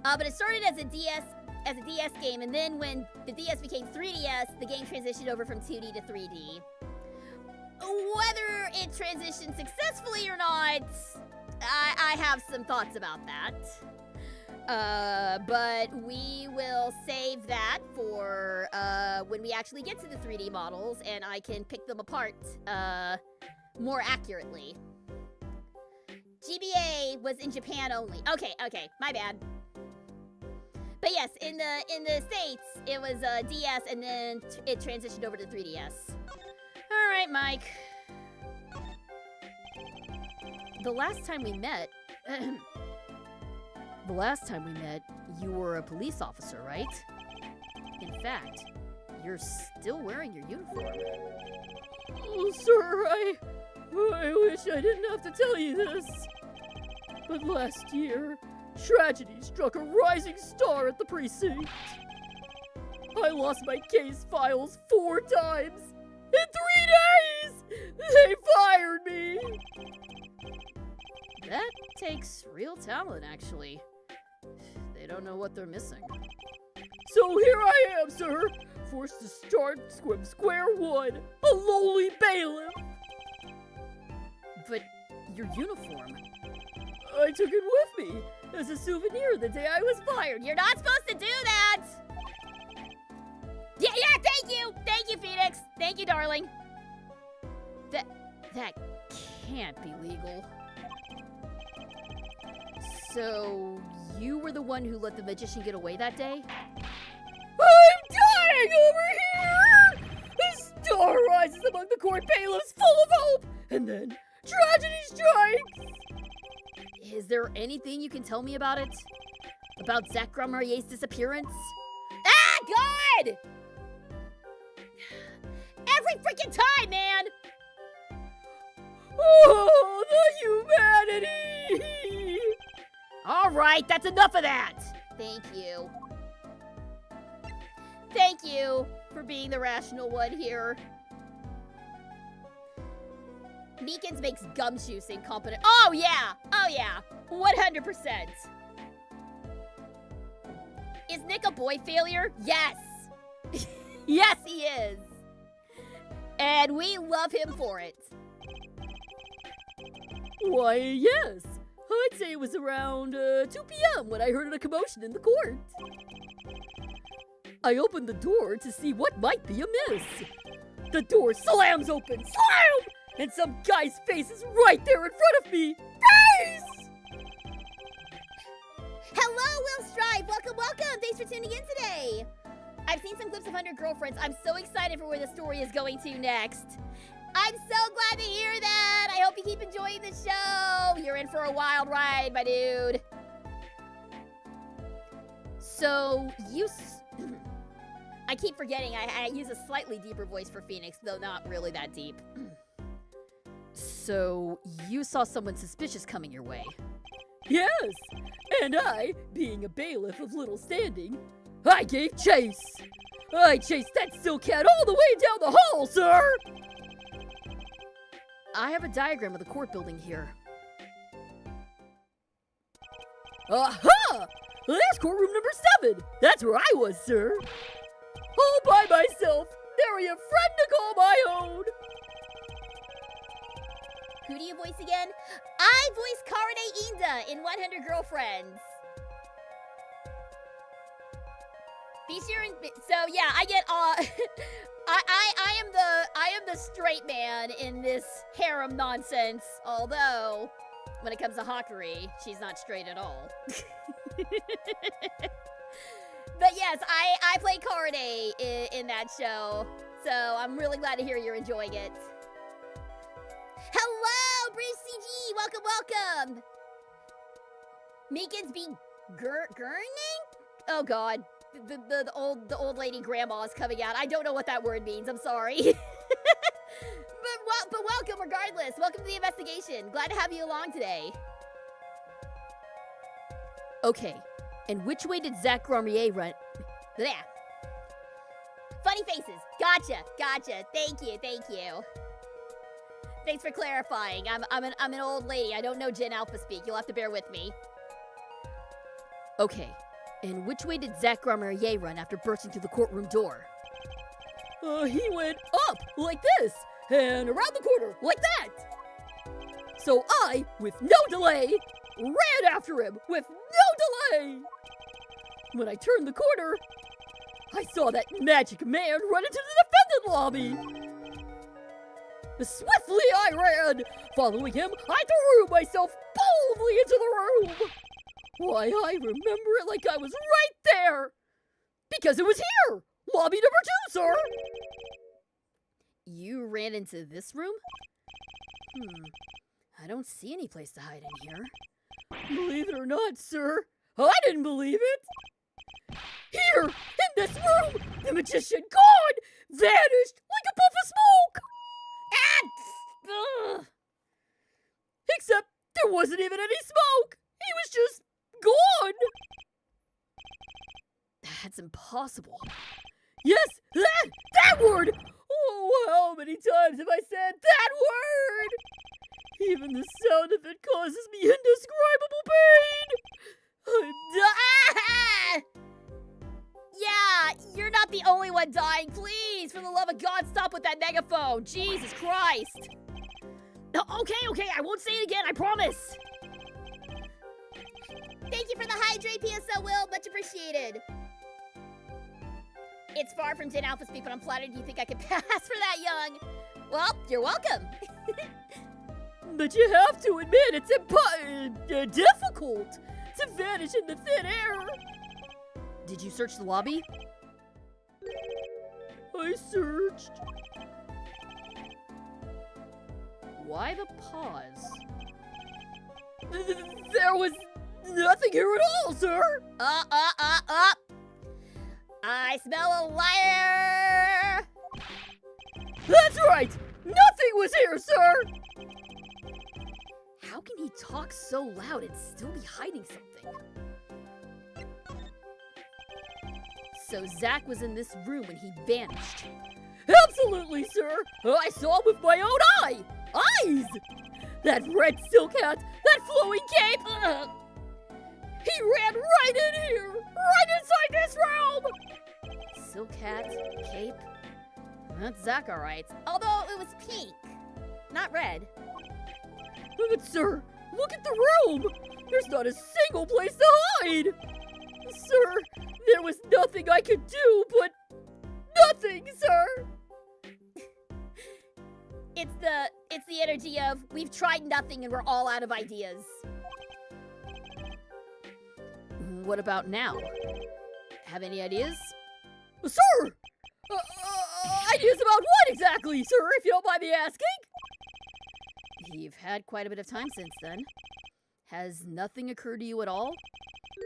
Speaker 1: But it started as a DS game, and then when the DS became 3DS, the game transitioned over from 2D to 3D. Whether it transitioned successfully or not, I have some thoughts about that. But we will save that for when we actually get to the 3D models and I can pick them apart more accurately. GBA was in Japan only. Okay, my bad. But yes, in the States, it was DS and then it transitioned over to 3DS.
Speaker 3: All right, Mike. The last time we met, you were a police officer, right? In fact, you're still wearing your uniform.
Speaker 4: Oh, sir, I wish I didn't have to tell you this. But last year, tragedy struck a rising star at the precinct. I lost my case files 4 times. In 3 days, they fired me.
Speaker 3: That takes real talent, actually. They don't know what they're missing.
Speaker 4: So here I am, sir, forced to start from square one, a lowly bailiff.
Speaker 3: But your uniform...
Speaker 4: I took it with me as a souvenir the day I was fired.
Speaker 1: You're not supposed to do that! Yeah, thank you, Phoenix. Thank you, darling.
Speaker 3: That can't be legal. So, you were the one who let the magician get away that day?
Speaker 4: I'm dying over here! A star rises among the court bailiffs full of hope, and then tragedy strikes!
Speaker 3: Is there anything you can tell me about it? About Zach Grandmarier's disappearance?
Speaker 1: Ah, God! Every freaking time, man!
Speaker 4: Oh, the humanity!
Speaker 3: All right, that's enough of that!
Speaker 1: Thank you. Thank you for being the rational one here. Meekins makes Gumshoe incompetent. Oh yeah, 100%. Is Nick a boy failure? Yes. Yes, he is. And we love him for it.
Speaker 4: Why, yes. I'd say it was around 2 p.m. when I heard a commotion in the court. I opened the door to see what might be amiss. The door slams open, slam! And some guy's face is right there in front of me. Face!
Speaker 1: Hello, Will Strive. Welcome, welcome. Thanks for tuning in today. I've seen some clips of 100 Girlfriends. I'm so excited for where the story is going to next. I'm so glad to hear that. I hope you keep enjoying the show. You're in for a wild ride, my dude. So, I keep forgetting I use a slightly deeper voice for Phoenix, though not really that deep.
Speaker 3: So, you saw someone suspicious coming your way.
Speaker 4: Yes, and I, being a bailiff of little standing, I gave chase. I chased that still cat all the way down the hall, sir!
Speaker 3: I have a diagram of the court building here.
Speaker 4: Aha! That's courtroom number 7. That's where I was, sir. All by myself. Nary a friend to call my own.
Speaker 1: Who do you voice again? I voice Karine Inda in 100 Girlfriends. Be sure and so yeah, I get I am the straight man in this harem nonsense. Although, when it comes to Hakari, she's not straight at all. But yes, I play Karine in that show, so I'm really glad to hear you're enjoying it. Hello, Bruce CG, welcome. Meekins be gurning? Oh God. The old lady grandma is coming out. I don't know what that word means. I'm sorry. but welcome regardless. Welcome to the investigation. Glad to have you along today.
Speaker 3: Okay, and which way did Zach Gramier run?
Speaker 1: Yeah. Funny faces. Gotcha. Thank you. Thanks for clarifying. I'm an old lady. I don't know Gen Alpha speak. You'll have to bear with me.
Speaker 3: Okay. And which way did Zach Gramier run after bursting through the courtroom door?
Speaker 4: He went up like this and around the corner like that. So I, with no delay, ran after him with no delay. When I turned the corner, I saw that magic man run into the defendant lobby. Swiftly I ran. Following him, I threw myself boldly into the room. Why, I remember it like I was right there! Because it was here! Lobby number 2, sir!
Speaker 3: You ran into this room? I don't see any place to hide in here.
Speaker 4: Believe it or not, sir, I didn't believe it! Here, in this room, the magician gone! Vanished like a puff of smoke! Except there wasn't even any smoke! He was just gone!
Speaker 3: That's impossible.
Speaker 4: Yes, that word! Oh, how many times have I said that word? Even the sound of it causes me indescribable pain! I'm dying!
Speaker 1: Yeah, you're not the only one dying. Please, for the love of God, stop with that megaphone. Jesus Christ. Okay, I won't say it again, I promise. Thank you for the hydrate, PSO Will. Much appreciated. It's far from Gen Alpha speak, but I'm flattered you think I could pass for that young. Well, you're welcome.
Speaker 4: But you have to admit it's difficult to vanish in the thin air.
Speaker 3: Did you search the lobby?
Speaker 4: I searched.
Speaker 3: Why the pause?
Speaker 4: There was nothing here at all, sir.
Speaker 1: I smell a liar.
Speaker 4: That's right. Nothing was here, sir.
Speaker 3: How can he talk so loud and still be hiding something? So Zach was in this room when he vanished.
Speaker 4: Absolutely, sir. I saw him with my own eyes. That red silk hat, that flowing cape. He ran right in here. Right inside this room!
Speaker 3: Silk hat, cape. That's Zach, all right.
Speaker 1: Although it was pink, not red.
Speaker 4: But sir, look at the room! There's not a single place to hide! Sir, there was nothing I could do, but nothing, sir!
Speaker 1: It's the energy of we've tried nothing and we're all out of ideas.
Speaker 3: What about now? Have any ideas?
Speaker 4: Sir! Ideas about what exactly, sir, if you don't mind me asking?
Speaker 3: You've had quite a bit of time since then. Has nothing occurred to you at all?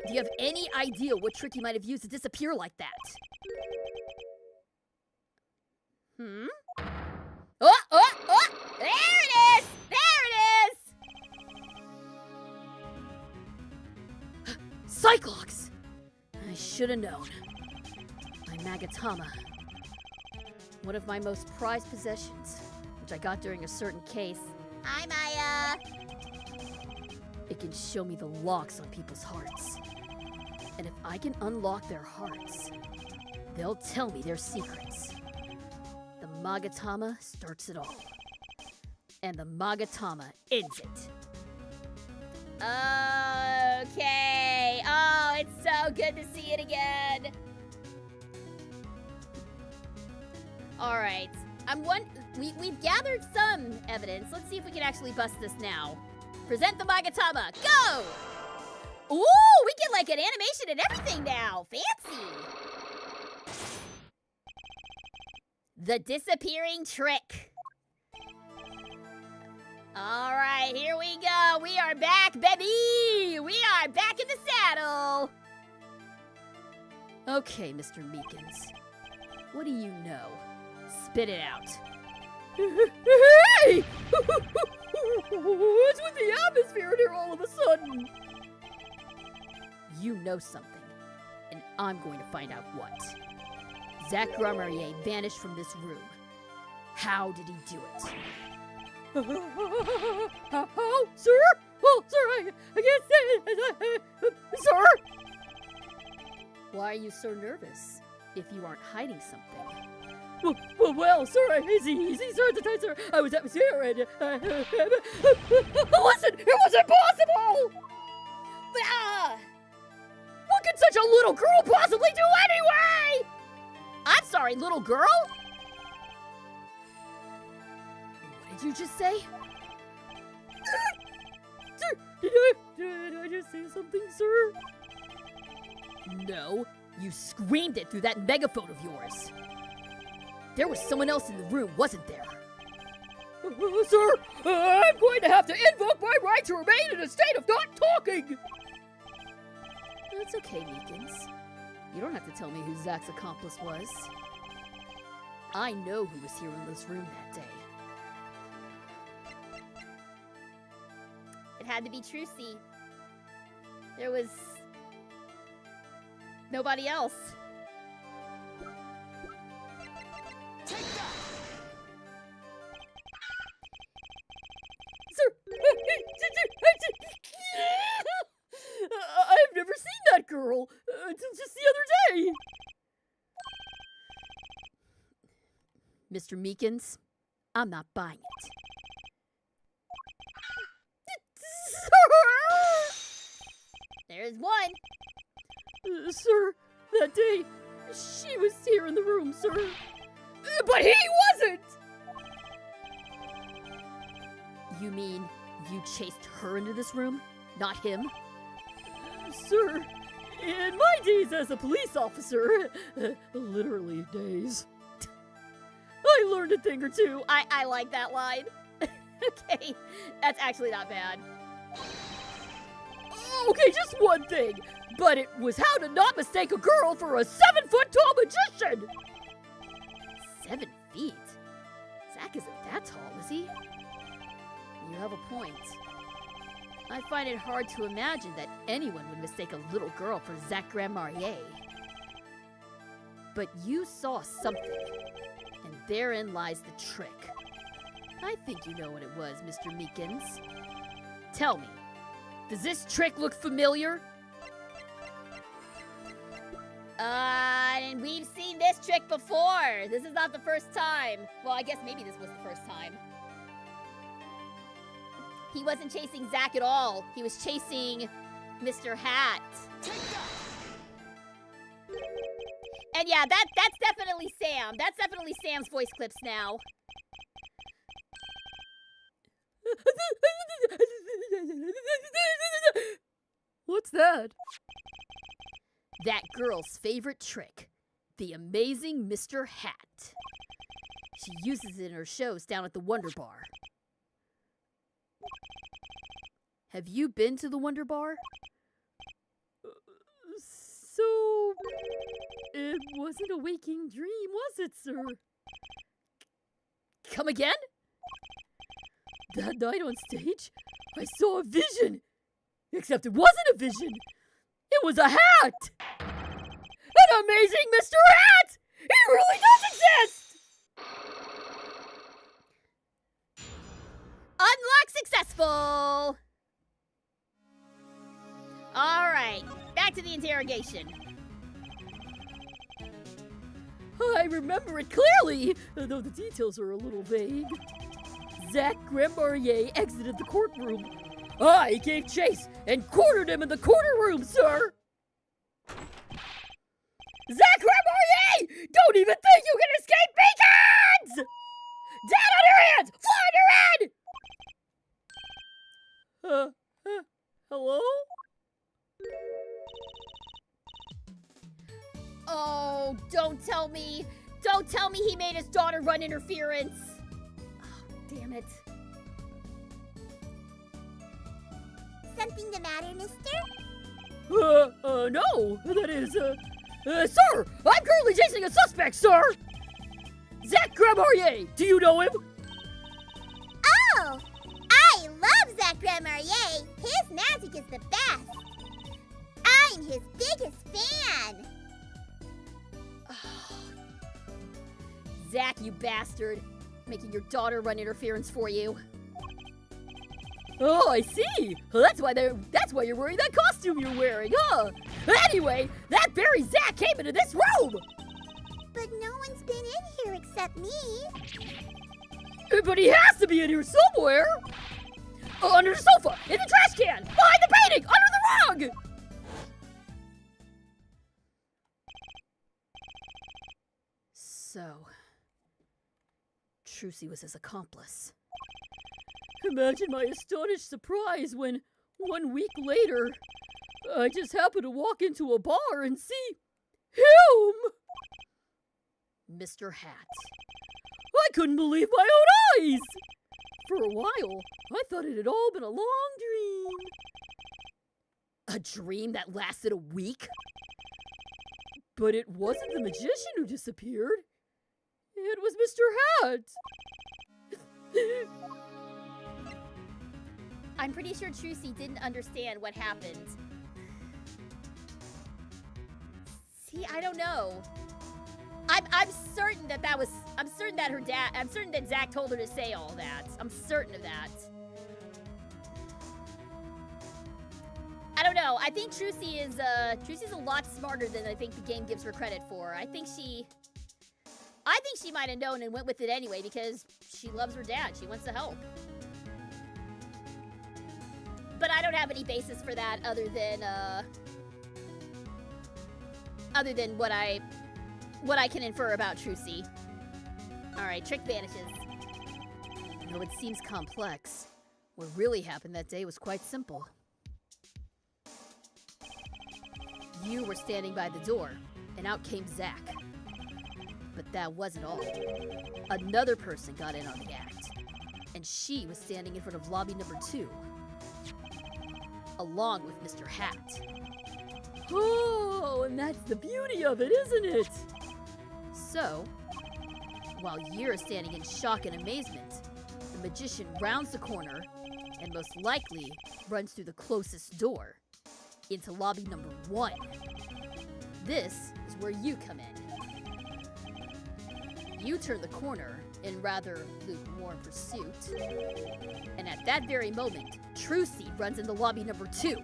Speaker 3: Do you have any idea what trick you might have used to disappear like that? Hmm?
Speaker 1: Oh! There it is! There it is!
Speaker 3: Cyclops! I should have known. My Magatama. One of my most prized possessions, which I got during a certain case.
Speaker 2: Hi, Maya.
Speaker 3: It can show me the locks on people's hearts. And if I can unlock their hearts, they'll tell me their secrets. The Magatama starts it all. And the Magatama ends it.
Speaker 1: Okay. Oh, it's so good to see it again. All right. We've gathered some evidence. Let's see if we can actually bust this now. Present the Magatama. Go! Ooh, we get like an animation and everything now. Fancy. The disappearing trick. All right, here we go. We are back, baby. We are back in the saddle.
Speaker 3: Okay, Mr. Meekins. What do you know? Spit it out.
Speaker 4: Hey! What's with the atmosphere in here all of a sudden?
Speaker 3: You know something, and I'm going to find out what. Zach Gromarier vanished from this room. How did he do it?
Speaker 4: How, sir? Well, sir, I can't say it. Sir?
Speaker 3: Why are you so nervous if you aren't hiding something?
Speaker 4: Well, sir, easy, sir, the time, sir. I was here and... listen, it was impossible! What could such a little girl possibly do anyway?
Speaker 1: I'm sorry, little girl?
Speaker 3: What did you just say?
Speaker 4: Sir, did I just say something, sir?
Speaker 3: No, you screamed it through that megaphone of yours. There was someone else in the room, wasn't there?
Speaker 4: Sir, I'm going to have to invoke my right to remain in a state of not talking!
Speaker 3: That's okay, Meekins. You don't have to tell me who Zach's accomplice was. I know who was here in this room that day.
Speaker 1: It had to be Trucy. There was nobody else.
Speaker 4: Sir, I've never seen that girl until just the other day.
Speaker 3: Mr. Meekins, I'm not buying it.
Speaker 1: There's one.
Speaker 4: Sir, that day, she was here in the room, sir. But he wasn't!
Speaker 3: You mean you chased her into this room, not him?
Speaker 4: Sir, in my days as a police officer, literally days, I learned a thing or two.
Speaker 1: I like that line. Okay, that's actually not bad.
Speaker 4: Okay, just one thing, but it was how to not mistake a girl for a 7-foot-tall magician!
Speaker 3: 7 feet? Zach isn't that tall, is he? You have a point. I find it hard to imagine that anyone would mistake a little girl for Zach Gromarier. But you saw something, and therein lies the trick. I think you know what it was, Mr. Meekins. Tell me, does this trick look familiar?
Speaker 1: And we've seen this trick before. This is not the first time. Well, I guess maybe this was the first time. He wasn't chasing Zack at all. He was chasing Mr. Hat. And yeah, that's definitely Sam. That's definitely Sam's voice clips now.
Speaker 4: What's that?
Speaker 3: That girl's favorite trick, the amazing Mr. Hat. She uses it in her shows down at the Wonder Bar. Have you been to the Wonder Bar?
Speaker 4: So, it wasn't a waking dream, was it, sir?
Speaker 3: Come again?
Speaker 4: That night on stage, I saw a vision. Except it wasn't a vision. It was a hat! An amazing Mr. Hat! He really does exist!
Speaker 1: Unlock successful! Alright, back to the interrogation.
Speaker 4: I remember it clearly, though the details are a little vague. Zack Grandmarier exited the courtroom. I gave chase and cornered him in the corner room, sir! Zack Grandmarier! Don't even think you can escape beacons! Down on your hands! Fly on your head! Hello?
Speaker 1: Oh, don't tell me he made his daughter run interference. Oh, damn it.
Speaker 2: Something the matter, mister?
Speaker 4: No. That is, sir! I'm currently chasing a suspect, sir! Zack Grandmarier! Do you know him?
Speaker 2: Oh! I love Zack Grandmarier! His magic is the best! I'm his biggest fan!
Speaker 1: Zack, you bastard. Making your daughter run interference for you.
Speaker 4: Oh, I see! That's why you're wearing that costume you're wearing, huh? Anyway, that very Zack came into this room!
Speaker 2: But no one's been in here except me.
Speaker 4: But he has to be in here somewhere! Under the sofa, in the trash can, behind the painting, under the rug!
Speaker 3: So, Trucy was his accomplice.
Speaker 4: Imagine my astonished surprise when, 1 week later, I just happened to walk into a bar and see him!
Speaker 3: Mr. Hat.
Speaker 4: I couldn't believe my own eyes! For a while, I thought it had all been a long dream.
Speaker 3: A dream that lasted a week?
Speaker 4: But it wasn't the magician who disappeared. It was Mr. Hat.
Speaker 1: I'm pretty sure Trucy didn't understand what happened. See, I don't know. I'm certain that I'm certain that Zack told her to say all that. I'm certain of that. I don't know. I think Trucy's a lot smarter than I think the game gives her credit for. I think she might have known and went with it anyway because she loves her dad. She wants to help. But I don't have any basis for that other than what I can infer about Trucy. Alright, trick vanishes.
Speaker 3: Though it seems complex, what really happened that day was quite simple. You were standing by the door, and out came Zack. But that wasn't all. Another person got in on the act, and she was standing in front of lobby number 2, along with Mr. Hat.
Speaker 4: Oh, and that's the beauty of it, isn't it?
Speaker 3: So, while you're standing in shock and amazement, the magician rounds the corner and most likely runs through the closest door into lobby number 1. This is where you come in. You turn the corner in rather lukewarm pursuit, and at that very moment, Trucy runs into lobby number 2.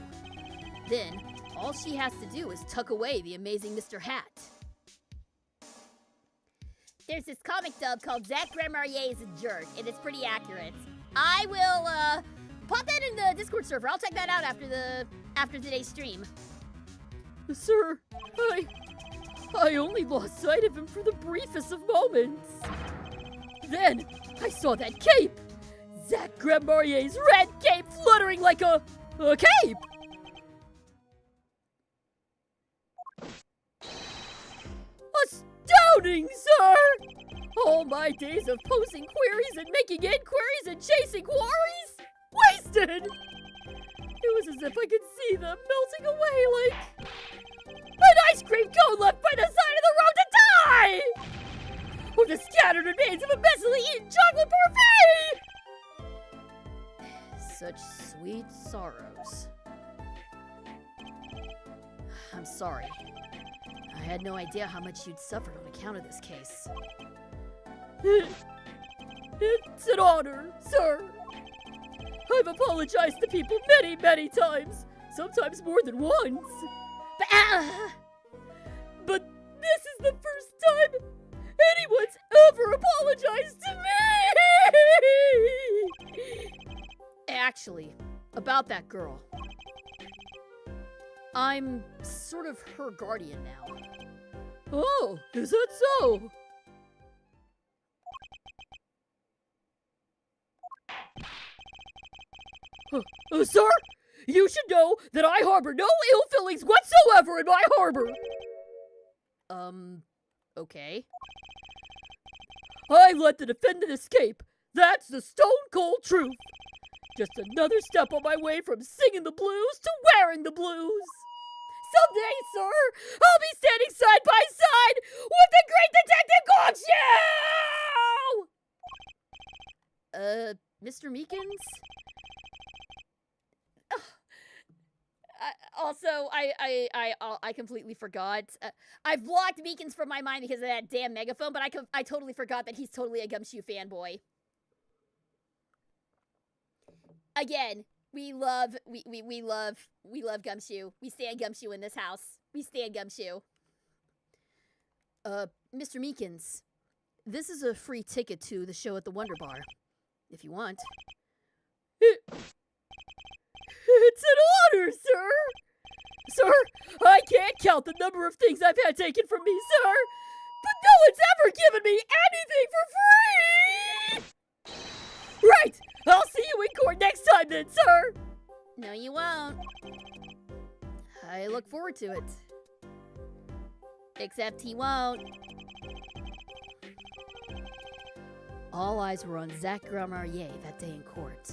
Speaker 3: Then, All she has to do is tuck away the amazing Mr. Hat.
Speaker 1: There's this comic dub called Zach Grandmarnier is a Jerk, and it's pretty accurate. I will pop that in the Discord server. I'll check that out after today's stream.
Speaker 4: Sir, I only lost sight of him for the briefest of moments. Then I saw that cape! Zach Grandmarnier's red cape fluttering like a cape! Astounding, sir! All my days of posing queries and making inquiries and chasing quarries? Wasted! It was as if I could see them melting away like an ice cream cone left by the side of the road to die! Or the scattered remains of a messily eaten chocolate parfait!
Speaker 3: Such sweet sorrows. I'm sorry. I had no idea how much you'd suffered on account of this case.
Speaker 4: It's an honor, sir. I've apologized to people many, many times. Sometimes more than once. But this is the first time anyone's ever apologized to me!
Speaker 3: Actually, about that girl. I'm sort of her guardian now.
Speaker 4: Oh, is that so? Sir, you should know that I harbor no ill feelings whatsoever in my harbor.
Speaker 3: Okay.
Speaker 4: I let the defendant escape. That's the stone cold truth. Just another step on my way from singing the blues to wearing the blues. Someday, sir, I'll be standing side by side with the great Detective Gongxiu!
Speaker 3: Mr. Meekins?
Speaker 1: Also, I completely forgot. I've blocked Meekins from my mind because of that damn megaphone, but I totally forgot that he's totally a Gumshoe fanboy. Again, we love Gumshoe. We stand Gumshoe in this house. We stand Gumshoe.
Speaker 3: Mr. Meekins, this is a free ticket to the show at the Wonder Bar, if you want.
Speaker 4: It's an honor, sir! Sir, I can't count the number of things I've had taken from me, sir! But no one's ever given me anything for free! Right! I'll see you in court next time then, sir!
Speaker 1: No, you won't.
Speaker 3: I look forward to it.
Speaker 1: Except he won't.
Speaker 3: All eyes were on Zach Grandmarnier that day in court,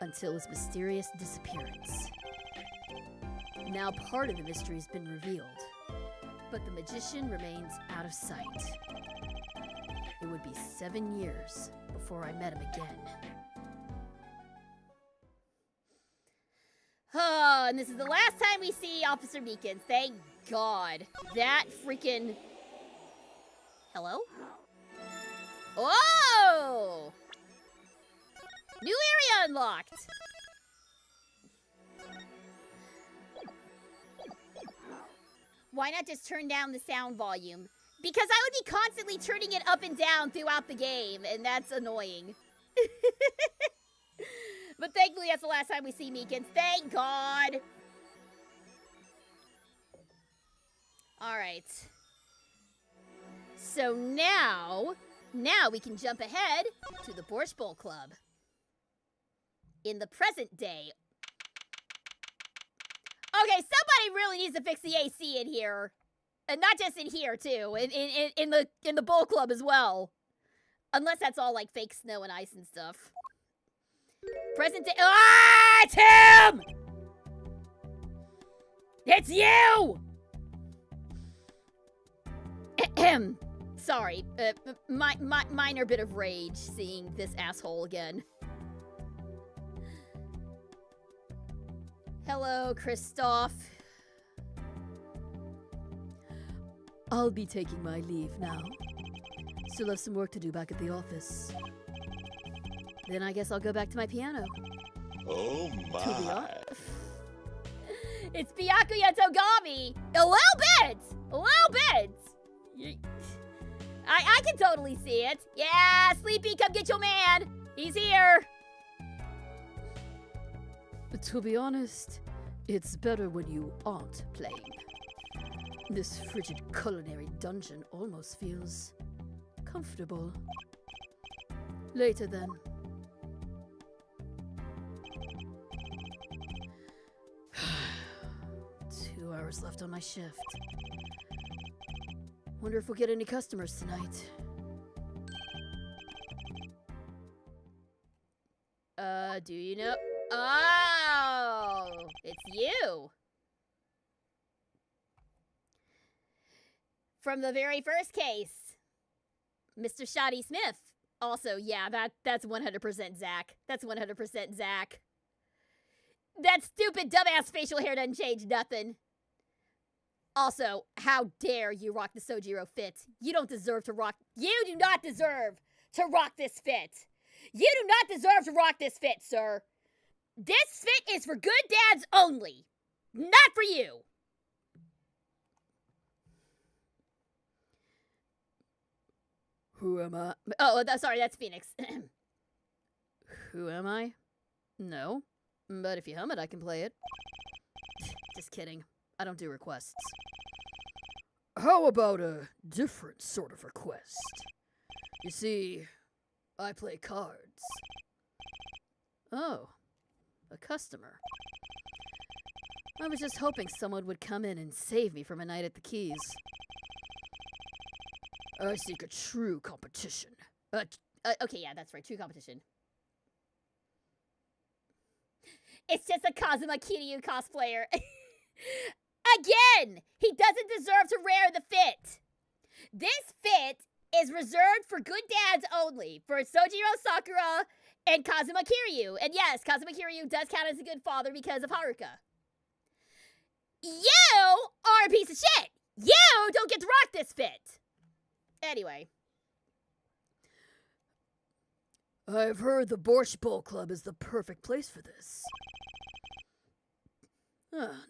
Speaker 3: until his mysterious disappearance. Now part of the mystery's been revealed, but the magician remains out of sight. It would be 7 years before I met him again.
Speaker 1: Oh, and this is the last time we see Officer Meekins. Thank God. That freaking... Hello? Oh! New area unlocked! Why not just turn down the sound volume? Because I would be constantly turning it up and down throughout the game, and that's annoying. But thankfully, that's the last time we see Meekins. Thank God! Alright. So now we can jump ahead to the Borscht Bowl Club. In the present day. Okay, somebody really needs to fix the AC in here. And not just in here, too. In the Bowl Club as well. Unless that's all, like, fake snow and ice and stuff. Present day. Ah, it's him! It's you! Ahem. Sorry. Minor bit of rage seeing this asshole again. Hello, Kristoff.
Speaker 3: I'll be taking my leave now. Still have some work to do back at the office. Then I guess I'll go back to my piano.
Speaker 5: Oh
Speaker 3: To the
Speaker 5: my.
Speaker 1: It's Byakuya Togami. A little bit. A little bit. I can totally see it. Yeah, Sleepy, come get your man. He's here.
Speaker 3: To be honest, it's better when you aren't playing. This frigid culinary dungeon almost feels comfortable. Later then. Two hours left on my shift. Wonder if we'll get any customers tonight.
Speaker 1: Do you know? Oh, it's you. From the very first case, Mr. Shoddy Smith. Also, yeah, that's 100% Zach. That's 100% Zach. That stupid dumbass facial hair doesn't change nothing. Also, how dare you rock the Sojiro fit? You don't deserve to rock. You do not deserve to rock this fit. You do not deserve to rock this fit, sir. This fit is for good dads only. Not for you.
Speaker 3: Who am I?
Speaker 1: Oh, sorry, that's Phoenix.
Speaker 3: Who am I? No. But if you hum it, I can play it. Just kidding. I don't do requests. How about a different sort of request? You see, I play cards. Oh, a customer. I was just hoping someone would come in and save me from a night at the Keys. I seek a true competition.
Speaker 1: Okay, yeah, that's right. True competition. It's just a Kazuma Kiryu cosplayer. Again! He doesn't deserve to wear the fit. This fit is reserved for good dads only. For Sojiro Sakura and Kazuma Kiryu. And yes, Kazuma Kiryu does count as a good father because of Haruka. You are a piece of shit. You don't get to rock this fit. Anyway.
Speaker 3: I've heard the Borscht Bowl Club is the perfect place for this.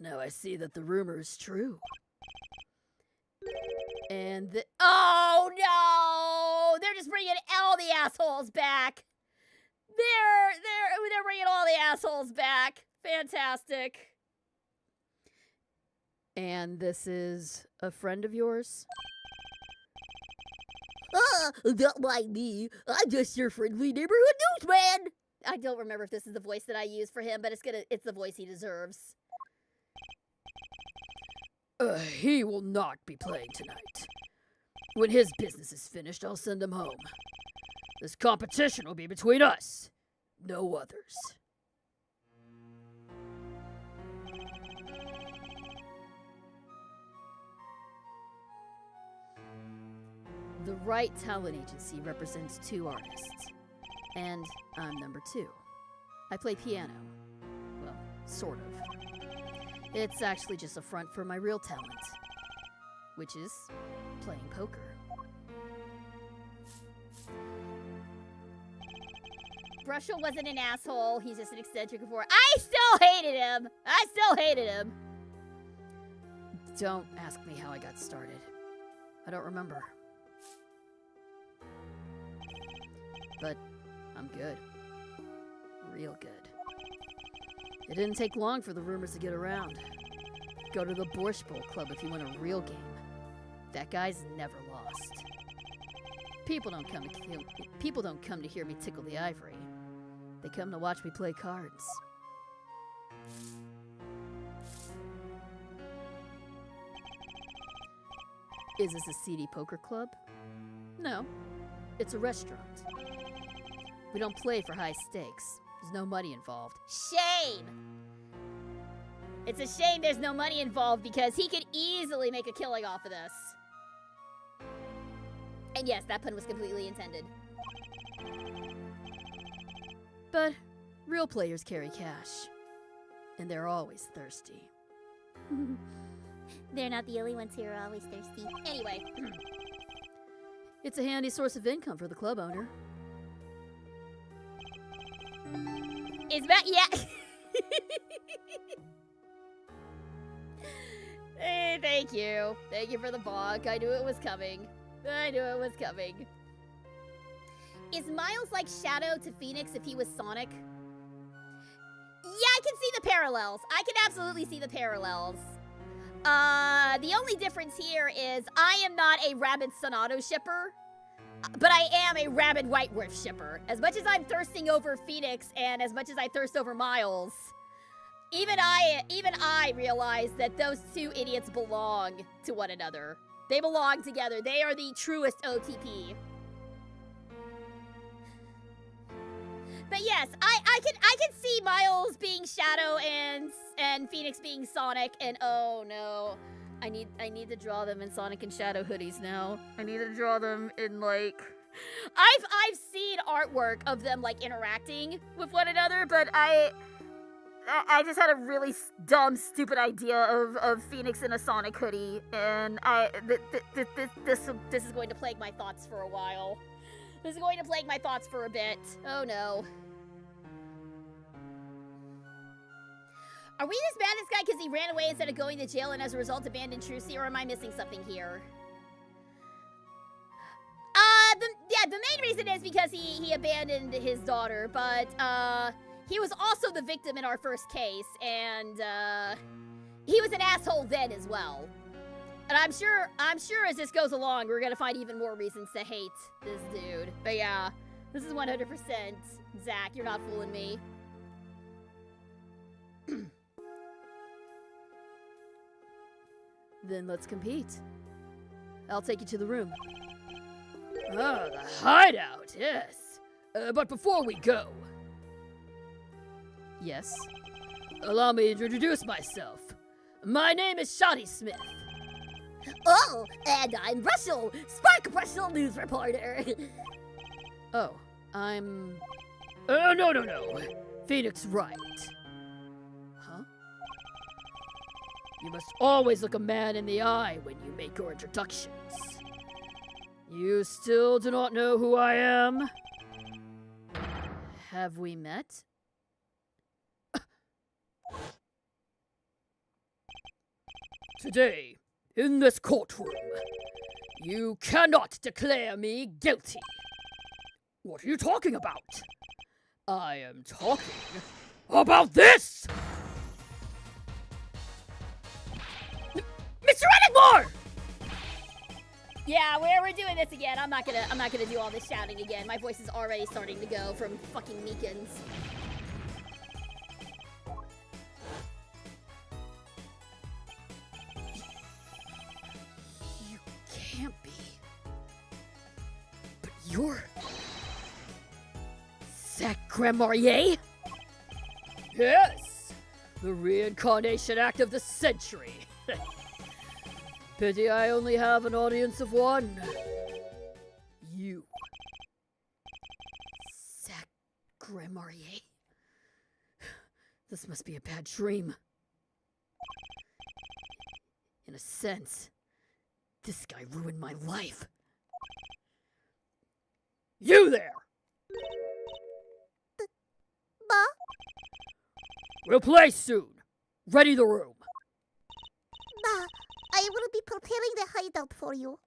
Speaker 3: Now I see that the rumor is true. And
Speaker 1: oh no! They're just bringing all the assholes back. They're bringing all the assholes back. Fantastic.
Speaker 3: And this is a friend of yours?
Speaker 2: Not like me. I'm just your friendly neighborhood newsman.
Speaker 1: I don't remember if this is the voice that I use for him, but it's the voice he deserves.
Speaker 3: He will not be playing tonight. When his business is finished, I'll send him home. This competition will be between us, no others. The Right Talent Agency represents 2 artists, and I'm number 2. I play piano. Well, sort of. It's actually just a front for my real talent, which is playing poker.
Speaker 1: Brushel wasn't an asshole. He's just an eccentric before. I still hated him.
Speaker 3: Don't ask me how I got started. I don't remember. But I'm good. Real good. It didn't take long for the rumors to get around. Go to the Borscht Bowl Club if you want a real game. That guy's never lost. People don't come to hear me tickle the ivory. They come to watch me play cards. Is this a seedy poker club? No. It's a restaurant. We don't play for high stakes. There's no money involved.
Speaker 1: Shame! It's a shame there's no money involved because he could easily make a killing off of this. And yes, that pun was completely intended.
Speaker 3: But real players carry cash. And they're always thirsty.
Speaker 2: They're not the only ones who are always thirsty.
Speaker 1: Anyway.
Speaker 3: It's a handy source of income for the club owner.
Speaker 1: Is that, yeah. Thank you. Thank you for the bonk. I knew it was coming. I knew it was coming. Is Miles like Shadow to Phoenix if he was Sonic? Yeah, I can see the parallels. I can absolutely see the parallels. The only difference here is I am not a Rabid Sonato shipper, but I am a Rabid Whiteworth shipper. As much as I'm thirsting over Phoenix and as much as I thirst over Miles, even I realize that those two idiots belong to one another. They belong together. They are the truest OTP. But yes, I can see Miles being Shadow and Phoenix being Sonic, and oh no. I need to draw them in Sonic and Shadow hoodies now. I need to draw them in like I've seen artwork of them like interacting with one another, but I just had a really dumb, stupid idea of Phoenix in a Sonic hoodie, and this is going to plague my thoughts for a while. This is going to plague my thoughts for a bit. Oh no. Are we just mad at this guy because he ran away instead of going to jail and as a result abandoned Trucy, or am I missing something here? The main reason is because he abandoned his daughter, but he was also the victim in our first case, and he was an asshole then as well. And I'm sure as this goes along, we're gonna find even more reasons to hate this dude. But yeah, this is 100% Zach. You're not fooling me.
Speaker 3: Then let's compete. I'll take you to the room.
Speaker 4: Ah, the hideout, yes. But before we go,
Speaker 3: Yes?
Speaker 4: allow me to introduce myself. My name is Shoddy Smith.
Speaker 2: Oh, and I'm Russell, Spark Russell news reporter.
Speaker 3: Oh, I'm...
Speaker 4: No. Phoenix Wright.
Speaker 3: Huh?
Speaker 4: You must always look a man in the eye when you make your introductions. You still do not know who I am?
Speaker 3: Have we met?
Speaker 4: Today, in this courtroom, you cannot declare me guilty. What are you talking about? I am talking about this! Mr. Enigmore!
Speaker 1: Yeah, we're doing this again. I'm not gonna do all this shouting again. My voice is already starting to go from fucking Meekins.
Speaker 3: You can't be. But you're...
Speaker 4: Zach Grandmarier? Yes! The reincarnation act of the century. Pity I only have an audience of one. You.
Speaker 3: Zach Grandmarier? This must be a bad dream. In a sense, this guy ruined my life.
Speaker 4: You there!
Speaker 2: Ma?
Speaker 4: We'll play soon. Ready the room.
Speaker 2: Ma, I will be preparing the hideout for you.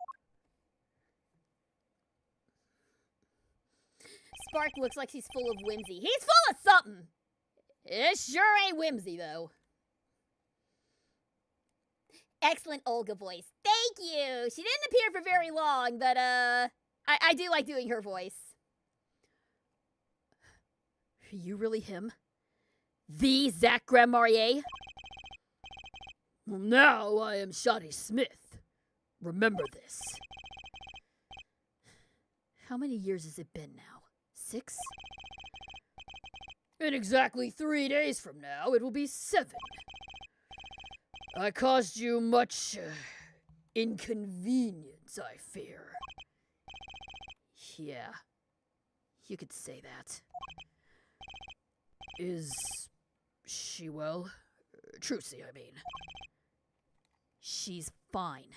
Speaker 1: Spark looks like he's full of whimsy. He's full of something! It sure ain't whimsy, though. Excellent Olga voice. Thank you! She didn't appear for very long, but, I do like doing her voice.
Speaker 3: Are you really him?
Speaker 4: The Zach Grandmarier? Well, now I am Shoddy Smith. Remember this.
Speaker 3: How many years has it been now? 6?
Speaker 4: In exactly 3 days from now, it will be 7. I caused you much inconvenience, I fear.
Speaker 3: Yeah, you could say that.
Speaker 4: Is she well? Trucy, I mean.
Speaker 3: She's fine.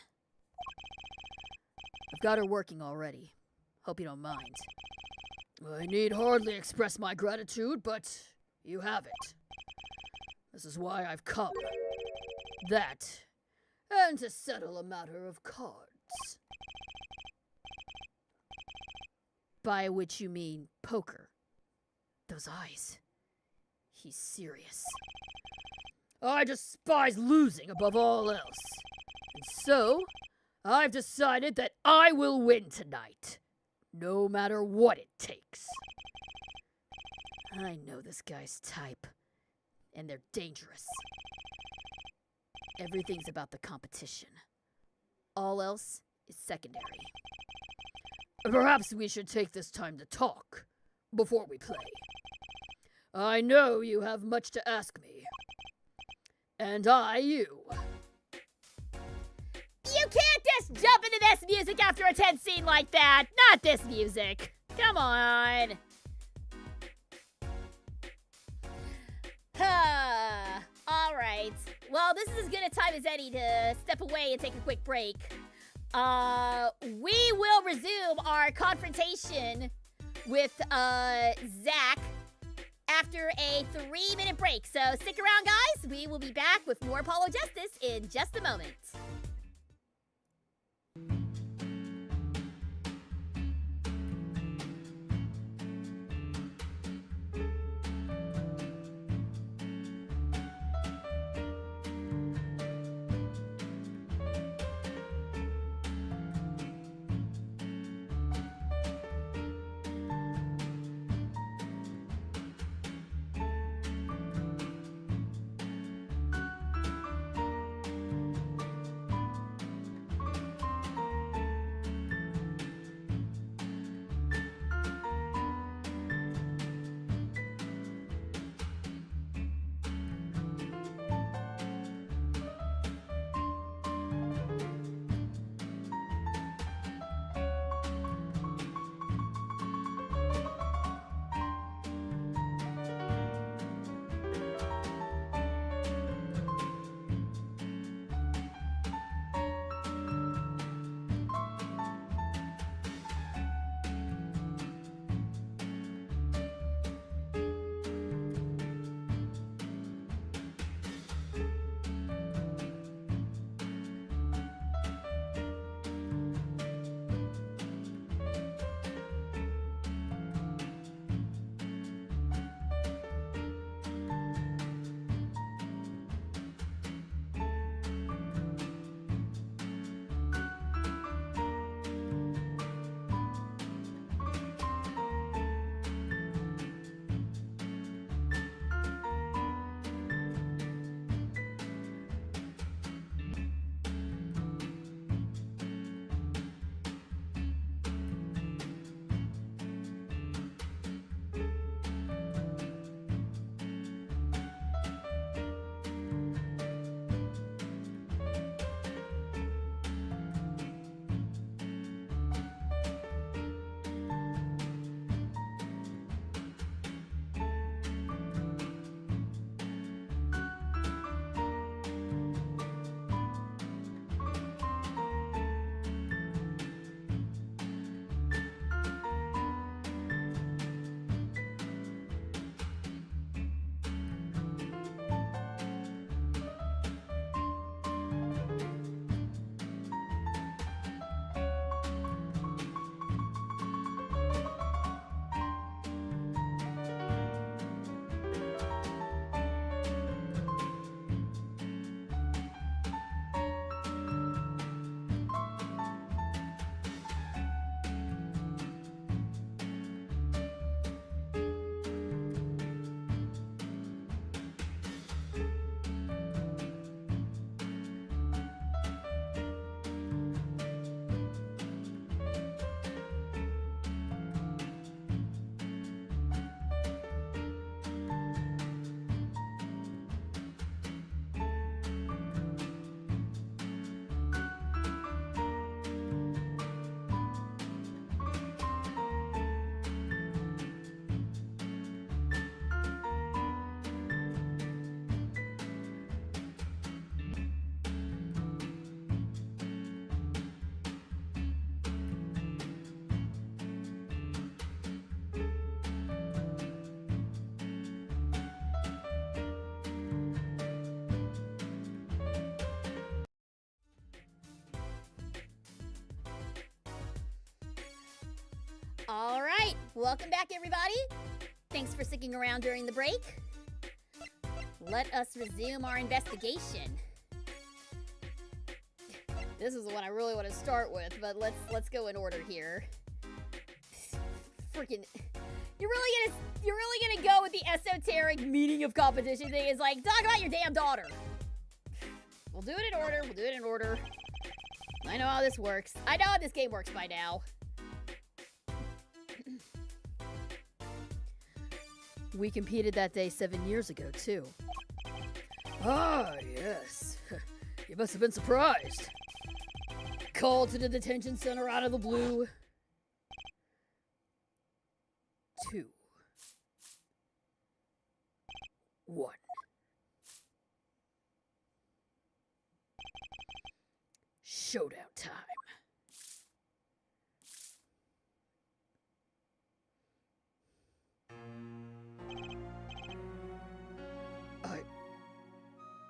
Speaker 3: I've got her working already. Hope you don't mind.
Speaker 4: I need hardly express my gratitude, but you have it. This is why I've come. That, and to settle a matter of cards. By which you mean poker. Those eyes. He's serious. I despise losing above all else. And so, I've decided that I will win tonight. No matter what it takes. I know this guy's type. And they're dangerous. Everything's about the competition. All else is secondary. Perhaps we should take this time to talk before we play. I know you have much to ask me. And I you.
Speaker 1: You can't just jump into this music after a tense scene like that. Not this music. Come on. All right. Well, this is as good a time as any to step away and take a quick break. We will resume our confrontation with Zach after a 3-minute break. So stick around, guys. We will be back with more Apollo Justice in just a moment. All right, welcome back, everybody. Thanks for sticking around during the break. Let us resume our investigation. This is the one I really want to start with, but let's go in order here. Freaking, you're really gonna go with the esoteric meaning of competition thing? It's like, talk about your damn daughter. We'll do it in order. We'll do it in order. I know how this works. I know how this game works by now.
Speaker 3: We competed that day 7 years ago, too. Ah, yes. You must have been surprised. Called to the detention center out of the blue. 2, 1. Showdown time.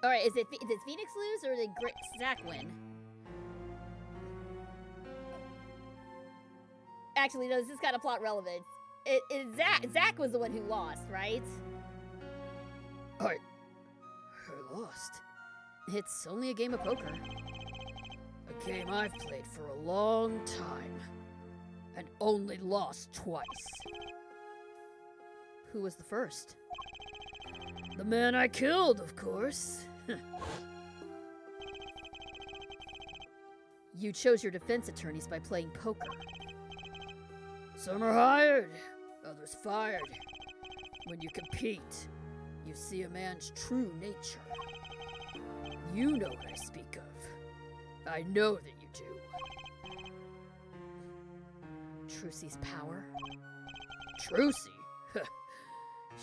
Speaker 1: All right, does Phoenix lose or did Zach win? Actually, no, this is kind of plot relevant. Zach was the one who lost, right?
Speaker 3: I lost. It's only a game of poker. A game I've played for a long time. And only lost twice. Who was the first? The man I killed, of course. You chose your defense attorneys by playing poker. Some are hired, others fired. When you compete, you see a man's true nature. You know what I speak of. I know that you do. Trucy's power? Trucy?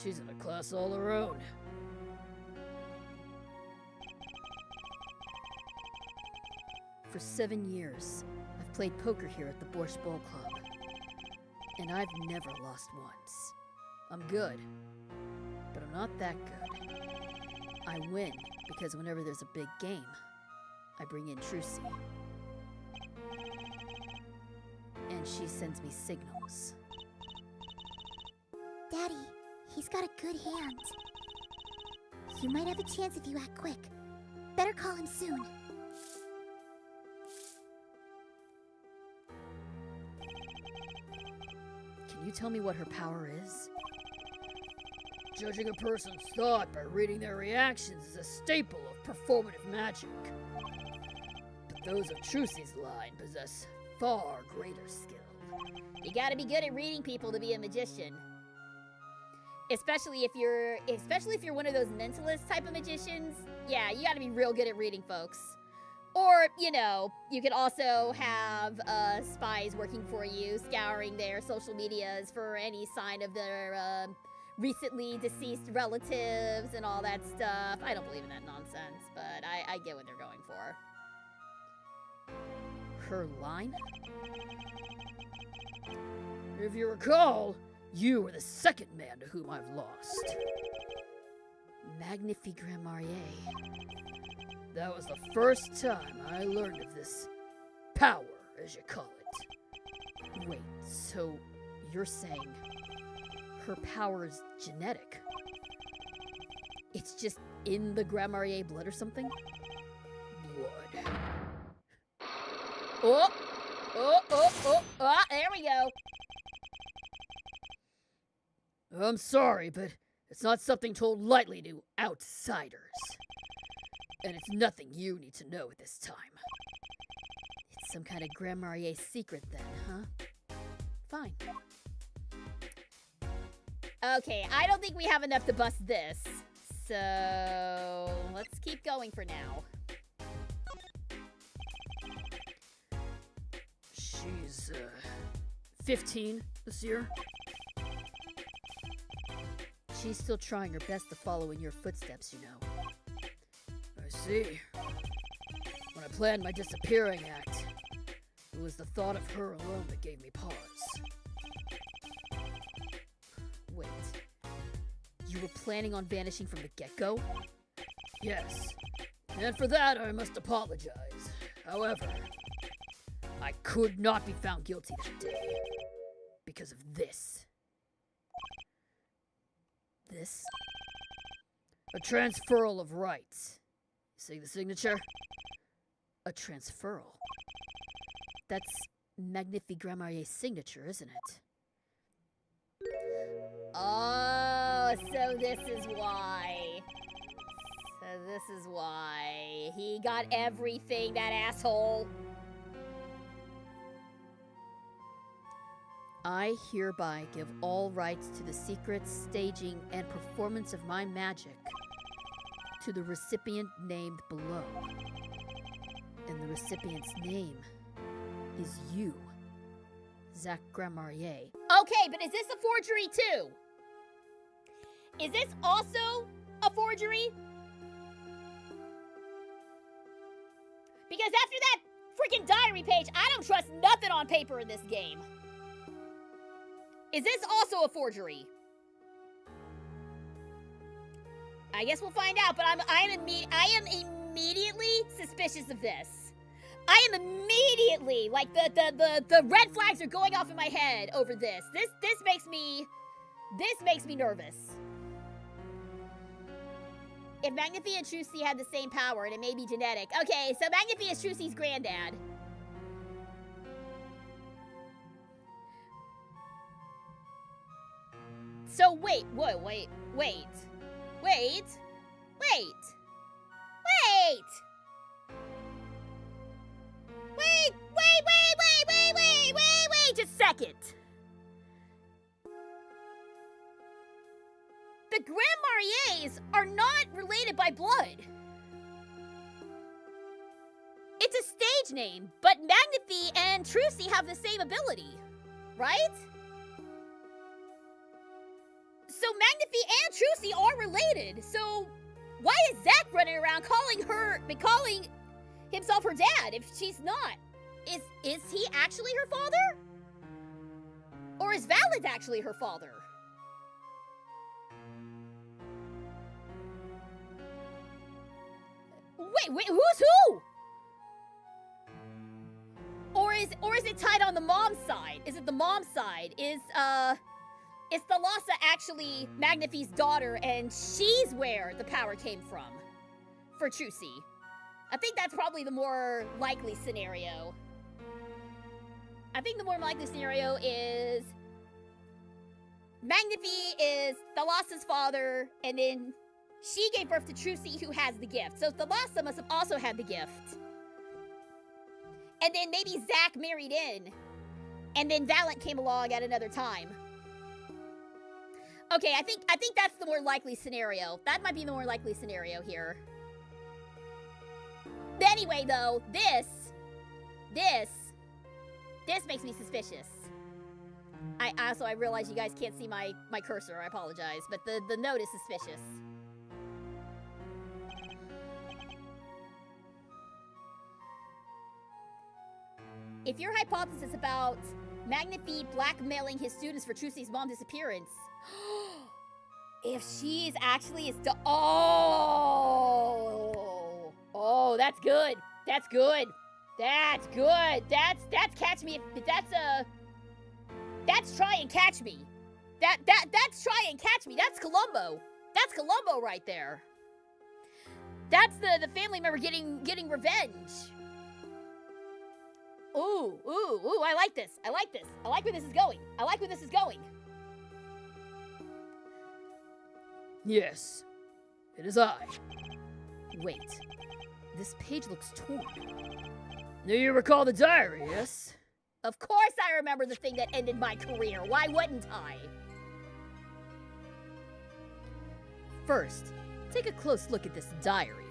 Speaker 3: She's in a class all her own. For 7 years, I've played poker here at the Borscht Bowl Club. And I've never lost once. I'm good, but I'm not that good. I win because whenever there's a big game, I bring in Trucy. And she sends me signals.
Speaker 2: Daddy, he's got a good hand. You might have a chance if you act quick. Better call him soon.
Speaker 3: Can you tell me what her power is? Judging a person's thought by reading their reactions is a staple of performative magic. But those of Trucy's line possess far greater skill.
Speaker 1: You gotta be good at reading people to be a magician. Especially if you're one of those mentalist type of magicians. Yeah, you gotta be real good at reading folks. Or, you know, you could also have spies working for you, scouring their social medias for any sign of their recently deceased relatives and all that stuff. I don't believe in that nonsense, but I get what they're going for.
Speaker 3: Her line? If you recall, you were the second man to whom I've lost. Magnifique Grammarier. That was the first time I learned of this power, as you call it. Wait, so you're saying her power is genetic? It's just in the Grammarier blood or something? Blood.
Speaker 1: There we go.
Speaker 3: I'm sorry, but it's not something told lightly to outsiders. And it's nothing you need to know at this time. It's some kind of Grammarier secret then, huh? Fine.
Speaker 1: Okay, I don't think we have enough to bust this. So, let's keep going for now.
Speaker 3: She's, 15 this year. She's still trying her best to follow in your footsteps, you know. I see. When I planned my disappearing act, it was the thought of her alone that gave me pause. Wait. You were planning on vanishing from the get-go? Yes. And for that, I must apologize. However, I could not be found guilty that day. because of this. This? A transferal of rights. See the signature? A transferal. That's Magnifi Gramarier's signature, isn't it?
Speaker 1: Oh, so this is why. So this is why. He got everything, that asshole.
Speaker 3: I hereby give all rights to the secret staging and performance of my magic to the recipient named below. And the recipient's name is you, Zach Gramarier.
Speaker 1: Okay, but is this a forgery too? Is this also a forgery? Because after that freaking diary page, I don't trust nothing on paper in this game. Is this also a forgery? I guess we'll find out, but I am immediately suspicious of this. I am immediately, like, the red flags are going off in my head over this. This makes me nervous. If Magnifi and Trucy had the same power, and it may be genetic. Okay, so Magnifi is Trucy's granddad. So wait. Just a second. The Gramariers are not related by blood. It's a stage name, but Magnifi and Trucy have the same ability, right? So Magnifi and Trucy are related. So why is Zach running around calling himself her dad if she's not? Is he actually her father? Or is Valid actually her father? Wait, who's who? Or is it tied on the mom's side? Is it the mom's side? Is Thalassa actually Magnifi's daughter and she's where the power came from for Trucy? I think that's probably the more likely scenario. I think the more likely scenario is Magnifi is Thalassa's father, and then she gave birth to Trucy, who has the gift. So Thalassa must have also had the gift. And then maybe Zach married in, and then Valiant came along at another time. Okay, I think that's the more likely scenario. That might be the more likely scenario here. Anyway, though, this makes me suspicious. I realize you guys can't see my cursor. I apologize, but the note is suspicious. If your hypothesis about Magnifi blackmailing his students for Trucy's mom's disappearance, if she's actually oh, that's good. That's good. That's good. That's catch me. That's try and catch me. That's try and catch me. That's Columbo. That's Columbo right there. That's the family member getting revenge. Ooh, I like this. I like where this is going.
Speaker 3: Yes, it is I. Wait, this page looks torn. Do you recall the diary, yes?
Speaker 1: Of course I remember the thing that ended my career. Why wouldn't I?
Speaker 3: First, take a close look at this diary.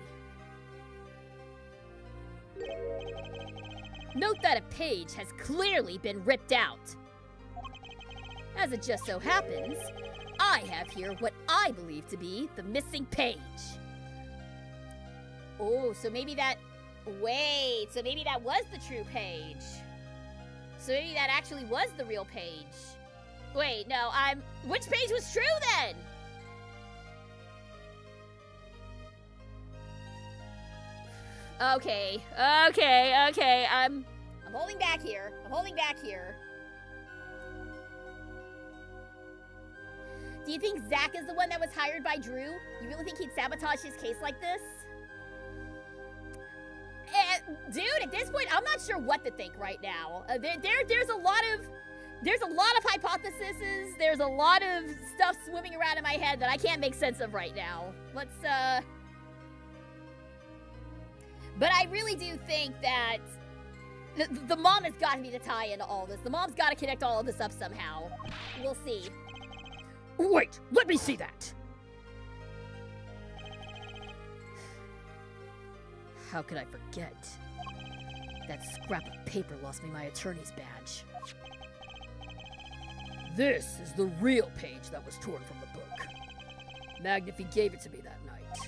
Speaker 3: Note that a page has clearly been ripped out. As it just so happens, I have here what I believe to be the missing page.
Speaker 1: Oh, so maybe that was the true page. So maybe that actually was the real page. Wait, no, which page was true then? Okay, I'm holding back here. Do you think Zach is the one that was hired by Drew? You really think he'd sabotage his case like this? Dude, at this point, I'm not sure what to think right now. There's a lot of hypotheses. There's a lot of stuff swimming around in my head that I can't make sense of right now. Let's, But I really do think that the mom has got to be the tie into all this. The mom's got to connect all of this up somehow. We'll see.
Speaker 4: Wait, let me see that.
Speaker 3: How could I forget? That scrap of paper lost me my attorney's badge.
Speaker 4: This is the real page that was torn from the book. Magnify gave it to me that night.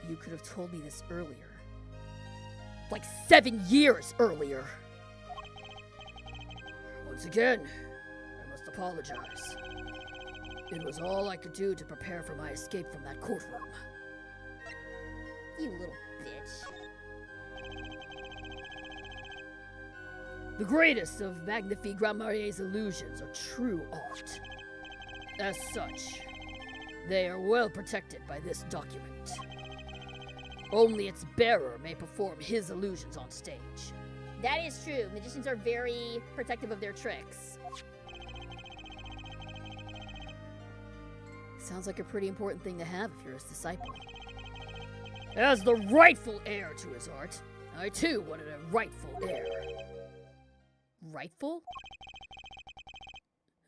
Speaker 3: You could have told me this earlier. Like 7 years earlier.
Speaker 4: Once again, I must apologize. It was all I could do to prepare for my escape from that courtroom.
Speaker 1: You little bitch.
Speaker 4: The greatest of Magnify Grand-Marier's illusions are true art. As such, they are well protected by this document. Only its bearer may perform his illusions on stage.
Speaker 1: That is true. Magicians are very protective of their tricks.
Speaker 3: Sounds like a pretty important thing to have if you're his disciple.
Speaker 4: As the rightful heir to his art, I too wanted a rightful heir.
Speaker 3: Rightful?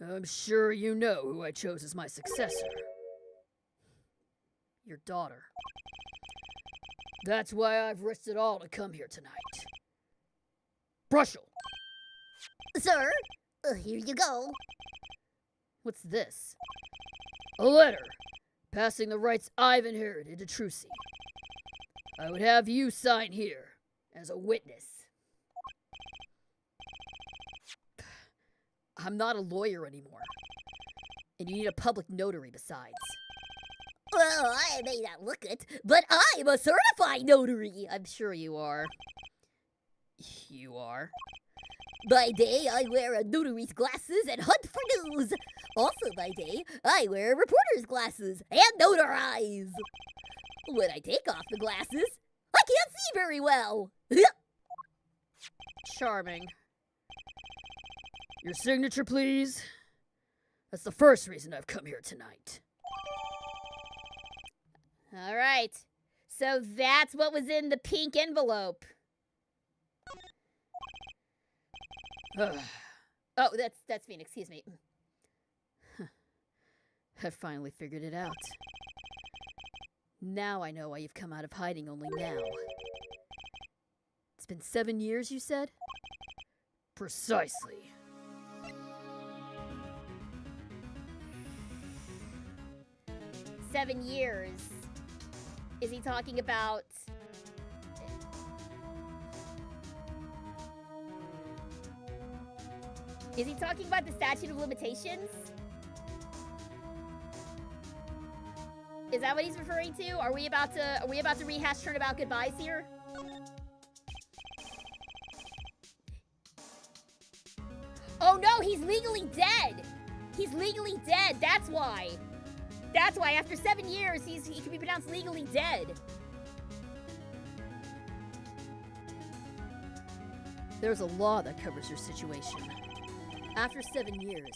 Speaker 4: I'm sure you know who I chose as my successor.
Speaker 3: Your daughter.
Speaker 4: That's why I've risked it all to come here tonight. Brushel!
Speaker 2: Sir, here you go.
Speaker 3: What's this?
Speaker 4: A letter, passing the rights I've inherited to Trucy. I would have you sign here, as a witness.
Speaker 3: I'm not a lawyer anymore. And you need a public notary besides.
Speaker 2: Well, I may not look it, but I'm a certified notary.
Speaker 3: I'm sure you are. You are?
Speaker 2: By day, I wear a notary's glasses and hunt for news. Also by day, I wear reporter's glasses and notarize. When I take off the glasses, I can't see very well.
Speaker 3: Charming.
Speaker 4: Your signature, please. That's the first reason I've come here tonight.
Speaker 1: All right. So that's what was in the pink envelope. Oh, that's Phoenix. Excuse me.
Speaker 3: I finally figured it out. Now I know why you've come out of hiding only now. It's been 7 years, you said?
Speaker 4: Precisely.
Speaker 1: "7 years." Is he talking about... Is he talking about the statute of limitations? Is that what he's referring to? Are we about to rehash Turnabout Goodbyes here? Oh no, he's legally dead. He's legally dead. That's why. That's why after 7 years, he can be pronounced legally dead.
Speaker 3: There's a law that covers your situation. After 7 years,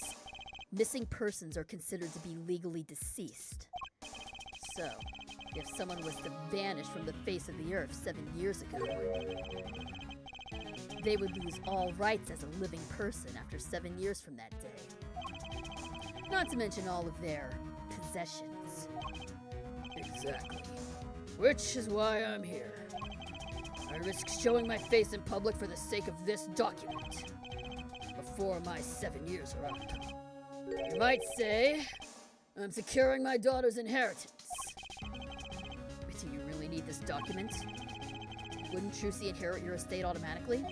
Speaker 3: missing persons are considered to be legally deceased. So, if someone was to vanish from the face of the earth 7 years ago, they would lose all rights as a living person after 7 years from that day. Not to mention all of their possessions.
Speaker 4: Exactly. Which is why I'm here. I risk showing my face in public for the sake of this document. Before my 7 years are up. You might say, I'm securing my daughter's inheritance.
Speaker 3: Do you really need this document? Wouldn't Trucy inherit your estate automatically?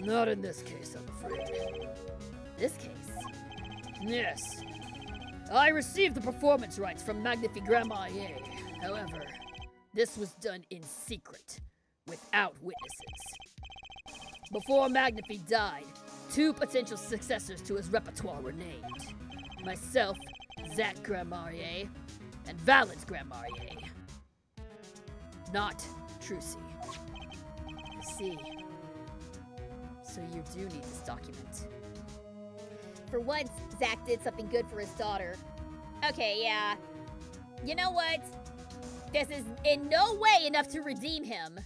Speaker 4: Not in this case, I'm afraid.
Speaker 3: This case?
Speaker 4: Yes. I received the performance rights from Magnify Grand-Marier. However, this was done in secret, without witnesses. Before Magnify died,
Speaker 3: 2 potential successors to his repertoire were named. Myself, Zach Grandmarier, and Valens Grandmarier. Not Trucy. I see. So you do need this document.
Speaker 1: For once, Zach did something good for his daughter. Okay, yeah. You know what? This is in no way enough to redeem him.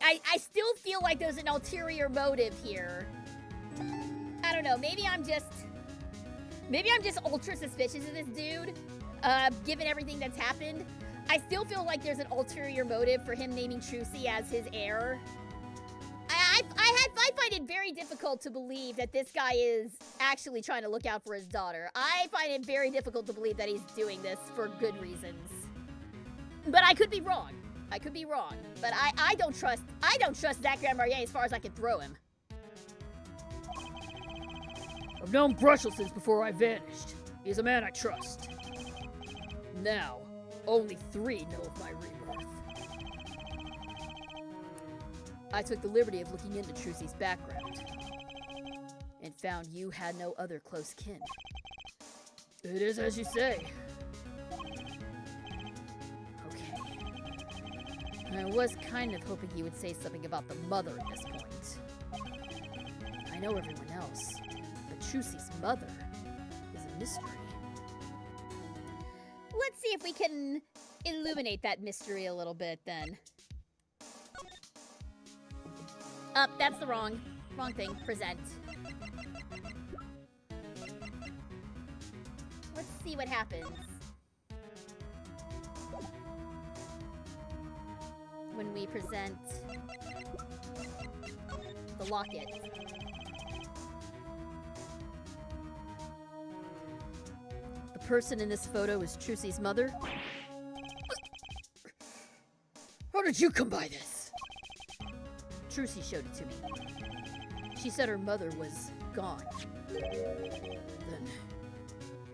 Speaker 1: I still feel like there's an ulterior motive here. I don't know, maybe I'm just ultra suspicious of this dude, given everything that's happened. I still feel like there's an ulterior motive for him naming Trucy as his heir. I find it very difficult to believe that this guy is actually trying to look out for his daughter. I find it very difficult to believe that he's doing this for good reasons. But I could be wrong. I could be wrong. But I don't trust Zach Grandmarier as far as I can throw him.
Speaker 4: I've known Brushel since before I vanished. He's a man I trust. Now, only 3 know of my rebirth.
Speaker 3: I took the liberty of looking into Trucy's background and found you had no other close kin.
Speaker 4: It is as you say.
Speaker 3: Okay. I was kind of hoping you would say something about the mother at this point. I know everyone else, but Trucy's mother is a mystery.
Speaker 1: Let's see if we can illuminate that mystery a little bit then. That's the wrong thing. Present. Let's see what happens when we present the locket.
Speaker 3: The person in this photo is Trucy's mother.
Speaker 4: How did you come by this?
Speaker 3: Trucy showed it to me. She said her mother was gone.
Speaker 4: Then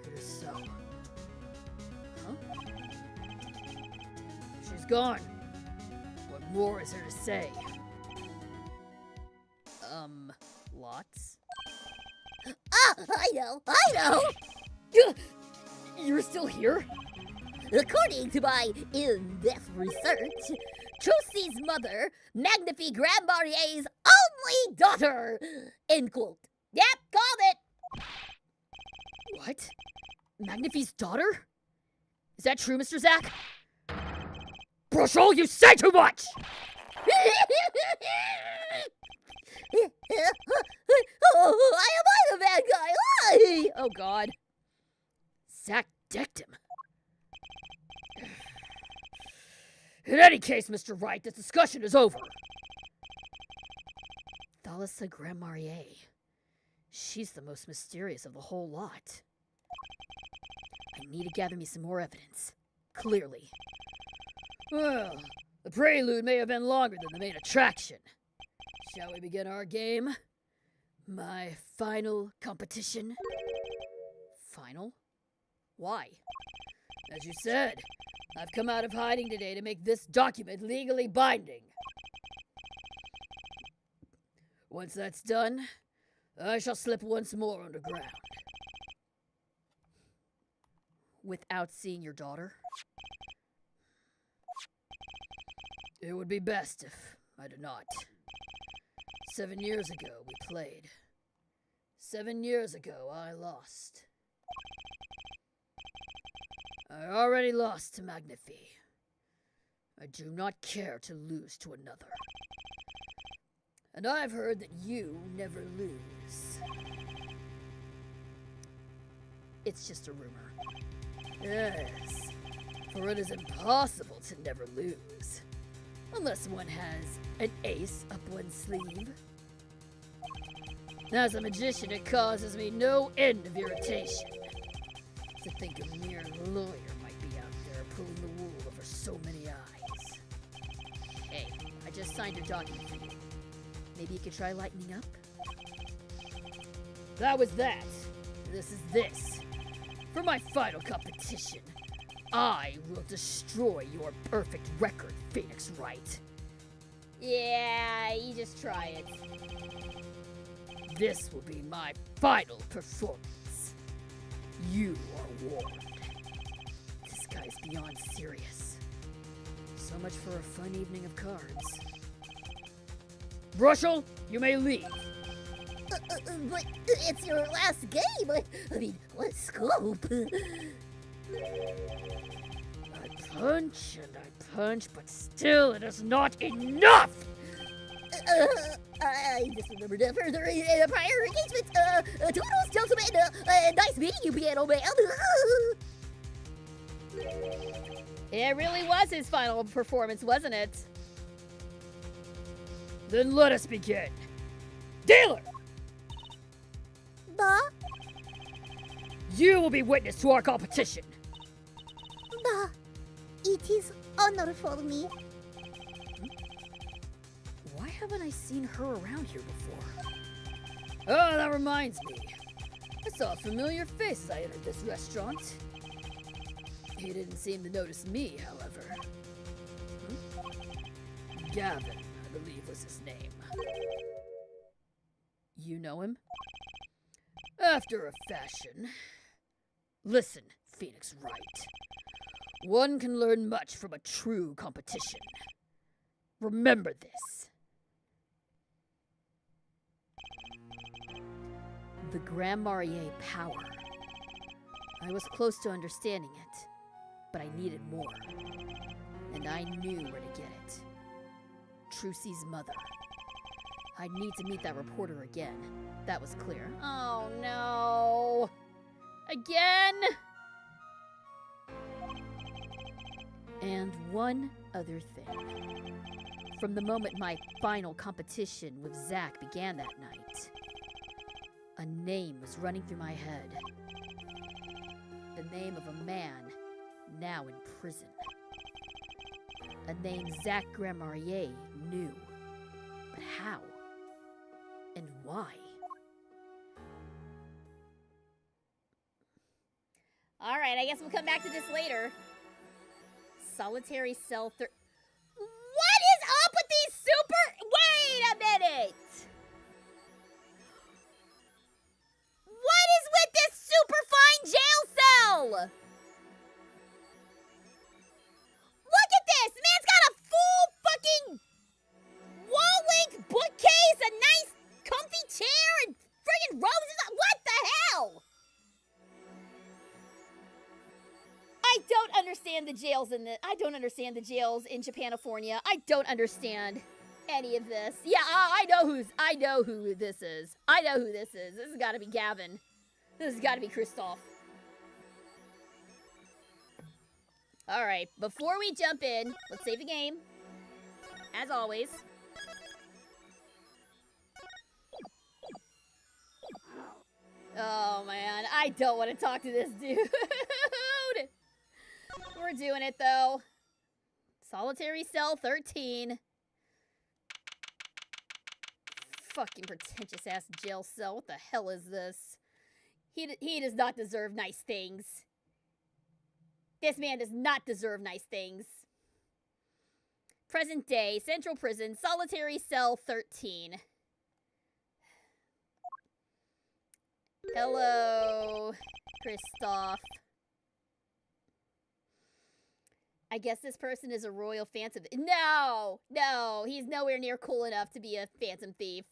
Speaker 4: it is so.
Speaker 3: Huh?
Speaker 4: She's gone. What more is there to say?
Speaker 3: Lots?
Speaker 2: I know!
Speaker 4: You're still here?
Speaker 2: According to my in-depth research, Trucy's mother, Magnifi Grandmarier's only daughter! End quote. Yep, called it!
Speaker 3: What? Magnifi's daughter? Is that true, Mr. Zach?
Speaker 4: Brushel, you say too much!
Speaker 2: Am I the bad guy? Why?
Speaker 3: Oh, God. Zach decked him.
Speaker 4: In any case, Mr. Wright, this discussion is over.
Speaker 3: Thalissa Grandmarier. She's the most mysterious of the whole lot. I need to gather me some more evidence. Clearly.
Speaker 4: Well, the prelude may have been longer than the main attraction. Shall we begin our game?
Speaker 3: My final competition? Final? Why?
Speaker 4: As you said, I've come out of hiding today to make this document legally binding. Once that's done, I shall slip once more underground.
Speaker 3: Without seeing your daughter?
Speaker 4: It would be best if I did not. 7 years ago, we played. 7 years ago, I lost. I already lost to Magnifi. I do not care to lose to another. And I've heard that you never lose.
Speaker 3: It's just a rumor.
Speaker 4: Yes, for it is impossible to never lose. Unless one has an ace up one's sleeve. As a magician, it causes me no end of irritation. To think a mere lawyer might be out there pulling the wool over so many eyes.
Speaker 3: Hey, I just signed your document for you. Maybe you could try lightening up?
Speaker 4: That was that. This is this. For my final competition, I will destroy your perfect record, Phoenix Wright.
Speaker 1: Yeah, you just try it.
Speaker 3: This will be my final performance. You are warned. This guy's beyond serious. So much for a fun evening of cards. Brushel, you may leave.
Speaker 2: But it's your last game. I mean, what scope?
Speaker 3: I punch and I punch, but still it is not enough!
Speaker 2: I just remembered further prior engagements. Toodles, gentlemen. Nice meeting you, piano man.
Speaker 1: It really was his final performance, wasn't it?
Speaker 3: Then let us begin. Dealer,
Speaker 2: Ba,
Speaker 3: you will be witness to our competition.
Speaker 2: ba. It is honor for me.
Speaker 3: Why haven't I seen her around here before? Oh, that reminds me. I saw a familiar face as I entered this restaurant. He didn't seem to notice me, however. Gavin, I believe was his name. You know him? After a fashion. Listen, Phoenix Wright. One can learn much from a true competition. Remember this. The Grand Marnier power. I was close to understanding it, but I needed more. And I knew where to get it. Trucy's mother. I'd need to meet that reporter again. That was clear.
Speaker 1: Oh no. Again?
Speaker 3: And one other thing. From the moment my final competition with Zack began that night, a name was running through my head. The name of a man now in prison. A name Zack Grand Marnier knew. But how? And why?
Speaker 1: Alright, I guess we'll come back to this later. Solitary cell What is up with these super... Wait a minute! What is with this super fine jail cell? Look at this! Man's got a full fucking wall-length bookcase, a nice comfy chair, and friggin' roses. What the hell? I don't understand the jails I don't understand the jails in Japanifornia. I don't understand any of this. Yeah, I know who this is. I know who this is. This has got to be Gavin. This has got to be Kristoff. All right, before we jump in, let's save the game. As always. Oh man, I don't want to talk to this dude. We're doing it though. Solitary cell 13. Fucking pretentious ass jail cell. What the hell is this? He does not deserve nice things. This man does not deserve nice things. Present day, Central Prison, Solitary Cell 13. Hello, Kristoff. I guess this person is a royal phantom. No, he's nowhere near cool enough to be a phantom thief.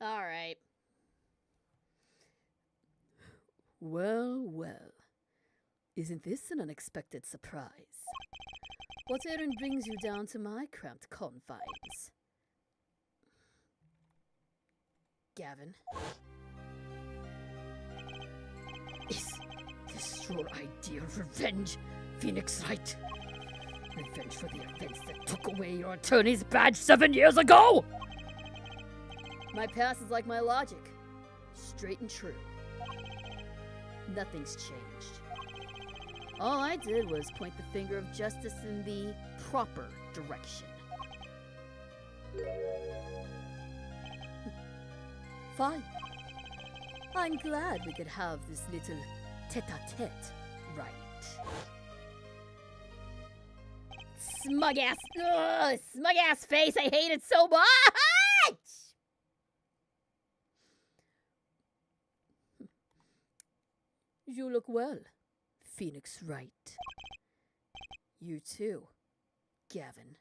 Speaker 1: All right.
Speaker 3: Well, well. Isn't this an unexpected surprise? What errand brings you down to my cramped confines? Gavin? Is this your idea of revenge, Phoenix Wright? Revenge for the offense that took away your attorney's badge 7 years ago? My past is like my logic. Straight and true. Nothing's changed. All I did was point the finger of justice in the proper direction. Fine. I'm glad we could have this little tete-a-tete, right?
Speaker 1: smug ass face. I hate it so much.
Speaker 3: You look well, Phoenix Wright. You too, Gavin.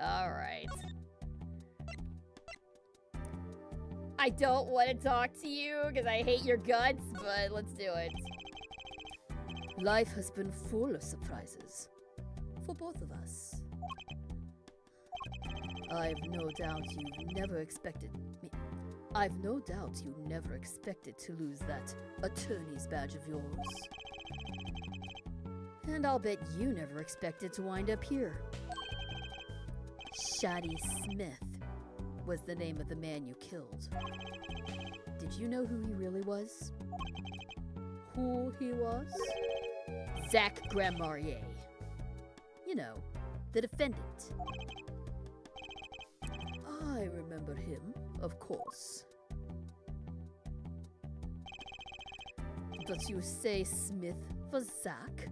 Speaker 1: All right. I don't want to talk to you because I hate your guts, but let's do it.
Speaker 3: Life has been full of surprises for both of us. I've no doubt you never expected to lose that attorney's badge of yours. And I'll bet you never expected to wind up here. Shadi Smith was the name of the man you killed. Did you know who he really was? Who he was? Zach Grandmarier. You know, the defendant. I remember him, of course. But you say Smith for Zach?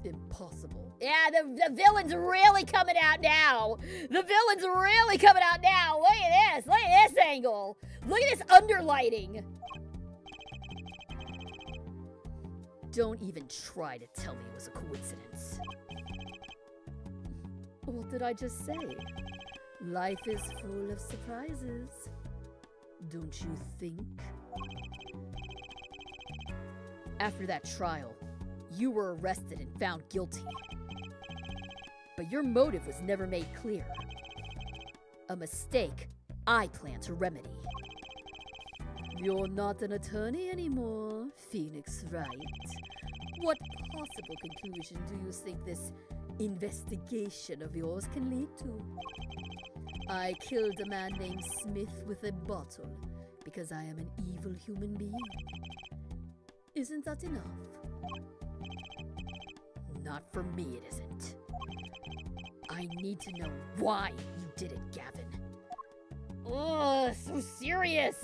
Speaker 3: Impossible.
Speaker 1: Yeah, the villain's really coming out now. The villain's really coming out now. Look at this. Look at this angle. Look at this underlighting.
Speaker 3: Don't even try to tell me it was a coincidence. What did I just say? Life is full of surprises. Don't you think? After that trial, you were arrested and found guilty. But your motive was never made clear. A mistake I plan to remedy. You're not an attorney anymore, Phoenix Wright. What possible conclusion do you think this investigation of yours can lead to? I killed a man named Smith with a bottle because I am an evil human being. Isn't that enough? Not for me, it isn't. I need to know why you did it, Gavin.
Speaker 1: Ugh, so serious.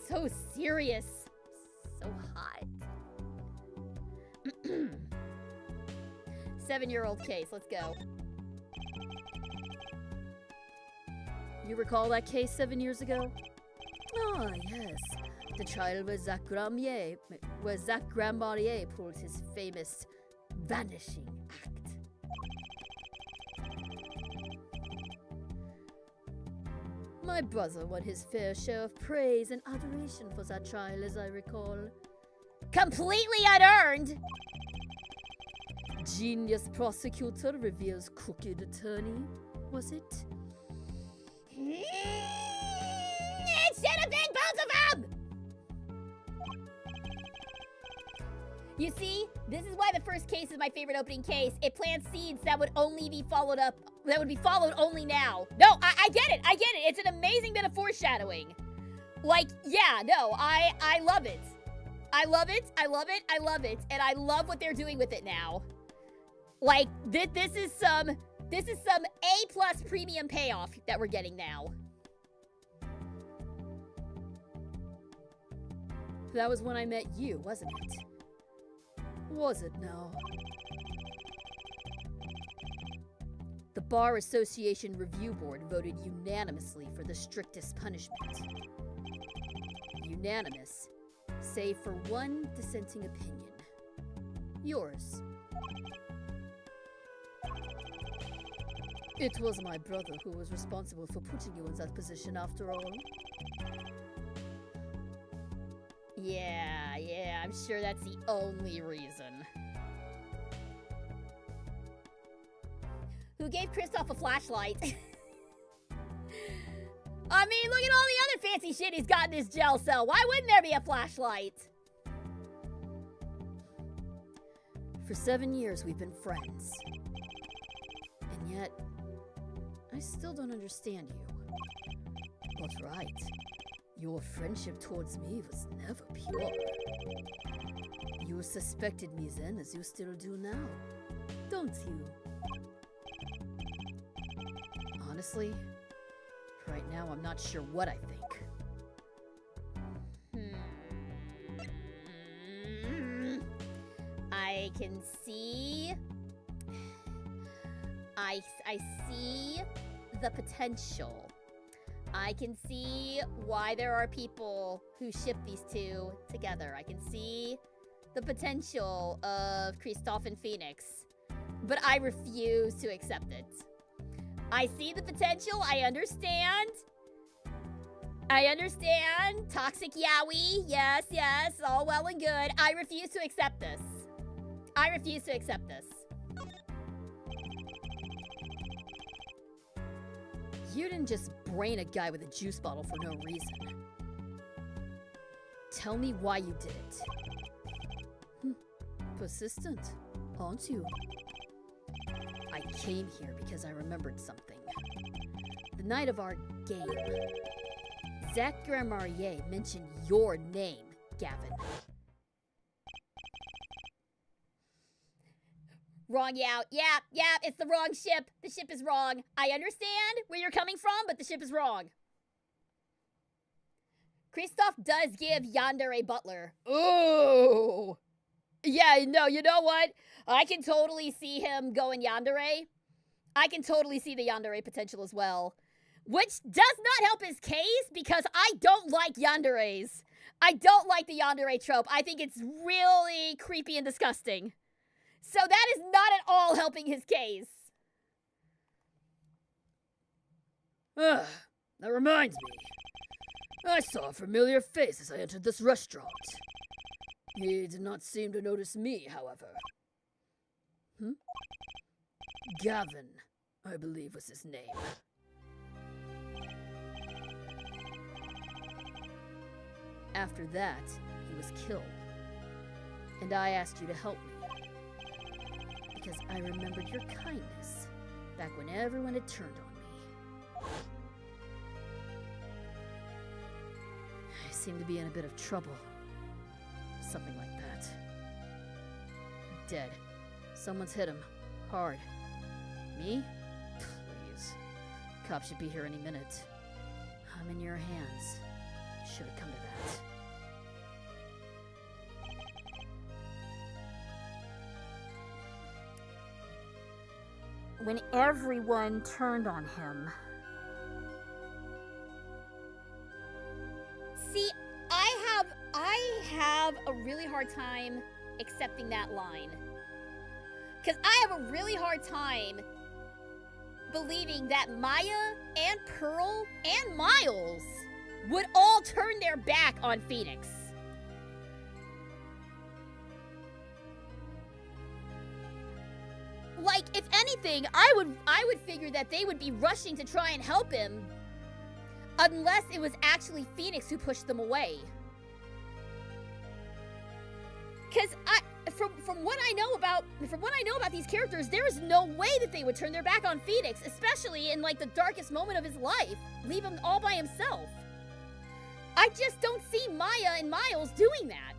Speaker 1: So serious. So hot. 7-year-old case, let's go.
Speaker 3: You recall that case 7 years ago? Ah, yes. The trial where Zach Grandmarier pulled his famous vanishing act. My brother won his fair share of praise and adoration for that trial, as I recall.
Speaker 1: Completely unearned.
Speaker 3: Genius prosecutor reveals crooked attorney, was it?
Speaker 1: It should have been both of them. You see, this is why the first case is my favorite opening case. It plants seeds that would only be followed up, that would be followed only now. No, I get it. I get it. It's an amazing bit of foreshadowing. Like, yeah, no, I love it. I love it. I love it. I love it. And I love what they're doing with it now. Like, this is some A+ premium payoff that we're getting now.
Speaker 3: That was when I met you, wasn't it? Was it now? The Bar Association Review Board voted unanimously for the strictest punishment. Unanimous, save for one dissenting opinion. Yours. It was my brother who was responsible for putting you in that position after all.
Speaker 1: Yeah, I'm sure that's the only reason. Who gave Kristoff a flashlight? I mean, look at all the other fancy shit he's got in his jail cell. Why wouldn't there be a flashlight?
Speaker 3: For 7 years, we've been friends. And yet, I still don't understand you. But right, your friendship towards me was never pure. You suspected me then as you still do now, don't you? Honestly, right now I'm not sure what I think.
Speaker 1: can see... I see the potential. I can see why there are people who ship these two together. I can see the potential of Kristoff and Phoenix, but I refuse to accept it. I see the potential. I understand. Toxic yaoi. Yes, all well and good. I refuse to accept this.
Speaker 3: You didn't just brain a guy with a juice bottle for no reason. Tell me why you did it. Persistent, aren't you? I came here because I remembered something. The night of our game, Zach Gramarier mentioned your name, Gavin.
Speaker 1: Wrong out. Yeah, it's the wrong ship. The ship is wrong. I understand where you're coming from, but the ship is wrong. Kristoff does give Yandere Butler. Ooh. Yeah, no, you know what? I can totally see him going Yandere. I can totally see the Yandere potential as well. Which does not help his case because I don't like Yanderes. I don't like the Yandere trope. I think it's really creepy and disgusting. So that is not at all helping his case.
Speaker 4: That reminds me. I saw a familiar face as I entered this restaurant. He did not seem to notice me, however. Gavin, I believe was his name.
Speaker 3: After that, he was killed. And I asked you to help me. Because I remembered your kindness back when everyone had turned on me. I seem to be in a bit of trouble. Something like that. Dead. Someone's hit him. Hard. Me? Please. Cops should be here any minute. I'm in your hands. Should have come to that.
Speaker 1: When everyone turned on him. See, I have a really hard time accepting that line. Because I have a really hard time believing that Maya and Pearl and Miles would all turn their back on Phoenix. Like, if anything, I would figure that they would be rushing to try and help him, unless it was actually Phoenix who pushed them away. Because from what I know about these characters, there is no way that they would turn their back on Phoenix, especially in like the darkest moment of his life, leave him all by himself. I just don't see Maya and Miles doing that.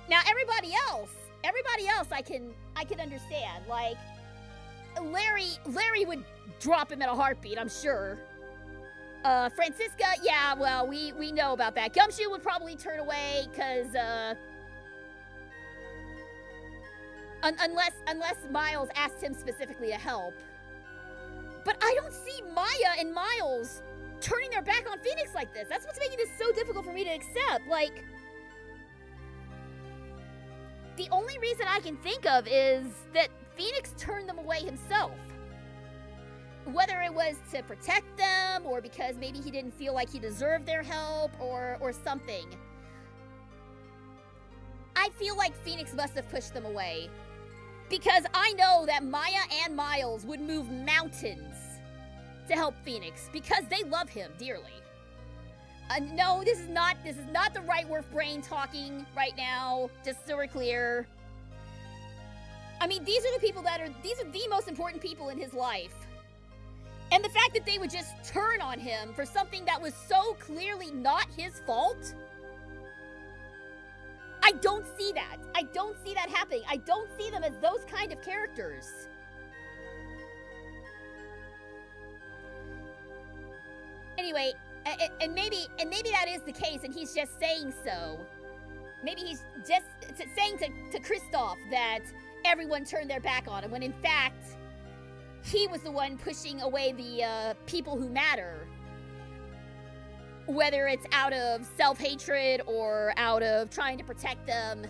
Speaker 1: Now everybody else I can understand. Like Larry would drop him in a heartbeat, I'm sure. Francisca, yeah, well, we know about that. Gumshoe would probably turn away because unless Miles asked him specifically to help. But I don't see Maya and Miles turning their back on Phoenix like this. That's what's making this so difficult for me to accept. Like, the only reason I can think of is that Phoenix turned them away himself. Whether it was to protect them, or because maybe he didn't feel like he deserved their help, or something. I feel like Phoenix must have pushed them away. Because I know that Maya and Miles would move mountains to help Phoenix, because they love him dearly. No, this is not the right Worf brain talking right now, just so we're clear. I mean, these are the most important people in his life. And the fact that they would just turn on him for something that was so clearly not his fault, I don't see that. I don't see that happening. I don't see them as those kind of characters. Anyway, and maybe that is the case, and he's just saying so. maybe he's just saying to Kristoff that everyone turned their back on him, when in fact, he was the one pushing away the people who matter. Whether it's out of self-hatred or out of trying to protect them.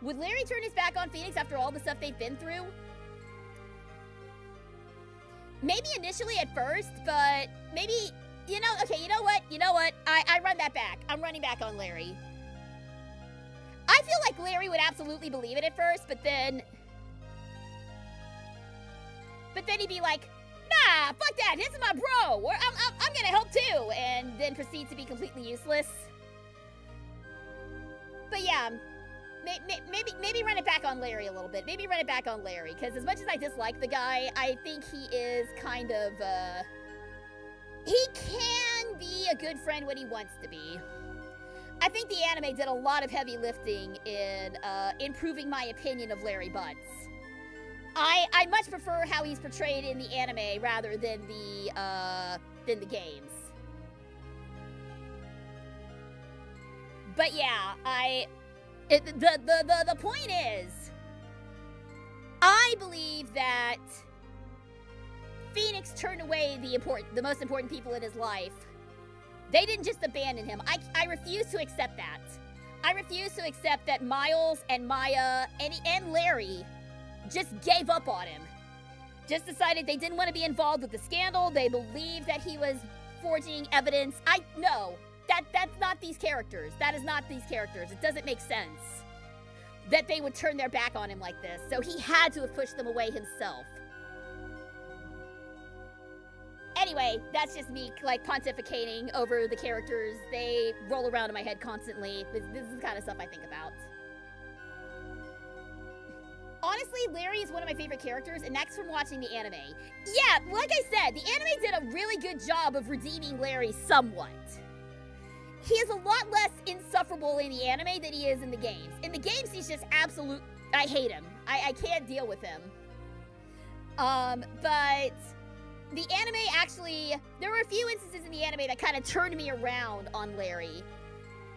Speaker 1: Would Larry turn his back on Phoenix after all the stuff they've been through? Maybe initially at first, but maybe, you know, okay, you know what? I run that back. I'm running back on Larry. I feel like Larry would absolutely believe it at first, but then he'd be like, nah, fuck that, this is my bro, I'm gonna help too, and then proceed to be completely useless. But yeah, maybe run it back on Larry a little bit. Maybe run it back on Larry, because as much as I dislike the guy, I think he is kind of, he can be a good friend when he wants to be. I think the anime did a lot of heavy lifting in improving my opinion of Larry Butts. I much prefer how he's portrayed in the anime rather than the games. But yeah, the point is, I believe that Phoenix turned away the most important people in his life. They didn't just abandon him. I refuse to accept that. I refuse to accept that Miles and Maya and Larry just gave up on him. Just decided they didn't want to be involved with the scandal. They believed that he was forging evidence. No, that's not these characters. That is not these characters. It doesn't make sense that they would turn their back on him like this. So he had to have pushed them away himself. Anyway, that's just me, like, pontificating over the characters. They roll around in my head constantly. This is the kind of stuff I think about. Honestly, Larry is one of my favorite characters, and that's from watching the anime. Yeah, like I said, the anime did a really good job of redeeming Larry somewhat. He is a lot less insufferable in the anime than he is in the games. In the games, he's just absolute... I hate him. I can't deal with him. But... the anime actually... there were a few instances in the anime that kind of turned me around on Larry.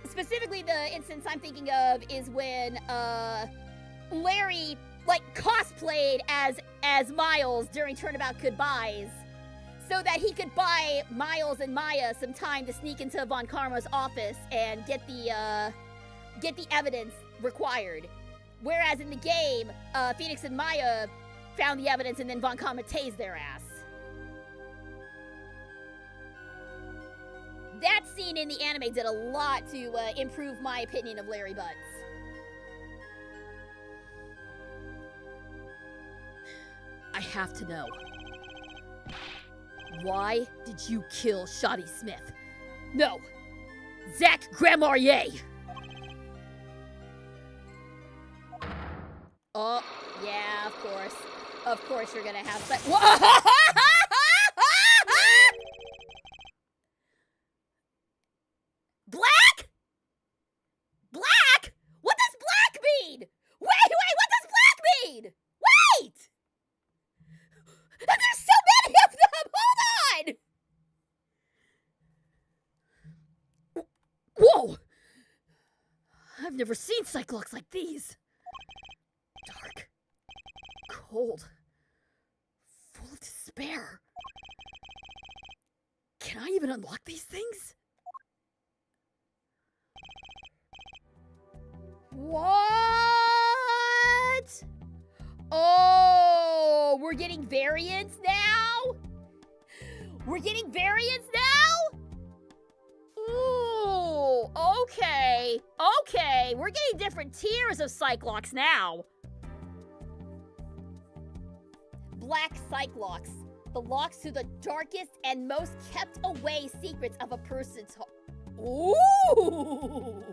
Speaker 1: Specifically, the instance I'm thinking of is when, Larry, like, cosplayed as Miles during Turnabout Goodbyes so that he could buy Miles and Maya some time to sneak into Von Karma's office and get the evidence required. Whereas in the game, Phoenix and Maya found the evidence and then Von Karma tased their ass. That scene in the anime did a lot to improve my opinion of Larry Butts. I have to know. Why did you kill Shoddy Smith? No. Zach Grandmarier! Oh, yeah, of course. Of course you're gonna have sex. Black? Black? What does black mean? Wait, what does black mean? Wait! There's so many of them! Hold on! Whoa! I've never seen Cyclops like these. Dark. Cold. Full of despair. Can I even unlock these things? What? Oh, we're getting variants now? We're getting variants now? Ooh, okay. Okay, we're getting different tiers of Cyclops now. Black Cyclops. The locks to the darkest and most kept away secrets of a person's heart. Ooh.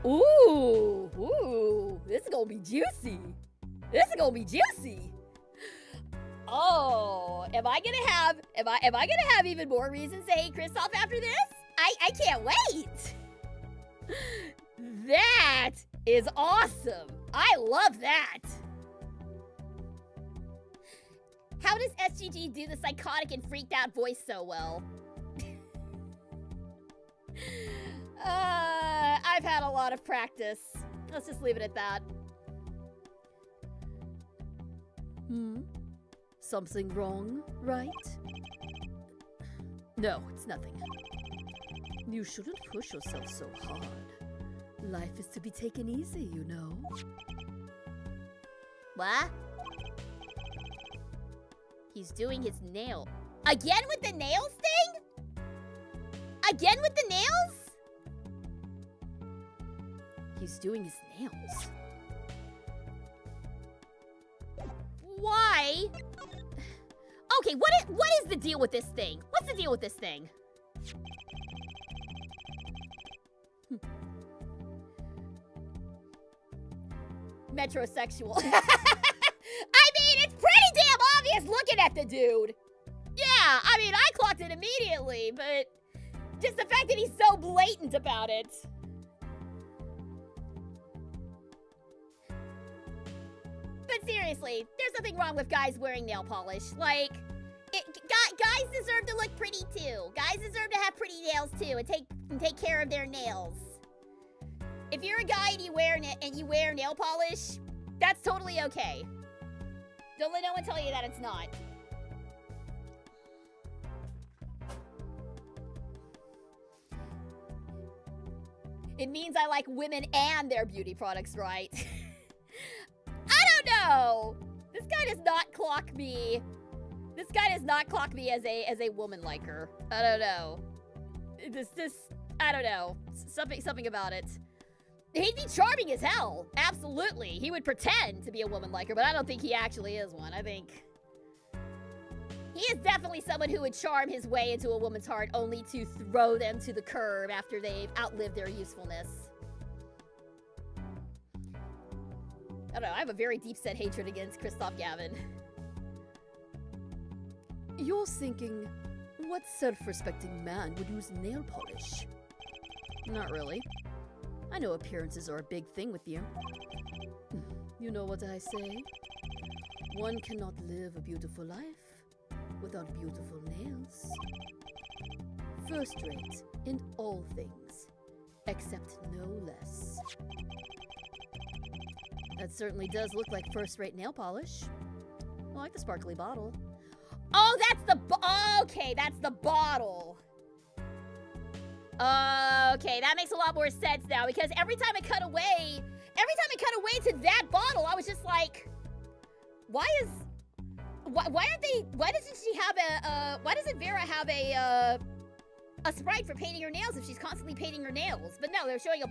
Speaker 1: Ooh, this is gonna be juicy. This is gonna be juicy. Oh, am I gonna have even more reasons to hate Kristoff after this? I can't wait. That is awesome. I love that. How does SGG do the psychotic and freaked out voice so well? I've had a lot of practice. Let's just leave it at that.
Speaker 3: Something wrong, right? No, it's nothing. You shouldn't push yourself so hard. Life is to be taken easy, you know.
Speaker 1: What? He's doing his nail. Again with the nails thing? Again with the nails?
Speaker 3: He's doing his nails.
Speaker 1: Why? Okay, what is the deal with this thing? What's the deal with this thing? Metrosexual. I mean, it's pretty damn obvious looking at the dude. Yeah, I mean, I clocked it immediately, but just the fact that he's so blatant about it. But seriously, there's nothing wrong with guys wearing nail polish. Like, guys deserve to look pretty too. Guys deserve to have pretty nails too, and take care of their nails. If you're a guy and you wear nail polish, that's totally okay. Don't let no one tell you that it's not. It means I like women and their beauty products, right? I don't know. This guy does not clock me. This guy does not clock me as a woman liker. I don't know. I don't know. Something about it. He'd be charming as hell. Absolutely. He would pretend to be a woman liker, but I don't think he actually is one. I think he is definitely someone who would charm his way into a woman's heart only to throw them to the curb after they've outlived their usefulness. I don't know. I have a very deep-set hatred against Christoph Gavin.
Speaker 3: You're thinking, what self-respecting man would use nail polish? Not really. I know appearances are a big thing with you. You know what I say? One cannot live a beautiful life without beautiful nails. First rate in all things, except no less. That certainly does look like first-rate nail polish. I like the sparkly bottle.
Speaker 1: Oh, that's the okay, that's the bottle. Okay, that makes a lot more sense now, because every time I cut away to that bottle, I was just like, why doesn't Vera have a sprite for painting her nails if she's constantly painting her nails? But no, they're showing a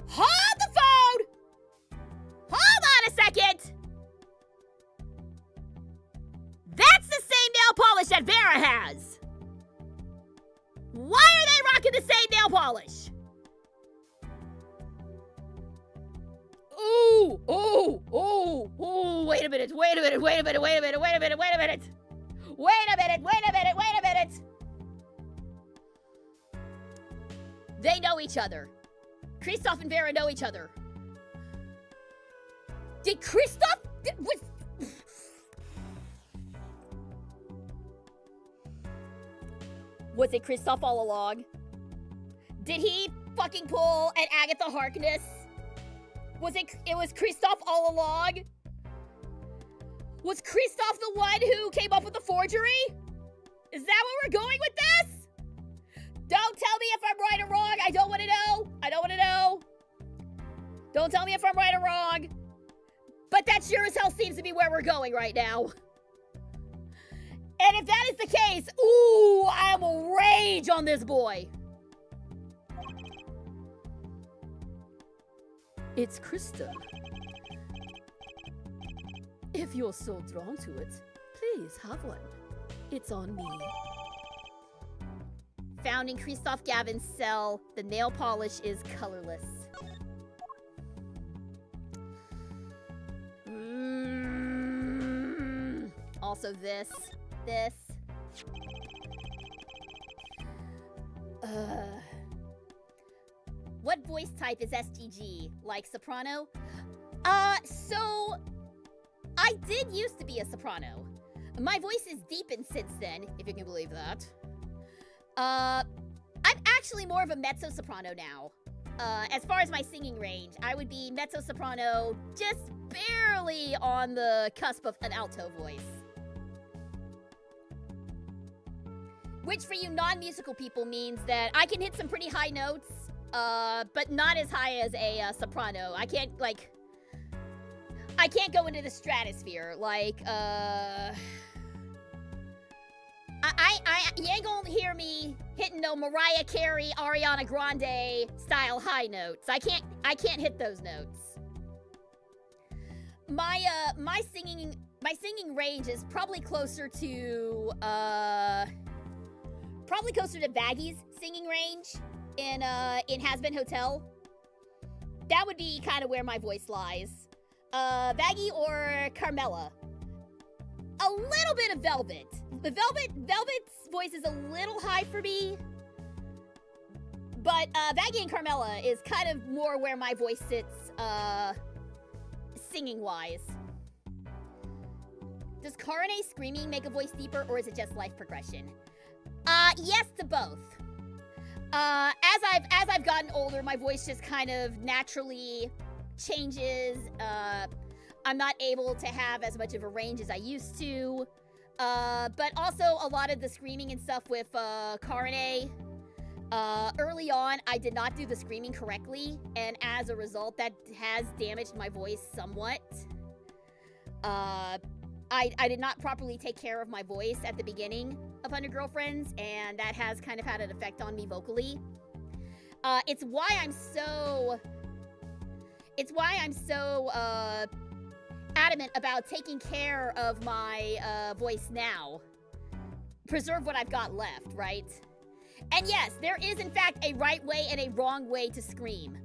Speaker 1: Hold the phone! Hold on a second! That's the same nail polish that Vera has! Why are they rocking the same nail polish? Ooh, ooh, ooh, ooh, wait a minute. They know each other. Kristoff and Vera know each other. Did Kristoff... Was it Kristoff all along? Did he fucking pull an Agatha Harkness? It was Kristoff all along? Was Kristoff the one who came up with the forgery? Is that where we're going with this? Don't tell me if I'm right or wrong. I don't want to know. Don't tell me if I'm right or wrong. But that sure as hell seems to be where we're going right now. And if that is the case, ooh, I will rage on this boy.
Speaker 3: It's Krista. If you're so drawn to it, please have one. It's on me.
Speaker 1: Found in Kristoff Gavin's cell, the nail polish is colorless. Also this. What voice type is SGG? Like soprano? So I did used to be a soprano. My voice has deepened since then, if you can believe that. I'm actually more of a mezzo-soprano now. As far as my singing range, I would be mezzo-soprano, just barely on the cusp of an alto voice. Which for you non-musical people means that I can hit some pretty high notes, but not as high as a soprano. I can't go into the stratosphere, like, you ain't gonna hear me hitting no Mariah Carey, Ariana Grande style high notes. I can't hit those notes. My singing range is probably closer to Vaggy's singing range in Has-Been Hotel. That would be kind of where my voice lies. Vaggy or Carmela. A little bit of Velvet. Velvet's voice is a little high for me. But Vaggy and Carmela is kind of more where my voice sits, singing-wise. Does Karane screaming make a voice deeper, or is it just life progression? Yes to both. As I've gotten older, my voice just kind of naturally changes. I'm not able to have as much of a range as I used to. But also a lot of the screaming and stuff with Karane. Early on, I did not do the screaming correctly, and as a result, that has damaged my voice somewhat. I did not properly take care of my voice at the beginning of 100 Girlfriends, and that has kind of had an effect on me vocally. It's why I'm so adamant about taking care of my voice now. Preserve what I've got left, right? And yes, there is in fact a right way and a wrong way to scream.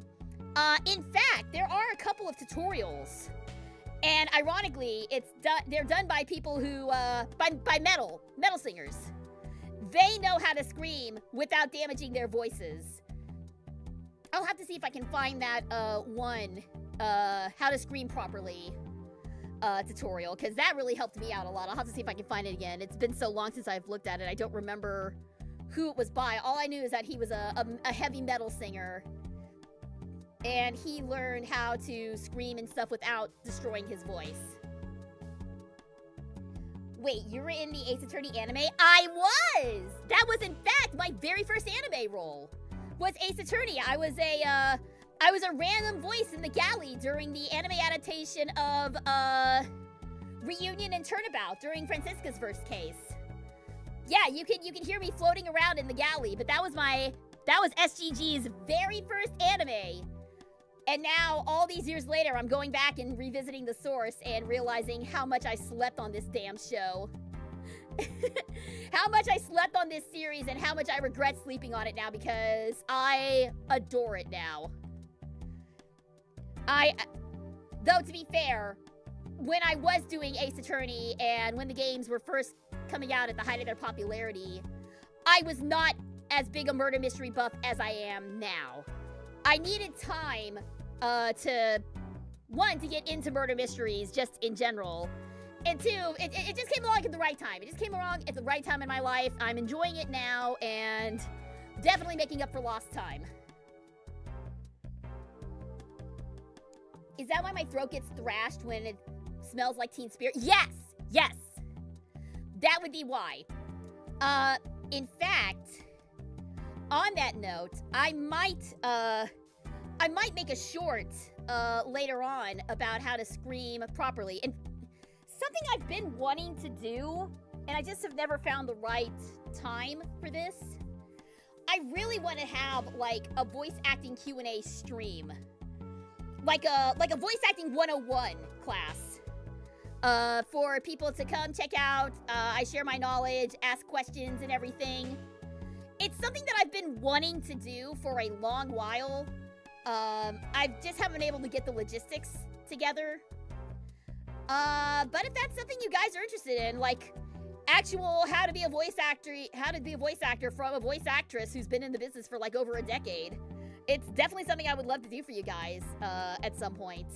Speaker 1: In fact, there are a couple of tutorials. And ironically, they're done by people who, by metal singers. They know how to scream without damaging their voices. I'll have to see if I can find that, how to scream properly, tutorial, because that really helped me out a lot. I'll have to see if I can find it again. It's been so long since I've looked at it, I don't remember who it was by. All I knew is that he was a heavy metal singer. And he learned how to scream and stuff without destroying his voice. Wait, you were in the Ace Attorney anime? I was! That was in fact my very first anime role. Was Ace Attorney. I was a random voice in the galley during the anime adaptation of Reunion and Turnabout during Francisca's first case. Yeah, you can hear me floating around in the galley, but that was SGG's very first anime. And now, all these years later, I'm going back and revisiting the source and realizing how much I slept on this damn show. How much I slept on this series and how much I regret sleeping on it now because I adore it now. Though to be fair, when I was doing Ace Attorney and when the games were first coming out at the height of their popularity, I was not as big a murder mystery buff as I am now. I needed time to get into murder mysteries just in general, and two, it just came along at the right time. It just came along at the right time in my life. I'm enjoying it now and definitely making up for lost time. Is that why my throat gets thrashed when it smells like Teen Spirit? Yes! Yes! That would be why. In fact, on that note, I might make a short later on about how to scream properly. And something I've been wanting to do, and I just have never found the right time for this. I really want to have like a voice acting Q&A stream. Like a voice acting 101 class. For people to come check out. I share my knowledge, ask questions and everything. It's something that I've been wanting to do for a long while. I just haven't been able to get the logistics together. But if that's something you guys are interested in, like actual how to be a voice actor from a voice actress who's been in the business for like over a decade, it's definitely something I would love to do for you guys at some point.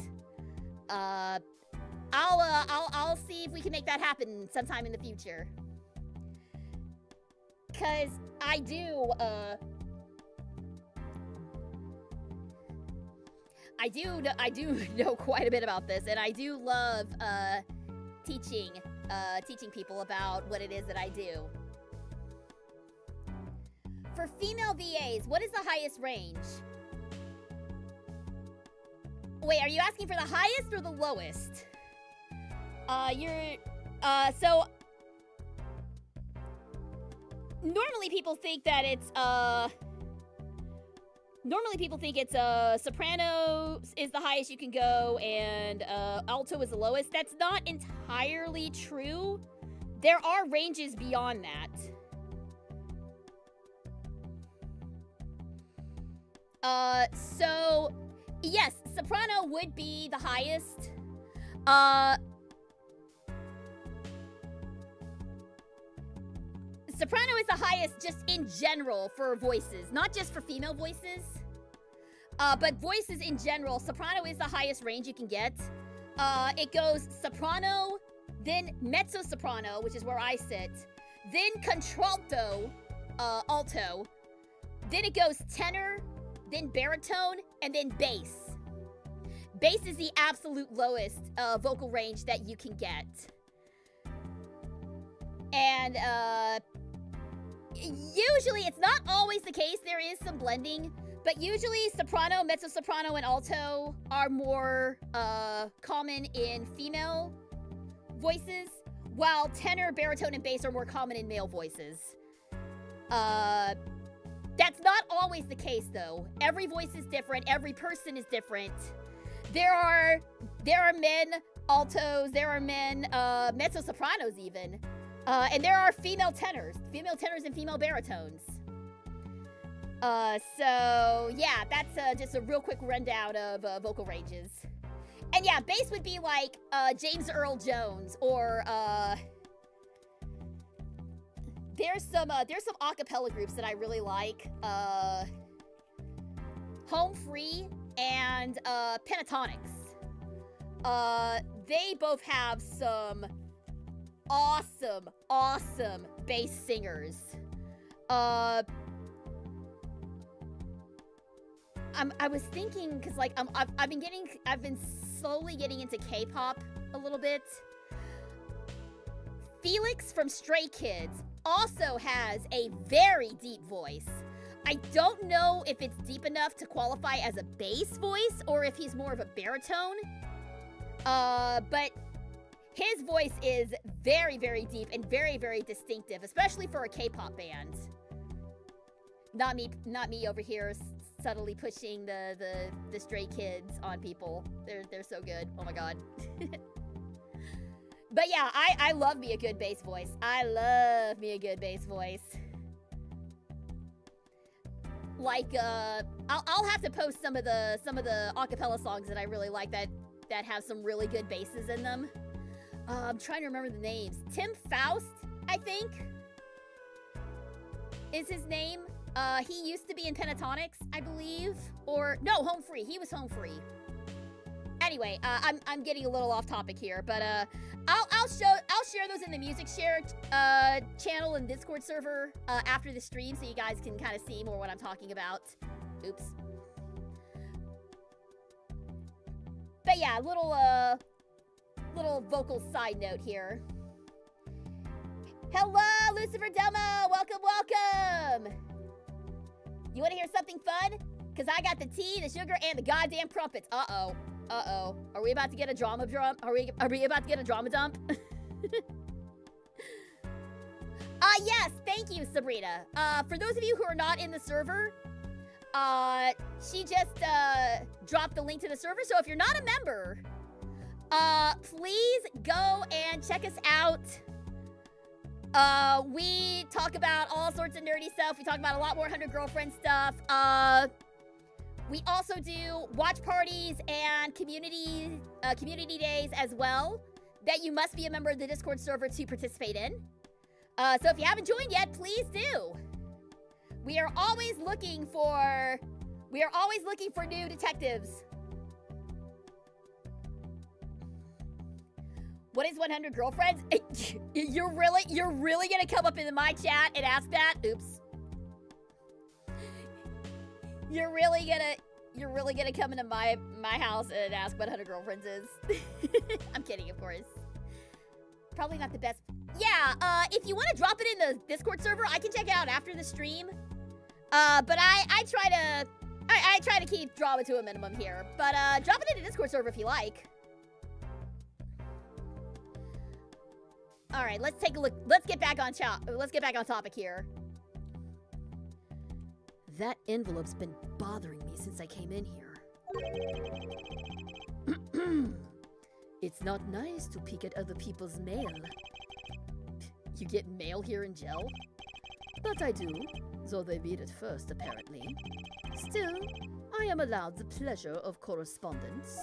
Speaker 1: I'll see if we can make that happen sometime in the future. Cause I do know quite a bit about this, and I do love teaching people about what it is that I do. For female VAs, what is the highest range? Wait, are you asking for the highest or the lowest? So normally people think that it's soprano is the highest you can go and alto is the lowest. That's not entirely true. There are ranges beyond that. So yes, soprano would be the highest. Soprano is the highest just in general for voices, not just for female voices. But voices in general, soprano is the highest range you can get. It goes soprano, then mezzo-soprano, which is where I sit, then contralto, alto, then it goes tenor, then baritone, and then bass. Bass is the absolute lowest vocal range that you can get. And usually, it's not always the case, there is some blending, but usually soprano, mezzo-soprano, and alto are more common in female voices, while tenor, baritone, and bass are more common in male voices. That's not always the case, though. Every voice is different. Every person is different. There are men altos. There are men mezzo-sopranos even, and there are female tenors and female baritones. So yeah, that's just a real quick rundown of vocal ranges. And yeah, bass would be like James Earl Jones, or there's some acapella groups that I really like. Home Free and Pentatonics. They both have some awesome bass singers. I was thinking, cause like I've been slowly getting into K-pop a little bit. Felix from Stray Kids also has a very deep voice. I don't know if it's deep enough to qualify as a bass voice or if he's more of a baritone. But his voice is very, very deep and very, very distinctive, especially for a K-pop band. Not me over here subtly pushing the Stray Kids on people. They're so good. Oh my god. But yeah, I love me a good bass voice. I love me a good bass voice. Like I'll have to post some of the acapella songs that I really like that have some really good basses in them. I'm trying to remember the names. Tim Faust, I think, is his name. He used to be in Pentatonics, I believe, or no, Home Free. He was Home Free. Anyway, I'm getting a little off topic here, but I'll share those in the Music Share channel and Discord server after the stream, so you guys can kind of see more what I'm talking about. Oops. But yeah, little vocal side note here. Hello, Lucifer Demo! Welcome! You want to hear something fun? Because I got the tea, the sugar, and the goddamn crumpets. Uh-oh. Are we about to get a drama dump? Are we about to get a drama dump? Yes, thank you, Sabrina. For those of you who are not in the server, she just dropped the link to the server. So if you're not a member, please go and check us out. We talk about all sorts of nerdy stuff. We talk about a lot more 100 Girlfriend stuff. We also do watch parties and community days as well that you must be a member of the Discord server to participate in. So if you haven't joined yet, please do. We are always looking for new detectives. What is 100 girlfriends? You're really gonna come up into my chat and ask that? Oops. You're really gonna come into my house and ask what 100 girlfriends is? I'm kidding, of course. Probably not the best. Yeah, if you want to drop it in the Discord server, I can check it out after the stream. But I try to keep drama to a minimum here. But drop it in the Discord server if you like. All right, let's take a look. Let's get back on topic here.
Speaker 3: That envelope's been bothering me since I came in here. It's not nice to peek at other people's mail. You get mail here in Gel? But I do, though they read it first, apparently. Still, I am allowed the pleasure of correspondence.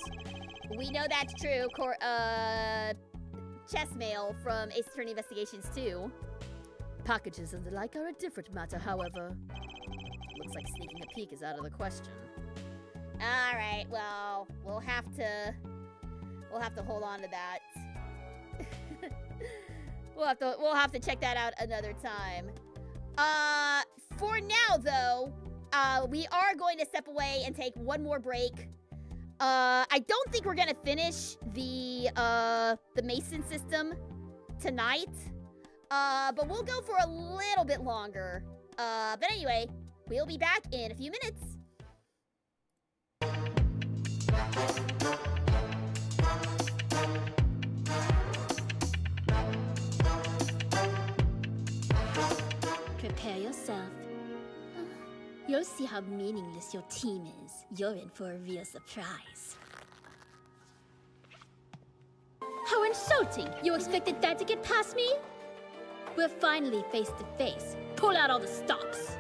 Speaker 1: We know that's true. Chess mail from Ace Attorney Investigations 2.
Speaker 3: Packages and the like are a different matter, however. Looks like sneaking a peek is out of the question.
Speaker 1: All right, well, we'll have to hold on to that. we'll have to check that out another time. For now though, we are going to step away and take one more break. I don't think we're gonna finish the Mason system tonight. But we'll go for a little bit longer. But anyway, we'll be back in a few minutes.
Speaker 5: Prepare yourself. You'll see how meaningless your team is. You're in for a real surprise. How insulting! You expected that to get past me? We're finally face to face. Pull out all the stops.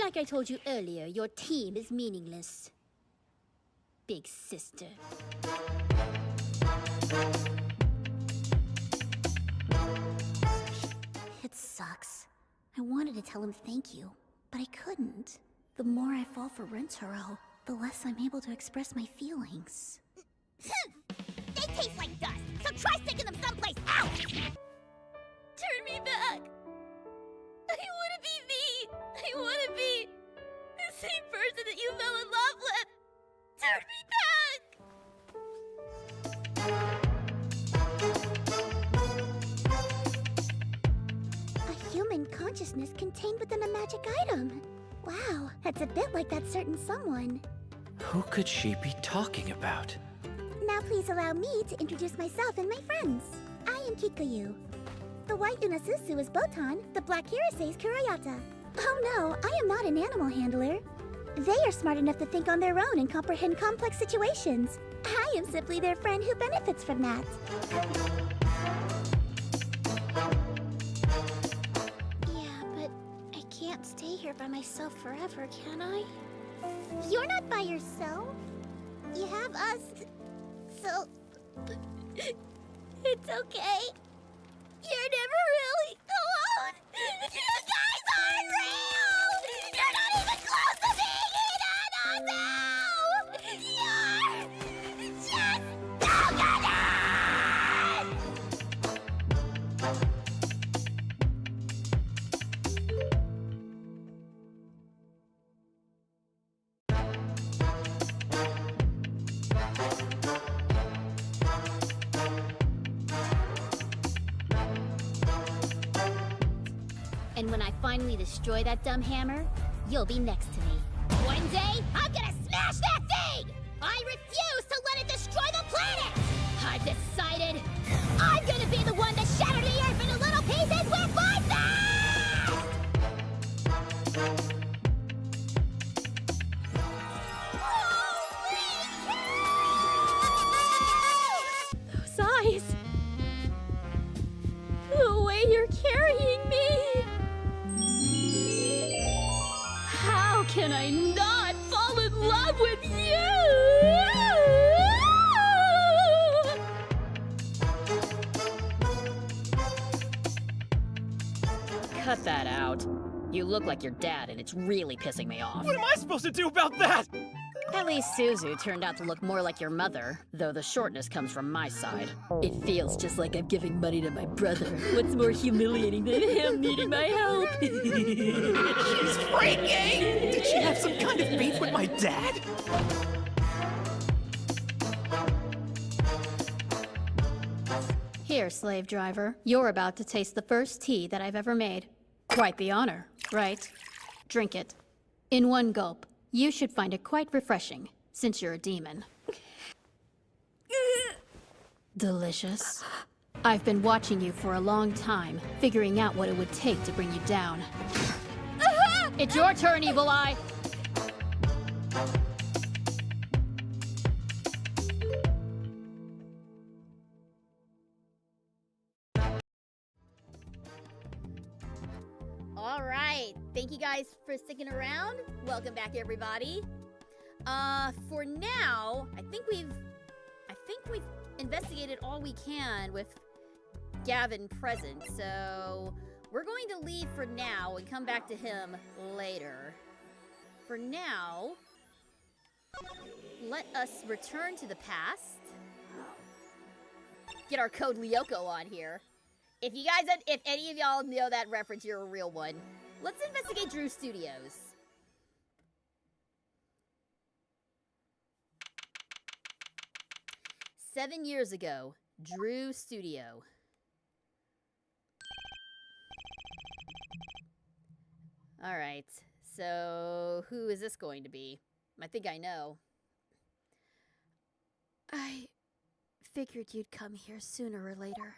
Speaker 5: Like I told you earlier, your team is meaningless. Big sister.
Speaker 2: It sucks. I wanted to tell him thank you, but I couldn't. The more I fall for Rentaro, the less I'm able to express my feelings. They taste like dust, so try sticking them someplace else! Turn me back! I wanna be me! I wanna be the same person that you fell in love with! Turn me back! A human consciousness contained within a magic item. Wow, that's a bit like that certain someone.
Speaker 6: Who could she be talking about?
Speaker 2: Now please allow me to introduce myself and my friends. I am Kikuyu. The white Unasusu is Botan, the black Hirase is Kurayata. Oh no, I am not an animal handler. They are smart enough to think on their own and comprehend complex situations. I am simply their friend who benefits from that. Yeah, but I can't stay here by myself forever, can I? You're not by yourself. You have us. So, it's okay. You're never really alone. You guys aren't real. You're not even close to being You're just coconut.
Speaker 5: And when I finally destroy that dumb hammer, you'll be next to me.
Speaker 2: One day, I'm gonna smash that thing! I refuse to let it destroy the planet!
Speaker 5: I've decided.
Speaker 2: I'm gonna be the one to shatter the earth into little pieces with my fist!
Speaker 5: Those eyes. The way you're carrying me. How can I not fall in love with you?
Speaker 3: Cut that out. You look like your dad, and it's really pissing me off.
Speaker 6: What am I supposed to do about that?
Speaker 3: At least Suzu turned out to look more like your mother, though the shortness comes from my side. It feels just like I'm giving money to my brother. What's more humiliating than him needing my help?
Speaker 6: She's freaking! Did she have some kind of beef with my dad?
Speaker 5: Here, slave driver. You're about to taste the first tea that I've ever made. Quite the honor, right? Drink it. In one gulp. You should find it quite refreshing, since you're a demon. Delicious. I've been watching you for a long time, figuring out what it would take to bring you down. It's your turn, Evil Eye!
Speaker 1: All right. Thank you guys for sticking around. Welcome back, everybody. For now, I think we've investigated all we can with Gavin present. So we're going to leave for now and come back to him later. For now, let us return to the past. Get our Code Lyoko on here. If any of y'all know that reference, you're a real one. Let's investigate Drew Studios. "7 years ago, Drew Studio. All right, so who is this going to be? I think I know.
Speaker 3: I figured you'd come here sooner or later.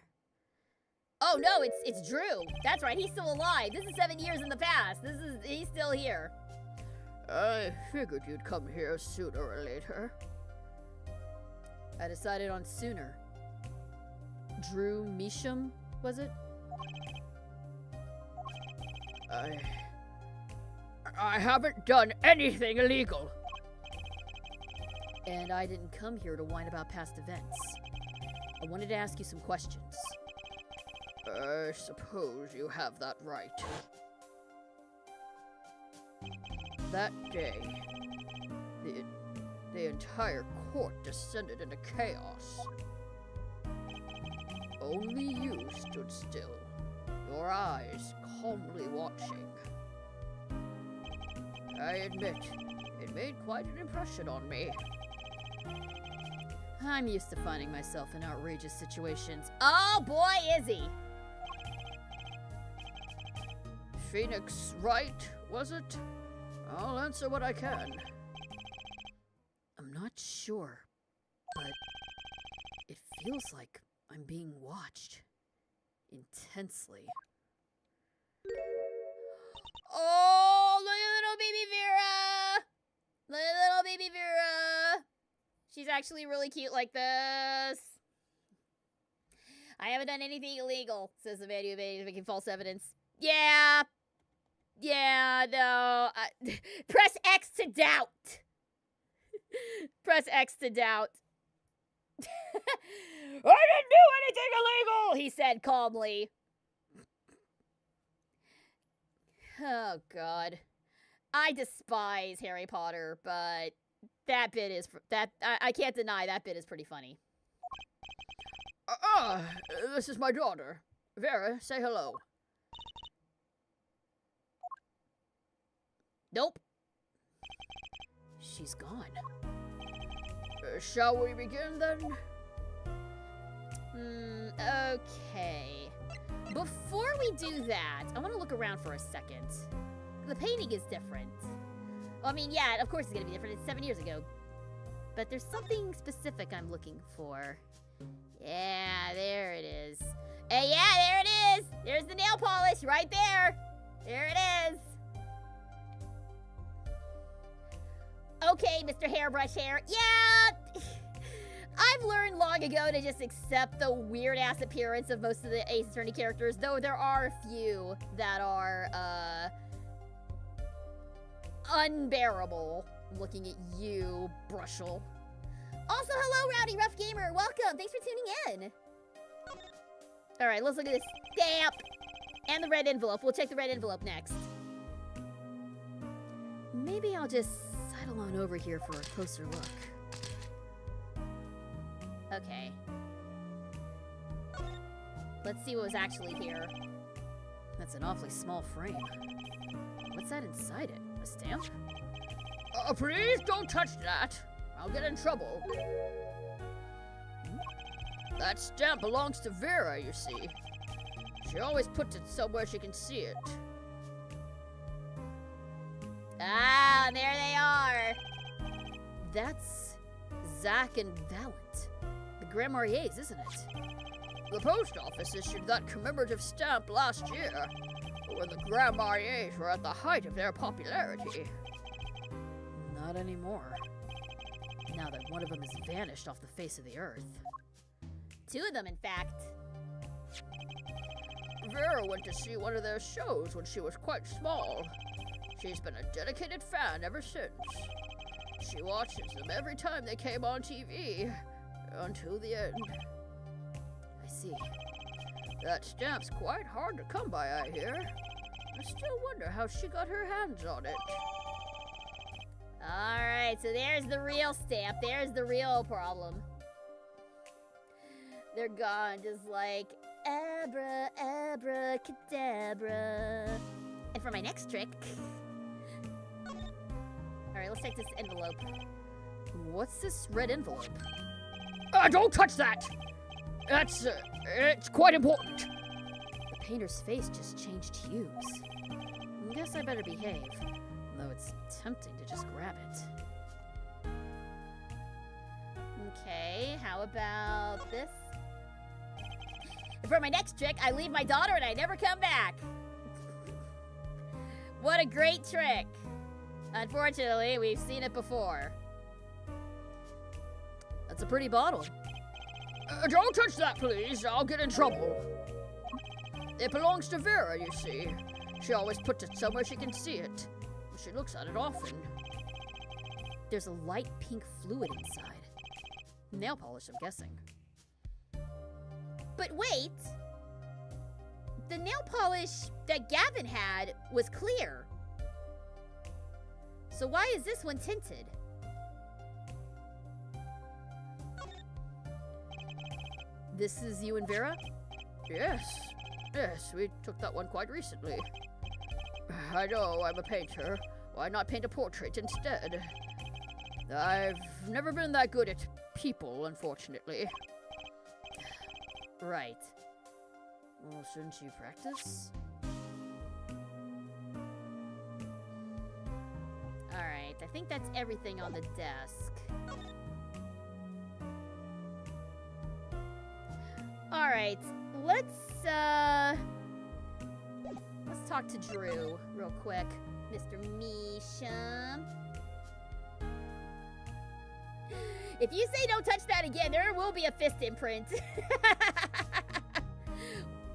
Speaker 1: Oh no, it's Drew. That's right, he's still alive. This is 7 years in the past. He's still here.
Speaker 4: I figured you'd come here sooner or later.
Speaker 3: I decided on sooner. Drew Misham, was it?
Speaker 4: I haven't done anything illegal.
Speaker 3: And I didn't come here to whine about past events. I wanted to ask you some questions.
Speaker 4: I suppose you have that right. That day, the entire court descended into chaos. Only you stood still, your eyes calmly watching. I admit, it made quite an impression on me.
Speaker 3: I'm used to finding myself in outrageous situations.
Speaker 1: Oh boy, is he.
Speaker 4: Phoenix Wright, was it? I'll answer what I can.
Speaker 3: I'm not sure, but it feels like I'm being watched intensely.
Speaker 1: Oh, look at little baby Vera. Look at little baby Vera. She's actually really cute like this. I haven't done anything illegal, says the man who made making false evidence. Yeah. Yeah, no. Press X to doubt. Press X to doubt. I didn't do anything illegal, he said calmly. Oh, God. I despise Harry Potter, but that bit is... I can't deny that bit is pretty funny.
Speaker 4: This is my daughter. Vera, say hello.
Speaker 1: Nope.
Speaker 3: She's gone.
Speaker 4: Shall we begin, then?
Speaker 1: Okay. Before we do that, I want to look around for a second. The painting is different. Well, I mean, yeah, of course it's going to be different. It's 7 years ago. But there's something specific I'm looking for. Yeah, there it is. Hey, yeah, there it is. There's the nail polish right there. There it is. Okay, Mr. Hairbrush Hair. Yeah, I've learned long ago to just accept the weird-ass appearance of most of the Ace Attorney characters, though there are a few that are, unbearable. I'm looking at you, Brushel. Also, hello, Rowdy Rough Gamer. Welcome. Thanks for tuning in. All right, let's look at this stamp and the red envelope. We'll check the red envelope next. Maybe I'll just, I
Speaker 3: head on over here for a closer look.
Speaker 1: Okay. Let's see what was actually here.
Speaker 3: That's an awfully small frame. What's that inside it? A stamp?
Speaker 4: Please don't touch that. I'll get in trouble. That stamp belongs to Vera, you see. She always puts it somewhere she can see it.
Speaker 1: Ah, there they are.
Speaker 3: That's Zack and Valent. The Grand Marniers, isn't it?
Speaker 4: The post office issued that commemorative stamp last year, when the Grand Marniers were at the height of their popularity.
Speaker 3: Not anymore. Now that one of them has vanished off the face of the earth.
Speaker 1: Two of them, in fact.
Speaker 4: Vera went to see one of their shows when she was quite small. She's been a dedicated fan ever since. She watches them every time they came on TV, until the end.
Speaker 3: I see.
Speaker 4: That stamp's quite hard to come by, I hear. I still wonder how she got her hands on it.
Speaker 1: Alright, so there's the real stamp. There's the real problem. They're gone, just like abra, abracadabra. And for my next trick... Alright, let's take this envelope.
Speaker 3: What's this red envelope?
Speaker 4: Don't touch that! It's quite important.
Speaker 3: The painter's face just changed hues. Guess I better behave. Though it's tempting to just grab it.
Speaker 1: Okay, how about this? And for my next trick, I leave my daughter and I never come back. What a great trick. Unfortunately, we've seen it before.
Speaker 3: That's a pretty bottle.
Speaker 4: Don't touch that, please. I'll get in trouble. It belongs to Vera, you see. She always puts it somewhere she can see it. She looks at it often.
Speaker 3: There's a light pink fluid inside. Nail polish, I'm guessing.
Speaker 1: But wait! The nail polish that Gavin had was clear. So why is this one tinted?
Speaker 3: This is you and Vera?
Speaker 4: Yes, we took that one quite recently. I know, I'm a painter. Why not paint a portrait instead? I've never been that good at people, unfortunately.
Speaker 3: Right. Well, shouldn't you practice?
Speaker 1: Alright, I think that's everything on the desk. Alright, let's talk to Drew real quick. Mr. Measham. If you say don't touch that again, there will be a fist imprint.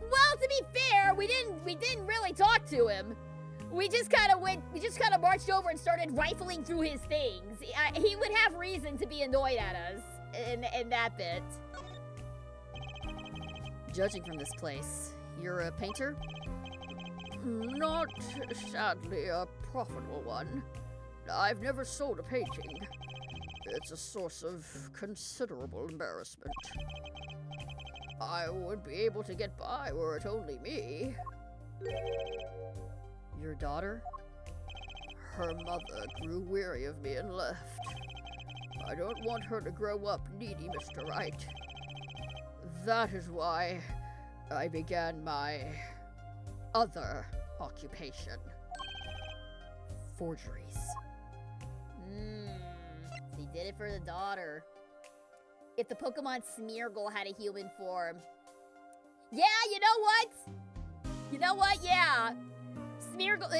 Speaker 1: Well, to be fair, we didn't really talk to him. We just kind of marched over and started rifling through his things. He would have reason to be annoyed at us in that bit.
Speaker 3: Judging from this place, you're a painter?
Speaker 4: Not, sadly, a profitable one. I've never sold a painting. It's a source of considerable embarrassment. I would be able to get by were it only me.
Speaker 3: Your daughter?
Speaker 4: Her mother grew weary of me and left. I don't want her to grow up needy, Mr. Wright. That is why I began my other occupation.
Speaker 3: Forgeries.
Speaker 1: So he did it for the daughter. If the Pokemon Smeargle had a human form. Yeah, you know what? Yeah. Smeargle,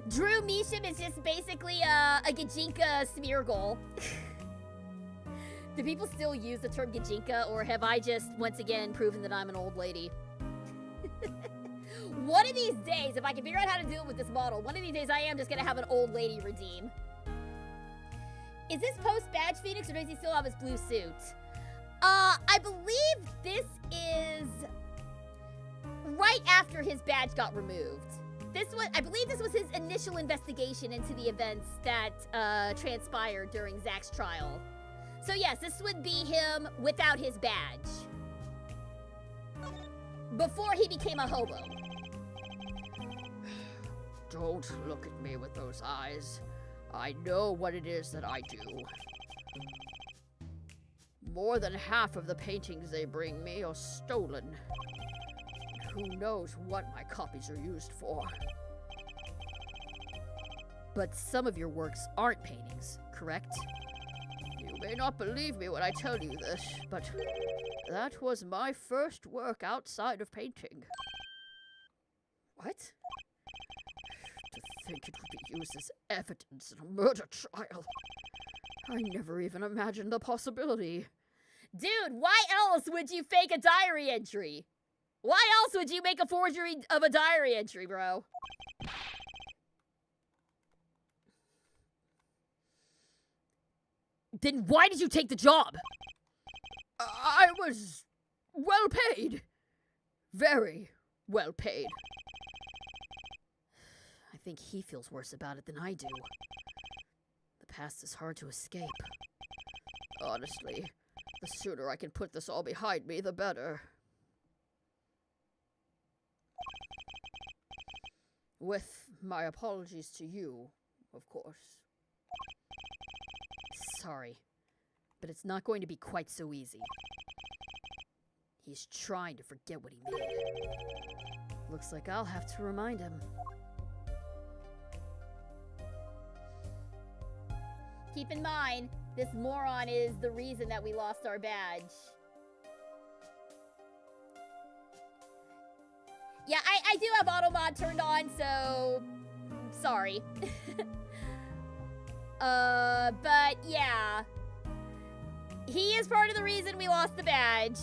Speaker 1: Drew Measham is just basically a Gajinka Smeargle. Do people still use the term Gajinka, or have I just, once again, proven that I'm an old lady? One of these days, if I can figure out how to deal with this model, one of these days I am just gonna have an old lady redeem. Is this post-Badge Phoenix, or does he still have his blue suit? I believe this is right after his badge got removed. I believe this was his initial investigation into the events that transpired during Zach's trial. So yes, this would be him without his badge. Before he became a hobo.
Speaker 4: Don't look at me with those eyes. I know what it is that I do. More than half of the paintings they bring me are stolen. Who knows what my copies are used for?
Speaker 3: But some of your works aren't paintings, correct?
Speaker 4: You may not believe me when I tell you this, but that was my first work outside of painting.
Speaker 3: What?
Speaker 4: To think it would be used as evidence in a murder trial. I never even imagined the possibility.
Speaker 1: Dude, why else would you fake a diary entry? Why else would you make a forgery of a diary entry, bro?
Speaker 3: Then why did you take the job?
Speaker 4: I was well paid. Very well paid.
Speaker 3: I think he feels worse about it than I do. The past is hard to escape.
Speaker 4: Honestly, the sooner I can put this all behind me, the better. With my apologies to you, of course.
Speaker 3: Sorry, but it's not going to be quite so easy. He's trying to forget what he made. Looks like I'll have to remind him.
Speaker 1: Keep in mind, this moron is the reason that we lost our badge. Yeah, I do have automod turned on, so sorry. But yeah. He is part of the reason we lost the badge.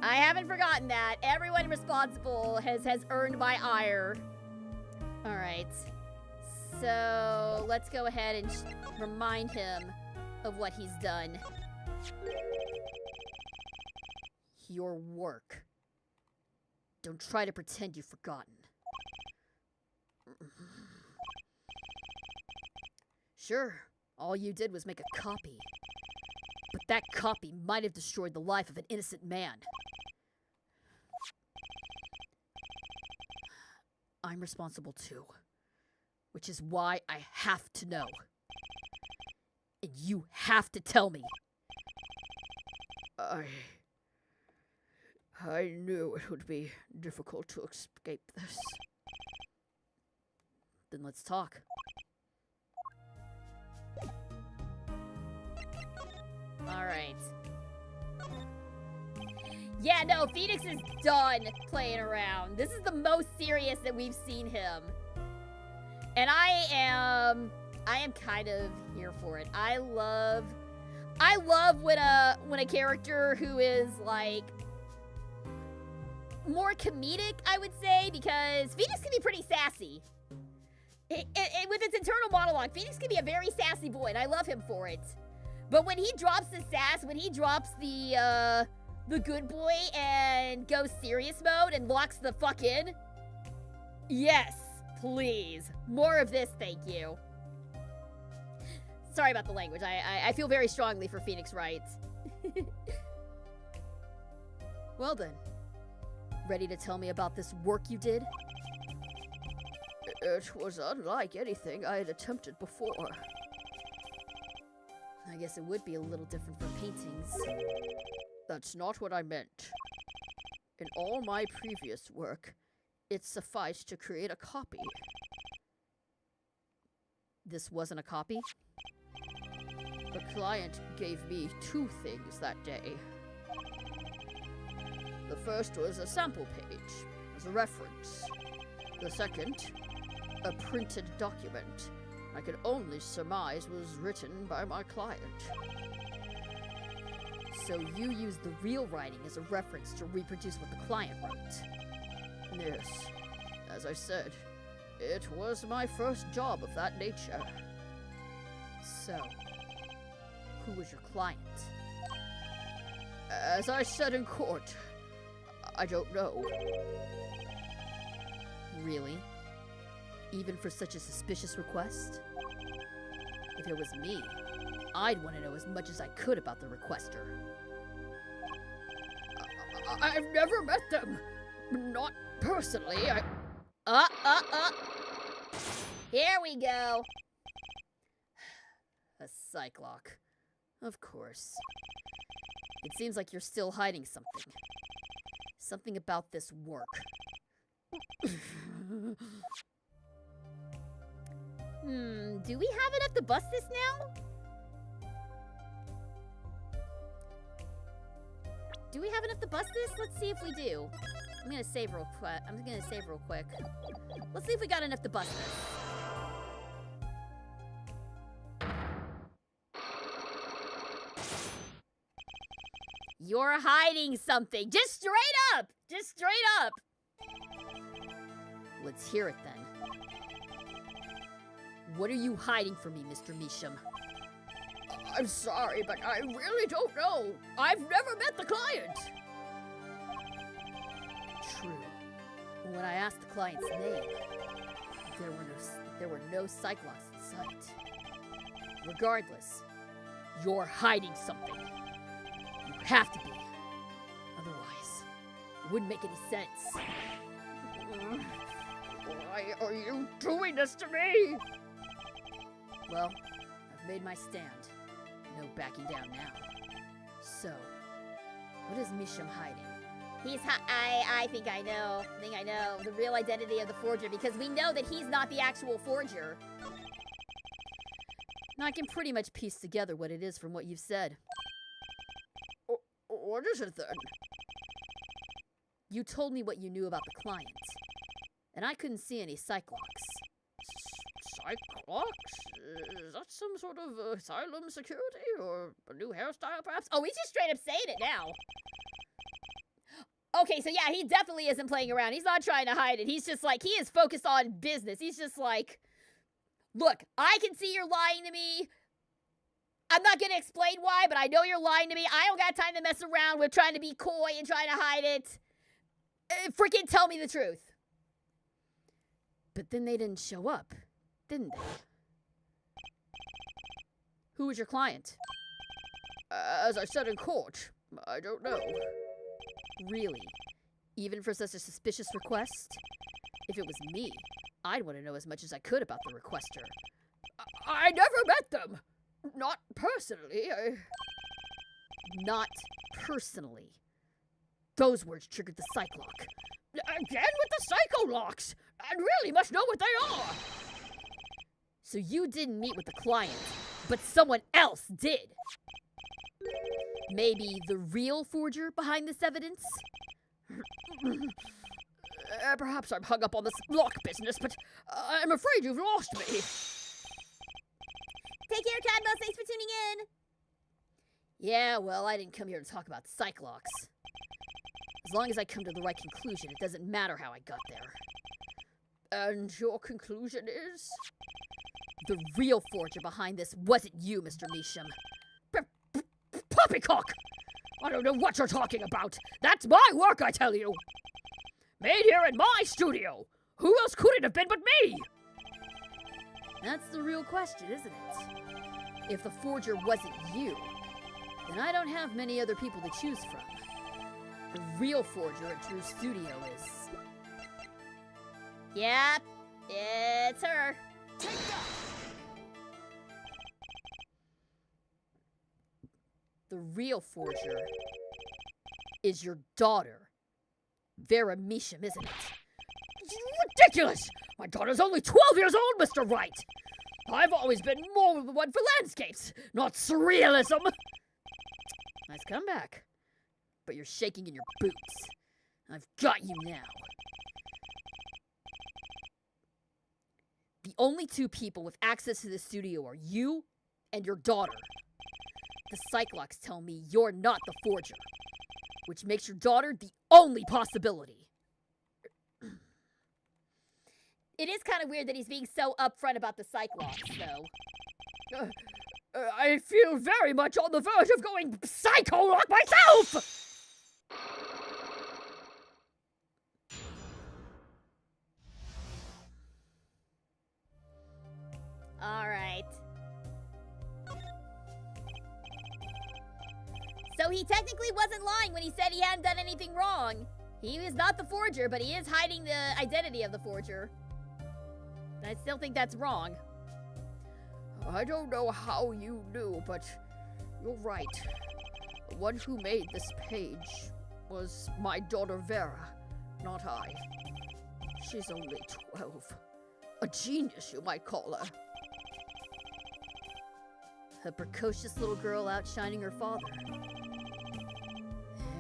Speaker 1: I haven't forgotten that. Everyone responsible has earned my ire. Alright. So, let's go ahead and remind him of what he's done.
Speaker 3: Your work. Don't try to pretend you've forgotten. Sure, all you did was make a copy. But that copy might have destroyed the life of an innocent man. I'm responsible too. Which is why I have to know. And you have to tell me.
Speaker 4: I knew it would be difficult to escape this.
Speaker 3: Then let's talk.
Speaker 1: Alright. Yeah, no, Phoenix is done playing around. This is the most serious that we've seen him. And I am kind of here for it. I love when a character who is like more comedic, I would say, because Phoenix can be pretty sassy. With its internal monologue, Phoenix can be a very sassy boy, and I love him for it. But when he drops the sass, when he drops the good boy and goes serious mode and locks the fuck in, yes, please. More of this, thank you. Sorry about the language. I feel very strongly for Phoenix Wright.
Speaker 3: Well then, ready to tell me about this work you did?
Speaker 4: It was unlike anything I had attempted before.
Speaker 3: I guess it would be a little different for paintings.
Speaker 4: That's not what I meant. In all my previous work, it sufficed to create a copy.
Speaker 3: This wasn't a copy?
Speaker 4: The client gave me two things that day. The first was a sample page, as a reference. The second, a printed document I could only surmise was written by my client.
Speaker 3: So you used the real writing as a reference to reproduce what the client wrote?
Speaker 4: Yes. As I said, it was my first job of that nature.
Speaker 3: So, who was your client?
Speaker 4: As I said in court, I don't know.
Speaker 3: Really? Even for such a suspicious request? If it was me, I'd want to know as much as I could about the requester.
Speaker 4: I've never met them. Not personally.
Speaker 1: Here we go.
Speaker 3: A Cyclock. Of course. It seems like you're still hiding something. Something about this work.
Speaker 1: Do we have enough to bust this now? Do we have enough to bust this? Let's see if we do. I'm gonna save real quick. Let's see if we got enough to bust this. You're hiding something. Just straight up. Just straight up.
Speaker 3: Let's hear it then. What are you hiding from me, Mr. Measham?
Speaker 4: I'm sorry, but I really don't know. I've never met the client.
Speaker 3: True. When I asked the client's name, there were no Cyclops in sight. Regardless, you're hiding something. You have to be. Otherwise, it wouldn't make any sense.
Speaker 4: Why are you doing this to me?
Speaker 3: Well, I've made my stand. No backing down now. So, what is Measham hiding?
Speaker 1: I think I know. The real identity of the forger, because we know that he's not the actual forger.
Speaker 3: Now, I can pretty much piece together what it is from what you've said.
Speaker 4: What is it then?
Speaker 3: You told me what you knew about the client, and I couldn't see any Cyclops.
Speaker 4: Cyclops? Is that some sort of asylum security or a new hairstyle, perhaps?
Speaker 1: Oh, he's just straight up saying it now. Okay, so yeah, he definitely isn't playing around. He's not trying to hide it. He's just like, he is focused on business. He's just like, look, I can see you're lying to me. I'm not going to explain why, but I know you're lying to me. I don't got time to mess around with trying to be coy and trying to hide it. Freaking tell me the truth.
Speaker 3: But then they didn't show up, didn't they? Who was your client?
Speaker 4: As I said in court, I don't know.
Speaker 3: Really? Even for such a suspicious request? If it was me, I'd want to know as much as I could about the requester.
Speaker 4: I never met them. Not personally.
Speaker 3: Not personally. Those words triggered the Cyclock.
Speaker 4: Again with the Psycholocks! I really must know what they are!
Speaker 3: So you didn't meet with the client, but someone else did. Maybe the real forger behind this evidence?
Speaker 4: Perhaps I'm hung up on this lock business, but I'm afraid you've lost me.
Speaker 1: Take care, Cadmo. Thanks for tuning in.
Speaker 3: Yeah, well, I didn't come here to talk about Cyclops. As long as I come to the right conclusion, it doesn't matter how I got there.
Speaker 4: And your conclusion is?
Speaker 3: The real forger behind this wasn't you, Mr. Measham.
Speaker 4: Poppycock! I don't know what you're talking about. That's my work, I tell you. Made here in my studio. Who else could it have been but me?
Speaker 3: That's the real question, isn't it? If the forger wasn't you, then I don't have many other people to choose from. The real forger at Drew's studio is...
Speaker 1: Yep, it's her.
Speaker 6: Take that!
Speaker 3: The real forger is your daughter, Vera Measham, isn't it?
Speaker 4: Ridiculous! My daughter's only 12 years old, Mr. Wright. I've always been more of the one for landscapes, not surrealism.
Speaker 3: Nice comeback. But you're shaking in your boots. I've got you now. The only two people with access to the studio are you and your daughter. The Cyclops tell me you're not the forger, which makes your daughter the only possibility.
Speaker 1: It is kind of weird that he's being so upfront about the Cyclops, though.
Speaker 4: I feel very much on the verge of going psycho-lock myself!
Speaker 1: So he technically wasn't lying when he said he hadn't done anything wrong. He is not the forger, but he is hiding the identity of the forger. I still think that's wrong.
Speaker 4: I don't know how you knew, but you're right. The one who made this page was my daughter Vera, not I. She's only 12. A genius, you might call her.
Speaker 1: A precocious little girl outshining her father.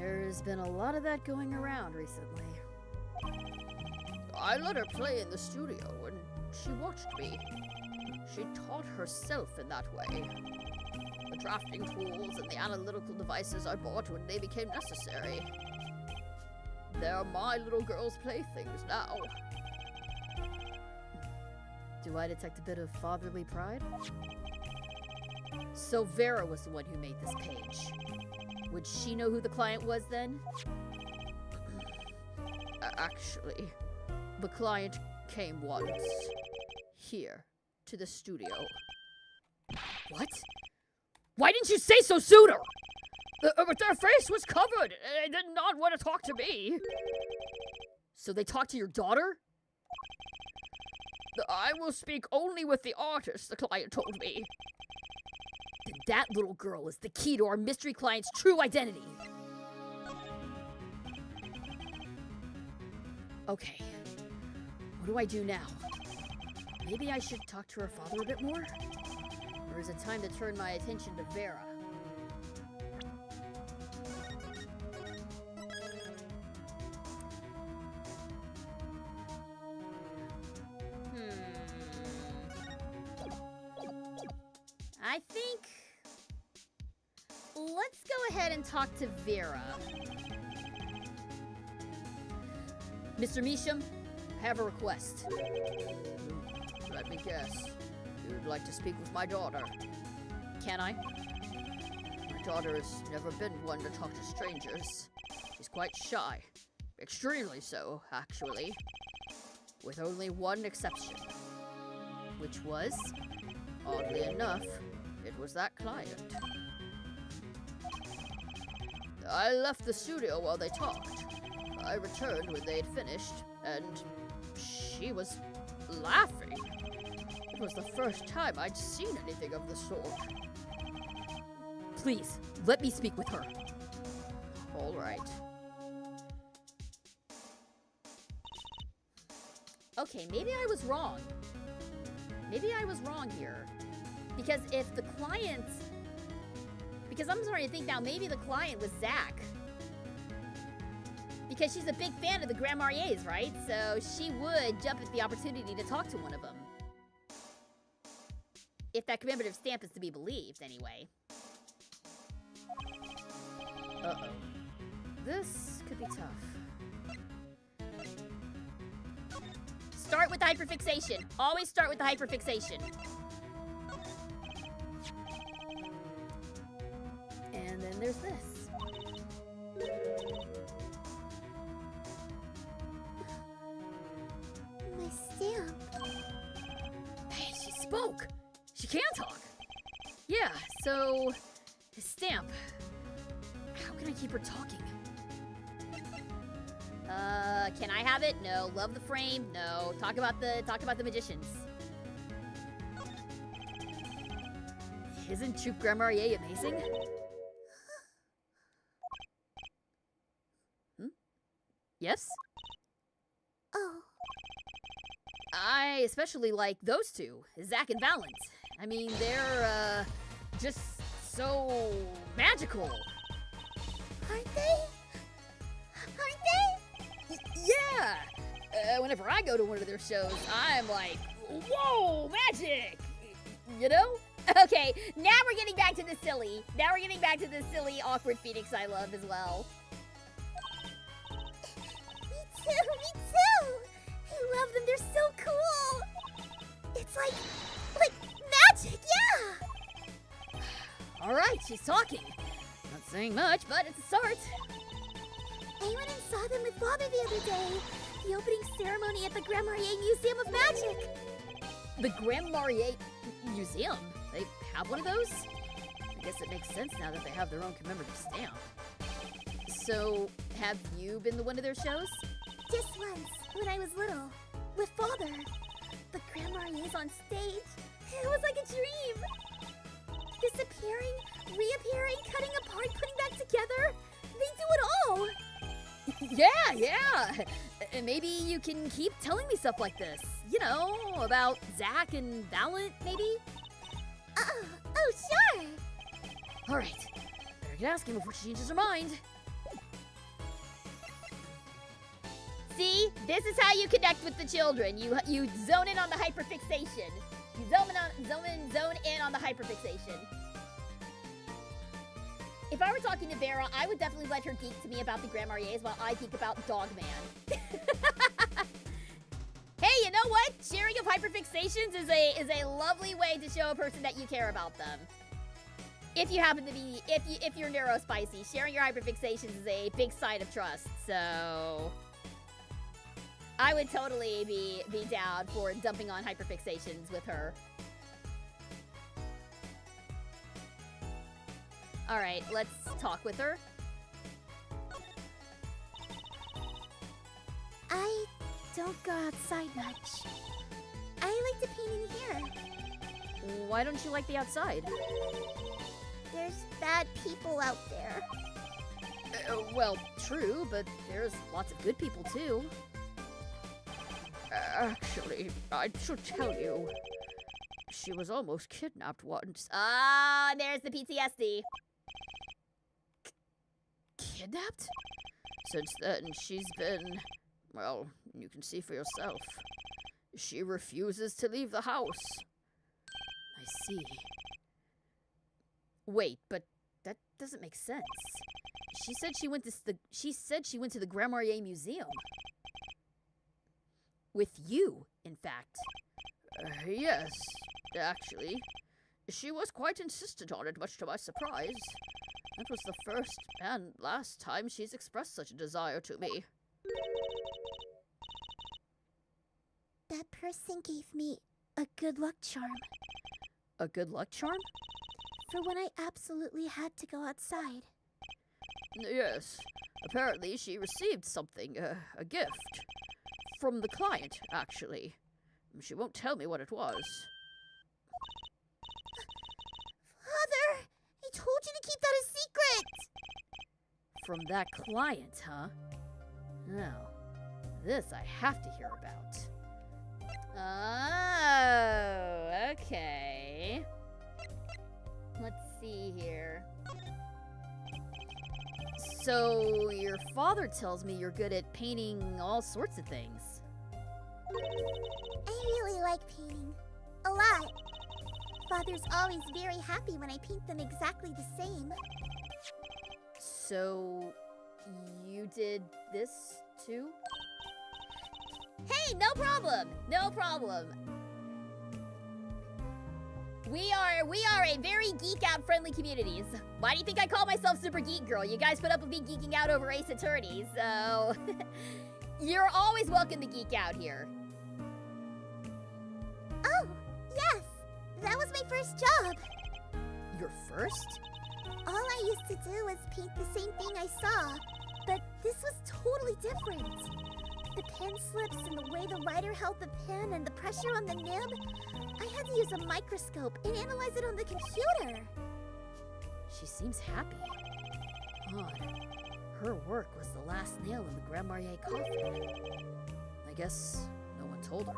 Speaker 1: There's been a lot of that going around recently.
Speaker 4: I let her play in the studio and she watched me. She taught herself in that way. The drafting tools and the analytical devices I bought when they became necessary. They're my little girl's playthings now.
Speaker 1: Do I detect a bit of fatherly pride? So Vera was the one who made this page. Would she know who the client was then?
Speaker 4: Actually, the client came once. Here, to the studio.
Speaker 1: What?
Speaker 4: Why didn't you say so sooner? But their face was covered. They did not want to talk to me.
Speaker 1: So they talked to your daughter?
Speaker 4: I will speak only with the artist, the client told me.
Speaker 1: Then that little girl is the key to our mystery client's true identity. Okay. What do I do now? Maybe I should talk to her father a bit more? Or is it time to turn my attention to Vera? I think let's go ahead and talk to Vera. Mr. Measham, I have a request.
Speaker 4: Let me guess. You'd like to speak with my daughter.
Speaker 1: Can I?
Speaker 4: My daughter has never been one to talk to strangers. She's quite shy. Extremely so, actually. With only one exception.
Speaker 1: Which was?
Speaker 4: Oddly enough, it was that client. I left the studio while they talked. I returned when they had finished, and she was laughing. It was the first time I'd seen anything of the sort.
Speaker 1: Please, let me speak with her.
Speaker 4: All right.
Speaker 1: Okay, maybe I was wrong. Maybe I was wrong here. Because if the client... Because I'm starting to think now, maybe the client was Zach. Because she's a big fan of the Grand Marniers, right? So she would jump at the opportunity to talk to one of them. If that commemorative stamp is to be believed, anyway.
Speaker 4: Uh-oh.
Speaker 1: This could be tough. Start with the hyperfixation. Always start with the hyperfixation. And then there's this.
Speaker 2: My stamp.
Speaker 1: Hey, she spoke. She can talk. Yeah, so his stamp. How can I keep her talking? Can I have it? No. Love the frame? No. Talk about the magicians. Isn't Troupe Grand Marnier amazing? Yes?
Speaker 2: Oh.
Speaker 1: I especially like those two, Zach and Valent. I mean, they're, just so magical.
Speaker 2: Aren't they?
Speaker 1: Yeah! Whenever I go to one of their shows, I'm like, whoa, magic! You know? Okay, now we're getting back to the silly. Now we're getting back to the silly, awkward Phoenix I love as well.
Speaker 2: Me too! I love them, they're so cool! It's like magic, yeah!
Speaker 1: Alright, she's talking. Not saying much, but it's a start.
Speaker 2: I went and saw them with Father the other day. The opening ceremony at the Grand Marnier Museum of Magic.
Speaker 1: The Grand Marnier Museum? They have one of those?
Speaker 3: I guess it makes sense now that they have their own commemorative stamp. So, have you been to one of their shows?
Speaker 2: Just once, when I was little, with Father. But Grand Marier's on stage. It was like a dream. Disappearing, reappearing, cutting apart, putting back together. They do it all.
Speaker 3: Yeah. Maybe you can keep telling me stuff like this. You know, about Zach and Valent, maybe?
Speaker 2: Oh, sure.
Speaker 3: All right. Better get asking before she changes her mind.
Speaker 1: See, this is how you connect with the children. You zone in on the hyperfixation. You zone in on the hyperfixation. If I were talking to Vera, I would definitely let her geek to me about the Grand Marniers while I geek about Dogman. Hey, you know what? Sharing of hyperfixations is a lovely way to show a person that you care about them. If you happen to be, if you're neurospicy, sharing your hyperfixations is a big sign of trust. So I would totally be down for dumping on hyperfixations with her. All right, let's talk with her.
Speaker 2: I don't go outside much. I like to paint in here.
Speaker 3: Why don't you like the outside?
Speaker 2: There's bad people out there.
Speaker 3: Well, true, but there's lots of good people too. Actually, I should tell you, she was almost kidnapped once.
Speaker 1: Ah, there's the PTSD.
Speaker 3: Kidnapped? Since then, she's been, well, you can see for yourself. She refuses to leave the house. I see. Wait, but that doesn't make sense. She said she went to the Grand Marnier Museum. With you, in fact. Yes, actually. She was quite insistent on it, much to my surprise. That was the first and last time she's expressed such a desire to me.
Speaker 2: That person gave me a good luck charm
Speaker 3: A good luck charm?
Speaker 2: for when I absolutely had to go outside.
Speaker 3: Yes. Apparently she received something, a gift. From the client, actually. She won't tell me what it was.
Speaker 2: Father, I told you to keep that a secret.
Speaker 3: From that client, huh? Now, this I have to hear about.
Speaker 1: Oh, okay. Let's see here.
Speaker 3: So, your father tells me you're good at painting all sorts of things.
Speaker 2: I really like painting. A lot. Father's always very happy when I paint them exactly the same.
Speaker 3: So, you did this too?
Speaker 1: Hey, no problem. No problem. We are a very geek out friendly community. Why do you think I call myself Super Geek Girl? You guys put up with me geeking out over Ace Attorney, so you're always welcome to geek out here.
Speaker 2: Oh, yes. That was my first job.
Speaker 3: Your first?
Speaker 2: All I used to do was paint the same thing I saw, but this was totally different. The pen slips and the way the writer held the pen and the pressure on the nib, I had to use a microscope and analyze it on the computer.
Speaker 3: She seems happy. Odd. Her work was the last nail in the Grand Marnier coffin. I guess no one told her.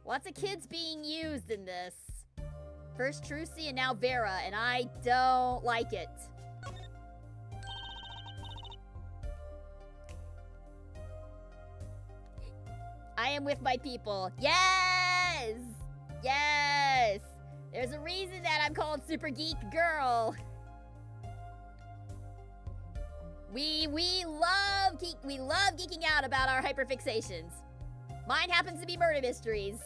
Speaker 1: Lots of kids being used in this. First Trucy and now Vera, and I don't like it. I am with my people. Yes! Yes! There's a reason that I'm called Super Geek Girl. We love geeking out about our hyperfixations. Mine happens to be murder mysteries.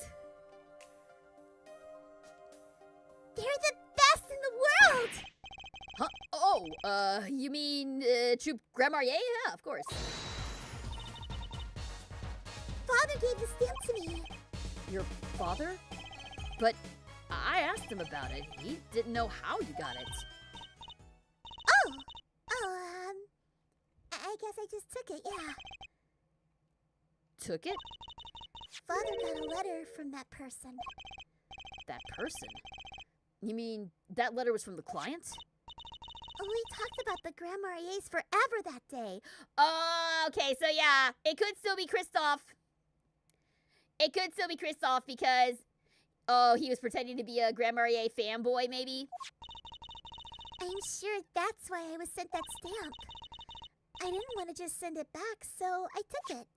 Speaker 2: They're the best in the world!
Speaker 3: Huh? Oh, you mean, Troop Grand Marnier? Yeah, of course.
Speaker 2: Father gave the stamp to me.
Speaker 3: Your father? But I asked him about it. He didn't know how you got it.
Speaker 2: I guess I just took it, yeah.
Speaker 3: Took it?
Speaker 2: Father got a letter from that person.
Speaker 3: That person? You mean that letter was from the client?
Speaker 2: We talked about the Grand Marniers forever that day.
Speaker 1: Oh, okay, so yeah, it could still be Kristoff. It could still be Kristoff because, oh, he was pretending to be a Grand Marnier fanboy, maybe?
Speaker 2: I'm sure that's why I was sent that stamp. I didn't want to just send it back, so I took it.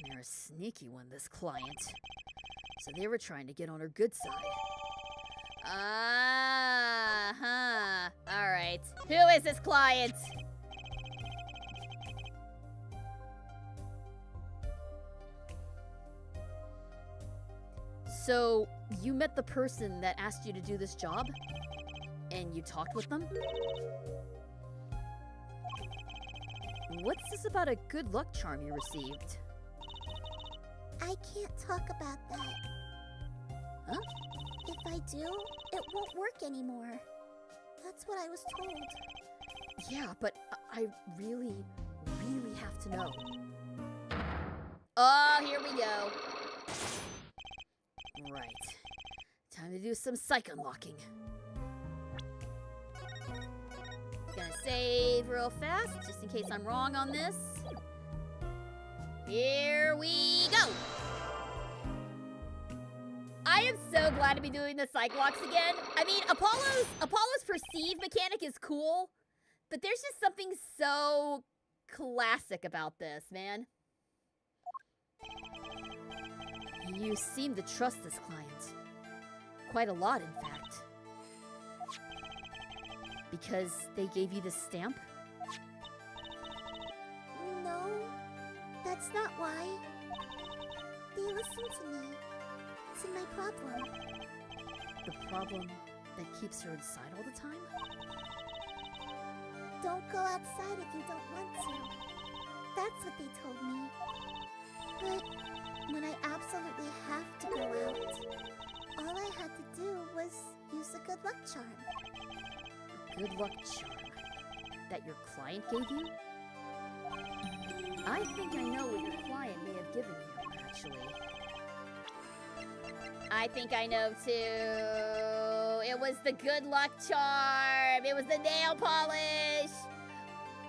Speaker 3: They're a sneaky one, this client. So they were trying to get on her good side.
Speaker 1: Alright. Who is this client?
Speaker 3: So, you met the person that asked you to do this job? And you talked with them? What's this about a good luck charm you received?
Speaker 2: I can't talk about that.
Speaker 3: Huh?
Speaker 2: If I do, it won't work anymore. That's what I was told.
Speaker 3: Yeah, but I really have to know.
Speaker 1: Oh, here we go.
Speaker 3: Right. Time to do some psych unlocking.
Speaker 1: Gonna save real fast, just in case I'm wrong on this. Here we go! I am so glad to be doing the psych locks again. I mean, Apollo's perceive mechanic is cool, but there's just something so classic about this, man.
Speaker 3: You seem to trust this client. Quite a lot, in fact. Because they gave you this stamp?
Speaker 2: No, that's not why. They listen to me. It's my problem.
Speaker 3: The problem that keeps her inside all the time?
Speaker 2: Don't go outside if you don't want to. That's what they told me. But when I absolutely have to go out, all I had to do was use a good luck charm.
Speaker 3: A good luck charm that your client gave you? I think I know what your client may have given you, actually.
Speaker 1: I think I know too. It was the good luck charm. It was the nail polish.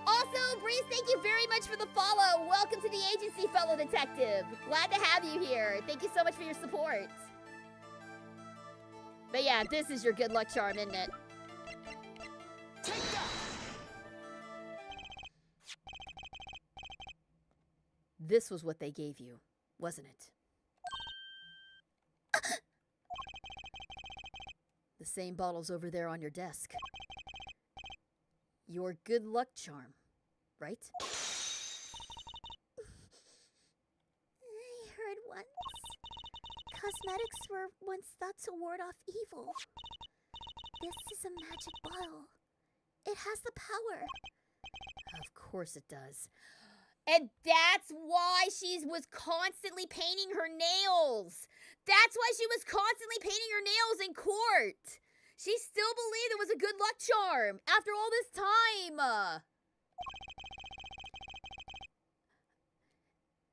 Speaker 1: Also, Breeze, thank you very much for the follow. Welcome to the agency, fellow detective. Glad to have you here. Thank you so much for your support. But yeah, this is your good luck charm, isn't it?
Speaker 6: Take that!
Speaker 3: This was what they gave you, wasn't it? The same bottle's over there on your desk. Your good luck charm, right?
Speaker 2: I heard once. Cosmetics were once thought to ward off evil. This is a magic bottle. It has the power.
Speaker 3: Of course it does.
Speaker 1: And that's why she was constantly painting her nails. That's why she was constantly painting her nails in court. She still believed it was a good luck charm after all this time.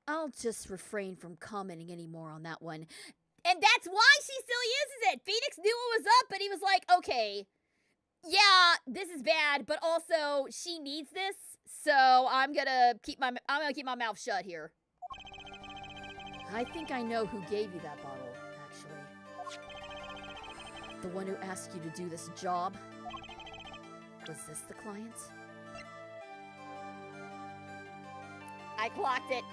Speaker 3: I'll just refrain from commenting any more on that one.
Speaker 1: And that's why she still uses it. Phoenix knew what was up, but he was like, okay, yeah, this is bad, but also she needs this, so I'm gonna keep my mouth shut here.
Speaker 3: I think I know who gave you that bottle, actually. The one who asked you to do this job. Was this the client?
Speaker 1: I clocked it.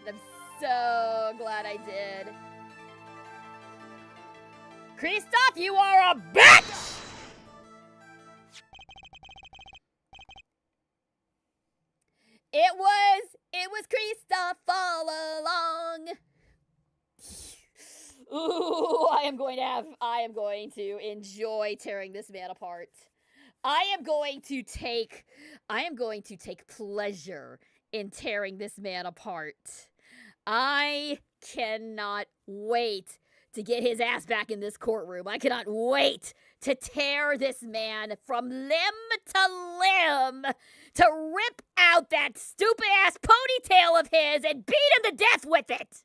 Speaker 1: And I'm so glad I did. Kristoff, you are a bitch! It was Kristoff all along. Ooh, I am going to enjoy tearing this man apart. I am going to take pleasure in tearing this man apart. I cannot wait to get his ass back in this courtroom. I cannot wait to tear this man from limb to limb, to rip out that stupid ass ponytail of his and beat him to death with it.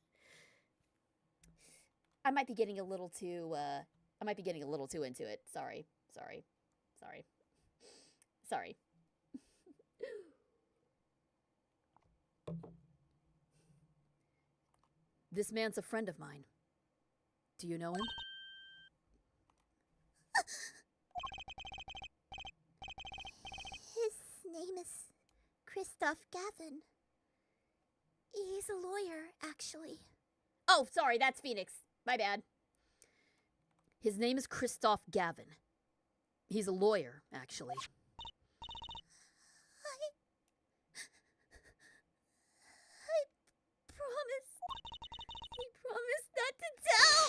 Speaker 1: I might be getting a little too into it. Sorry. This man's a friend of mine. Do you know him?
Speaker 2: His name is Christoph Gavin. He's a lawyer, actually.
Speaker 1: Oh, sorry, that's Phoenix. My bad. His name is Christoph Gavin. He's a lawyer, actually.
Speaker 2: I promised not to tell.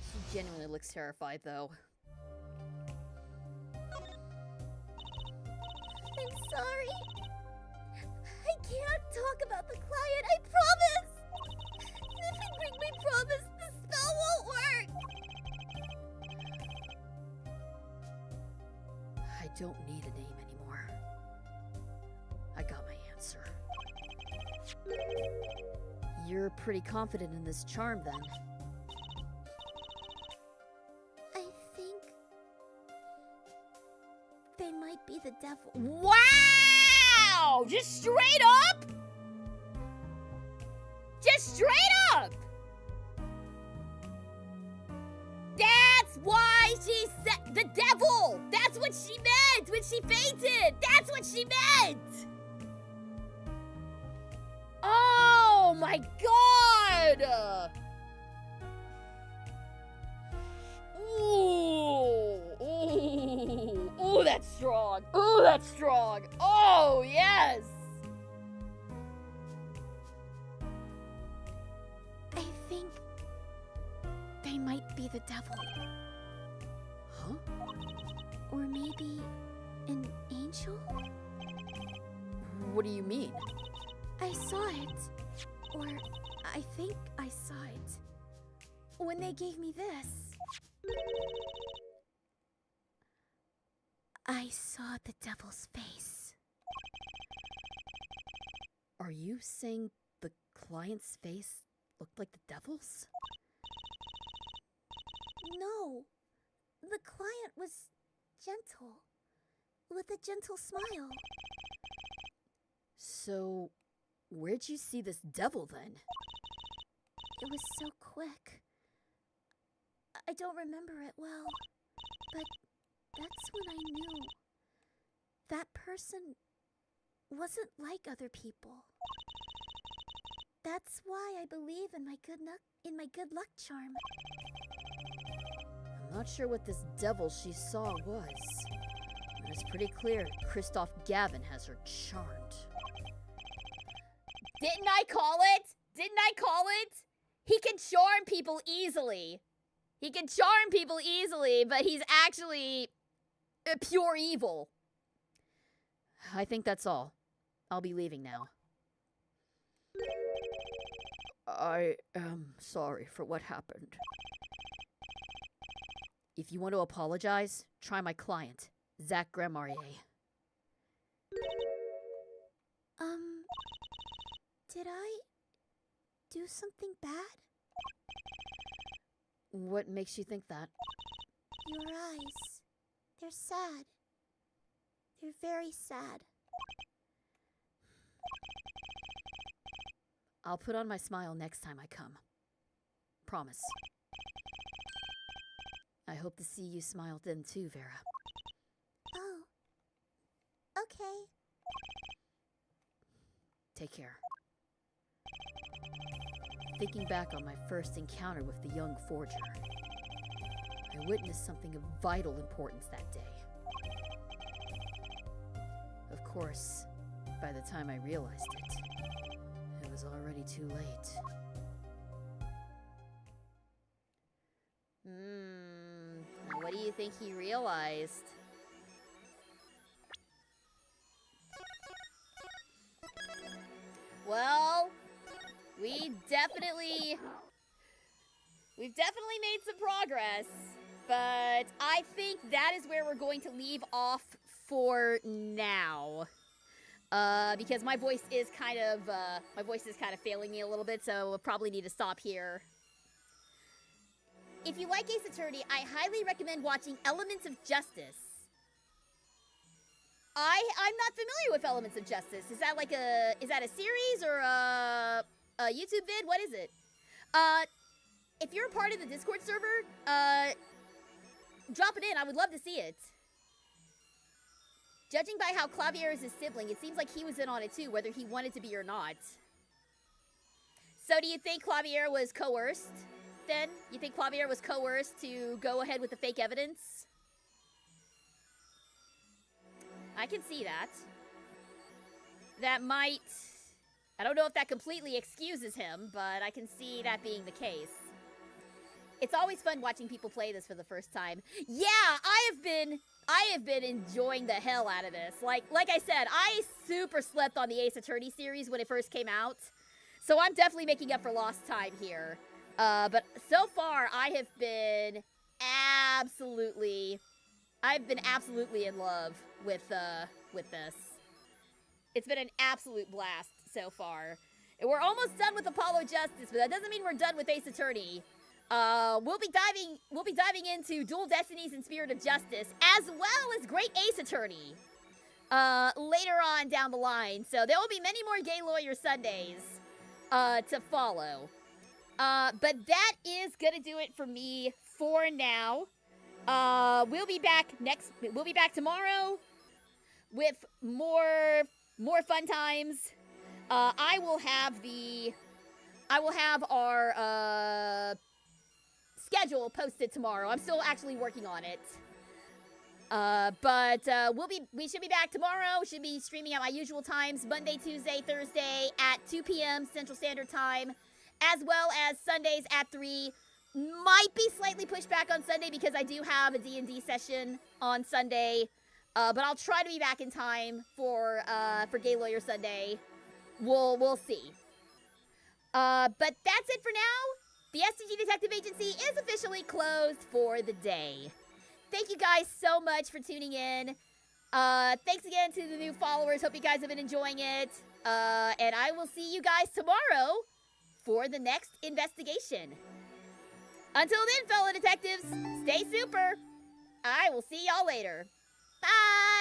Speaker 1: She genuinely looks terrified, though.
Speaker 2: I'm sorry. I can't talk about the client, I promise! If I break my promise, the spell won't work!
Speaker 1: I don't need a name anymore. I got my answer. You're pretty confident in this charm, then.
Speaker 2: I think they might be the devil.
Speaker 1: Wow! Just straight up? Just straight up! That's why she said the devil! That's what she meant when she fainted! That's what she meant! Oh my god! Ooh, that's strong. Ooh, that's strong. Oh, yes.
Speaker 2: I think they might be the devil.
Speaker 1: Huh?
Speaker 2: Or maybe an angel?
Speaker 1: What do you mean?
Speaker 2: I saw it. Or I think I saw it. When they gave me this. I saw the devil's face.
Speaker 1: Are you saying the client's face looked like the devil's?
Speaker 2: No. The client was gentle. With a gentle smile.
Speaker 1: So, where'd you see this devil then?
Speaker 2: It was so quick. I don't remember it well. But that's when I knew. That person wasn't like other people. That's why I believe in my good luck charm.
Speaker 1: I'm not sure what this devil she saw was. But it's pretty clear Christoph Gavin has her charmed. Didn't I call it? Didn't I call it? He can charm people easily. He can charm people easily, but he's actually pure evil. I think that's all. I'll be leaving now. I am sorry for what happened. If you want to apologize, try my client, Zach Grandmarier.
Speaker 2: Did I do something bad?
Speaker 1: What makes you think that?
Speaker 2: Your eyes. They're sad. They're very sad.
Speaker 1: I'll put on my smile next time I come. Promise. I hope to see you smile then too, Vera.
Speaker 2: Oh. Okay.
Speaker 1: Take care. Thinking back on my first encounter with the young forger, I witnessed something of vital importance that day. Of course, by the time I realized it was already too late. Now what do you think he realized? definitely made some progress, but I think that is where we're going to leave off for now. Because my voice is kind of failing me a little bit, so we'll probably need to stop here. If you like Ace Attorney, I highly recommend watching Elements of Justice. I'm not familiar with Elements of Justice. Is that a series or a YouTube vid? What is it? If you're a part of the Discord server, drop it in. I would love to see it. Judging by how Clavier is his sibling, it seems like he was in on it too, whether he wanted to be or not. So do you think Clavier was coerced, then? You think Clavier was coerced to go ahead with the fake evidence? I can see that. That might... I don't know if that completely excuses him, but I can see that being the case. It's always fun watching people play this for the first time. Yeah, I have been enjoying the hell out of this. Like I said, I super slept on the Ace Attorney series when it first came out. So I'm definitely making up for lost time here. But so far, I've been absolutely in love with this. It's been an absolute blast so far. And we're almost done with Apollo Justice, but that doesn't mean we're done with Ace Attorney. We'll be diving into Dual Destinies and Spirit of Justice, as well as Great Ace Attorney, later on down the line. So there will be many more Gay Lawyer Sundays, to follow. But that is gonna do it for me for now. We'll be back tomorrow with more fun times. I will have our schedule posted tomorrow. I'm still actually working on it. But we should be back tomorrow. Should be streaming at my usual times, Monday, Tuesday, Thursday at 2 p.m. Central Standard Time, as well as Sundays at 3. Might be slightly pushed back on Sunday because I do have a D&D session on Sunday. But I'll try to be back in time for Gay Lawyer Sunday. We'll see. But that's it for now. The STG Detective Agency is officially closed for the day. Thank you guys so much for tuning in. Thanks again to the new followers. Hope you guys have been enjoying it. And I will see you guys tomorrow for the next investigation. Until then, fellow detectives, stay super. I will see y'all later. Bye!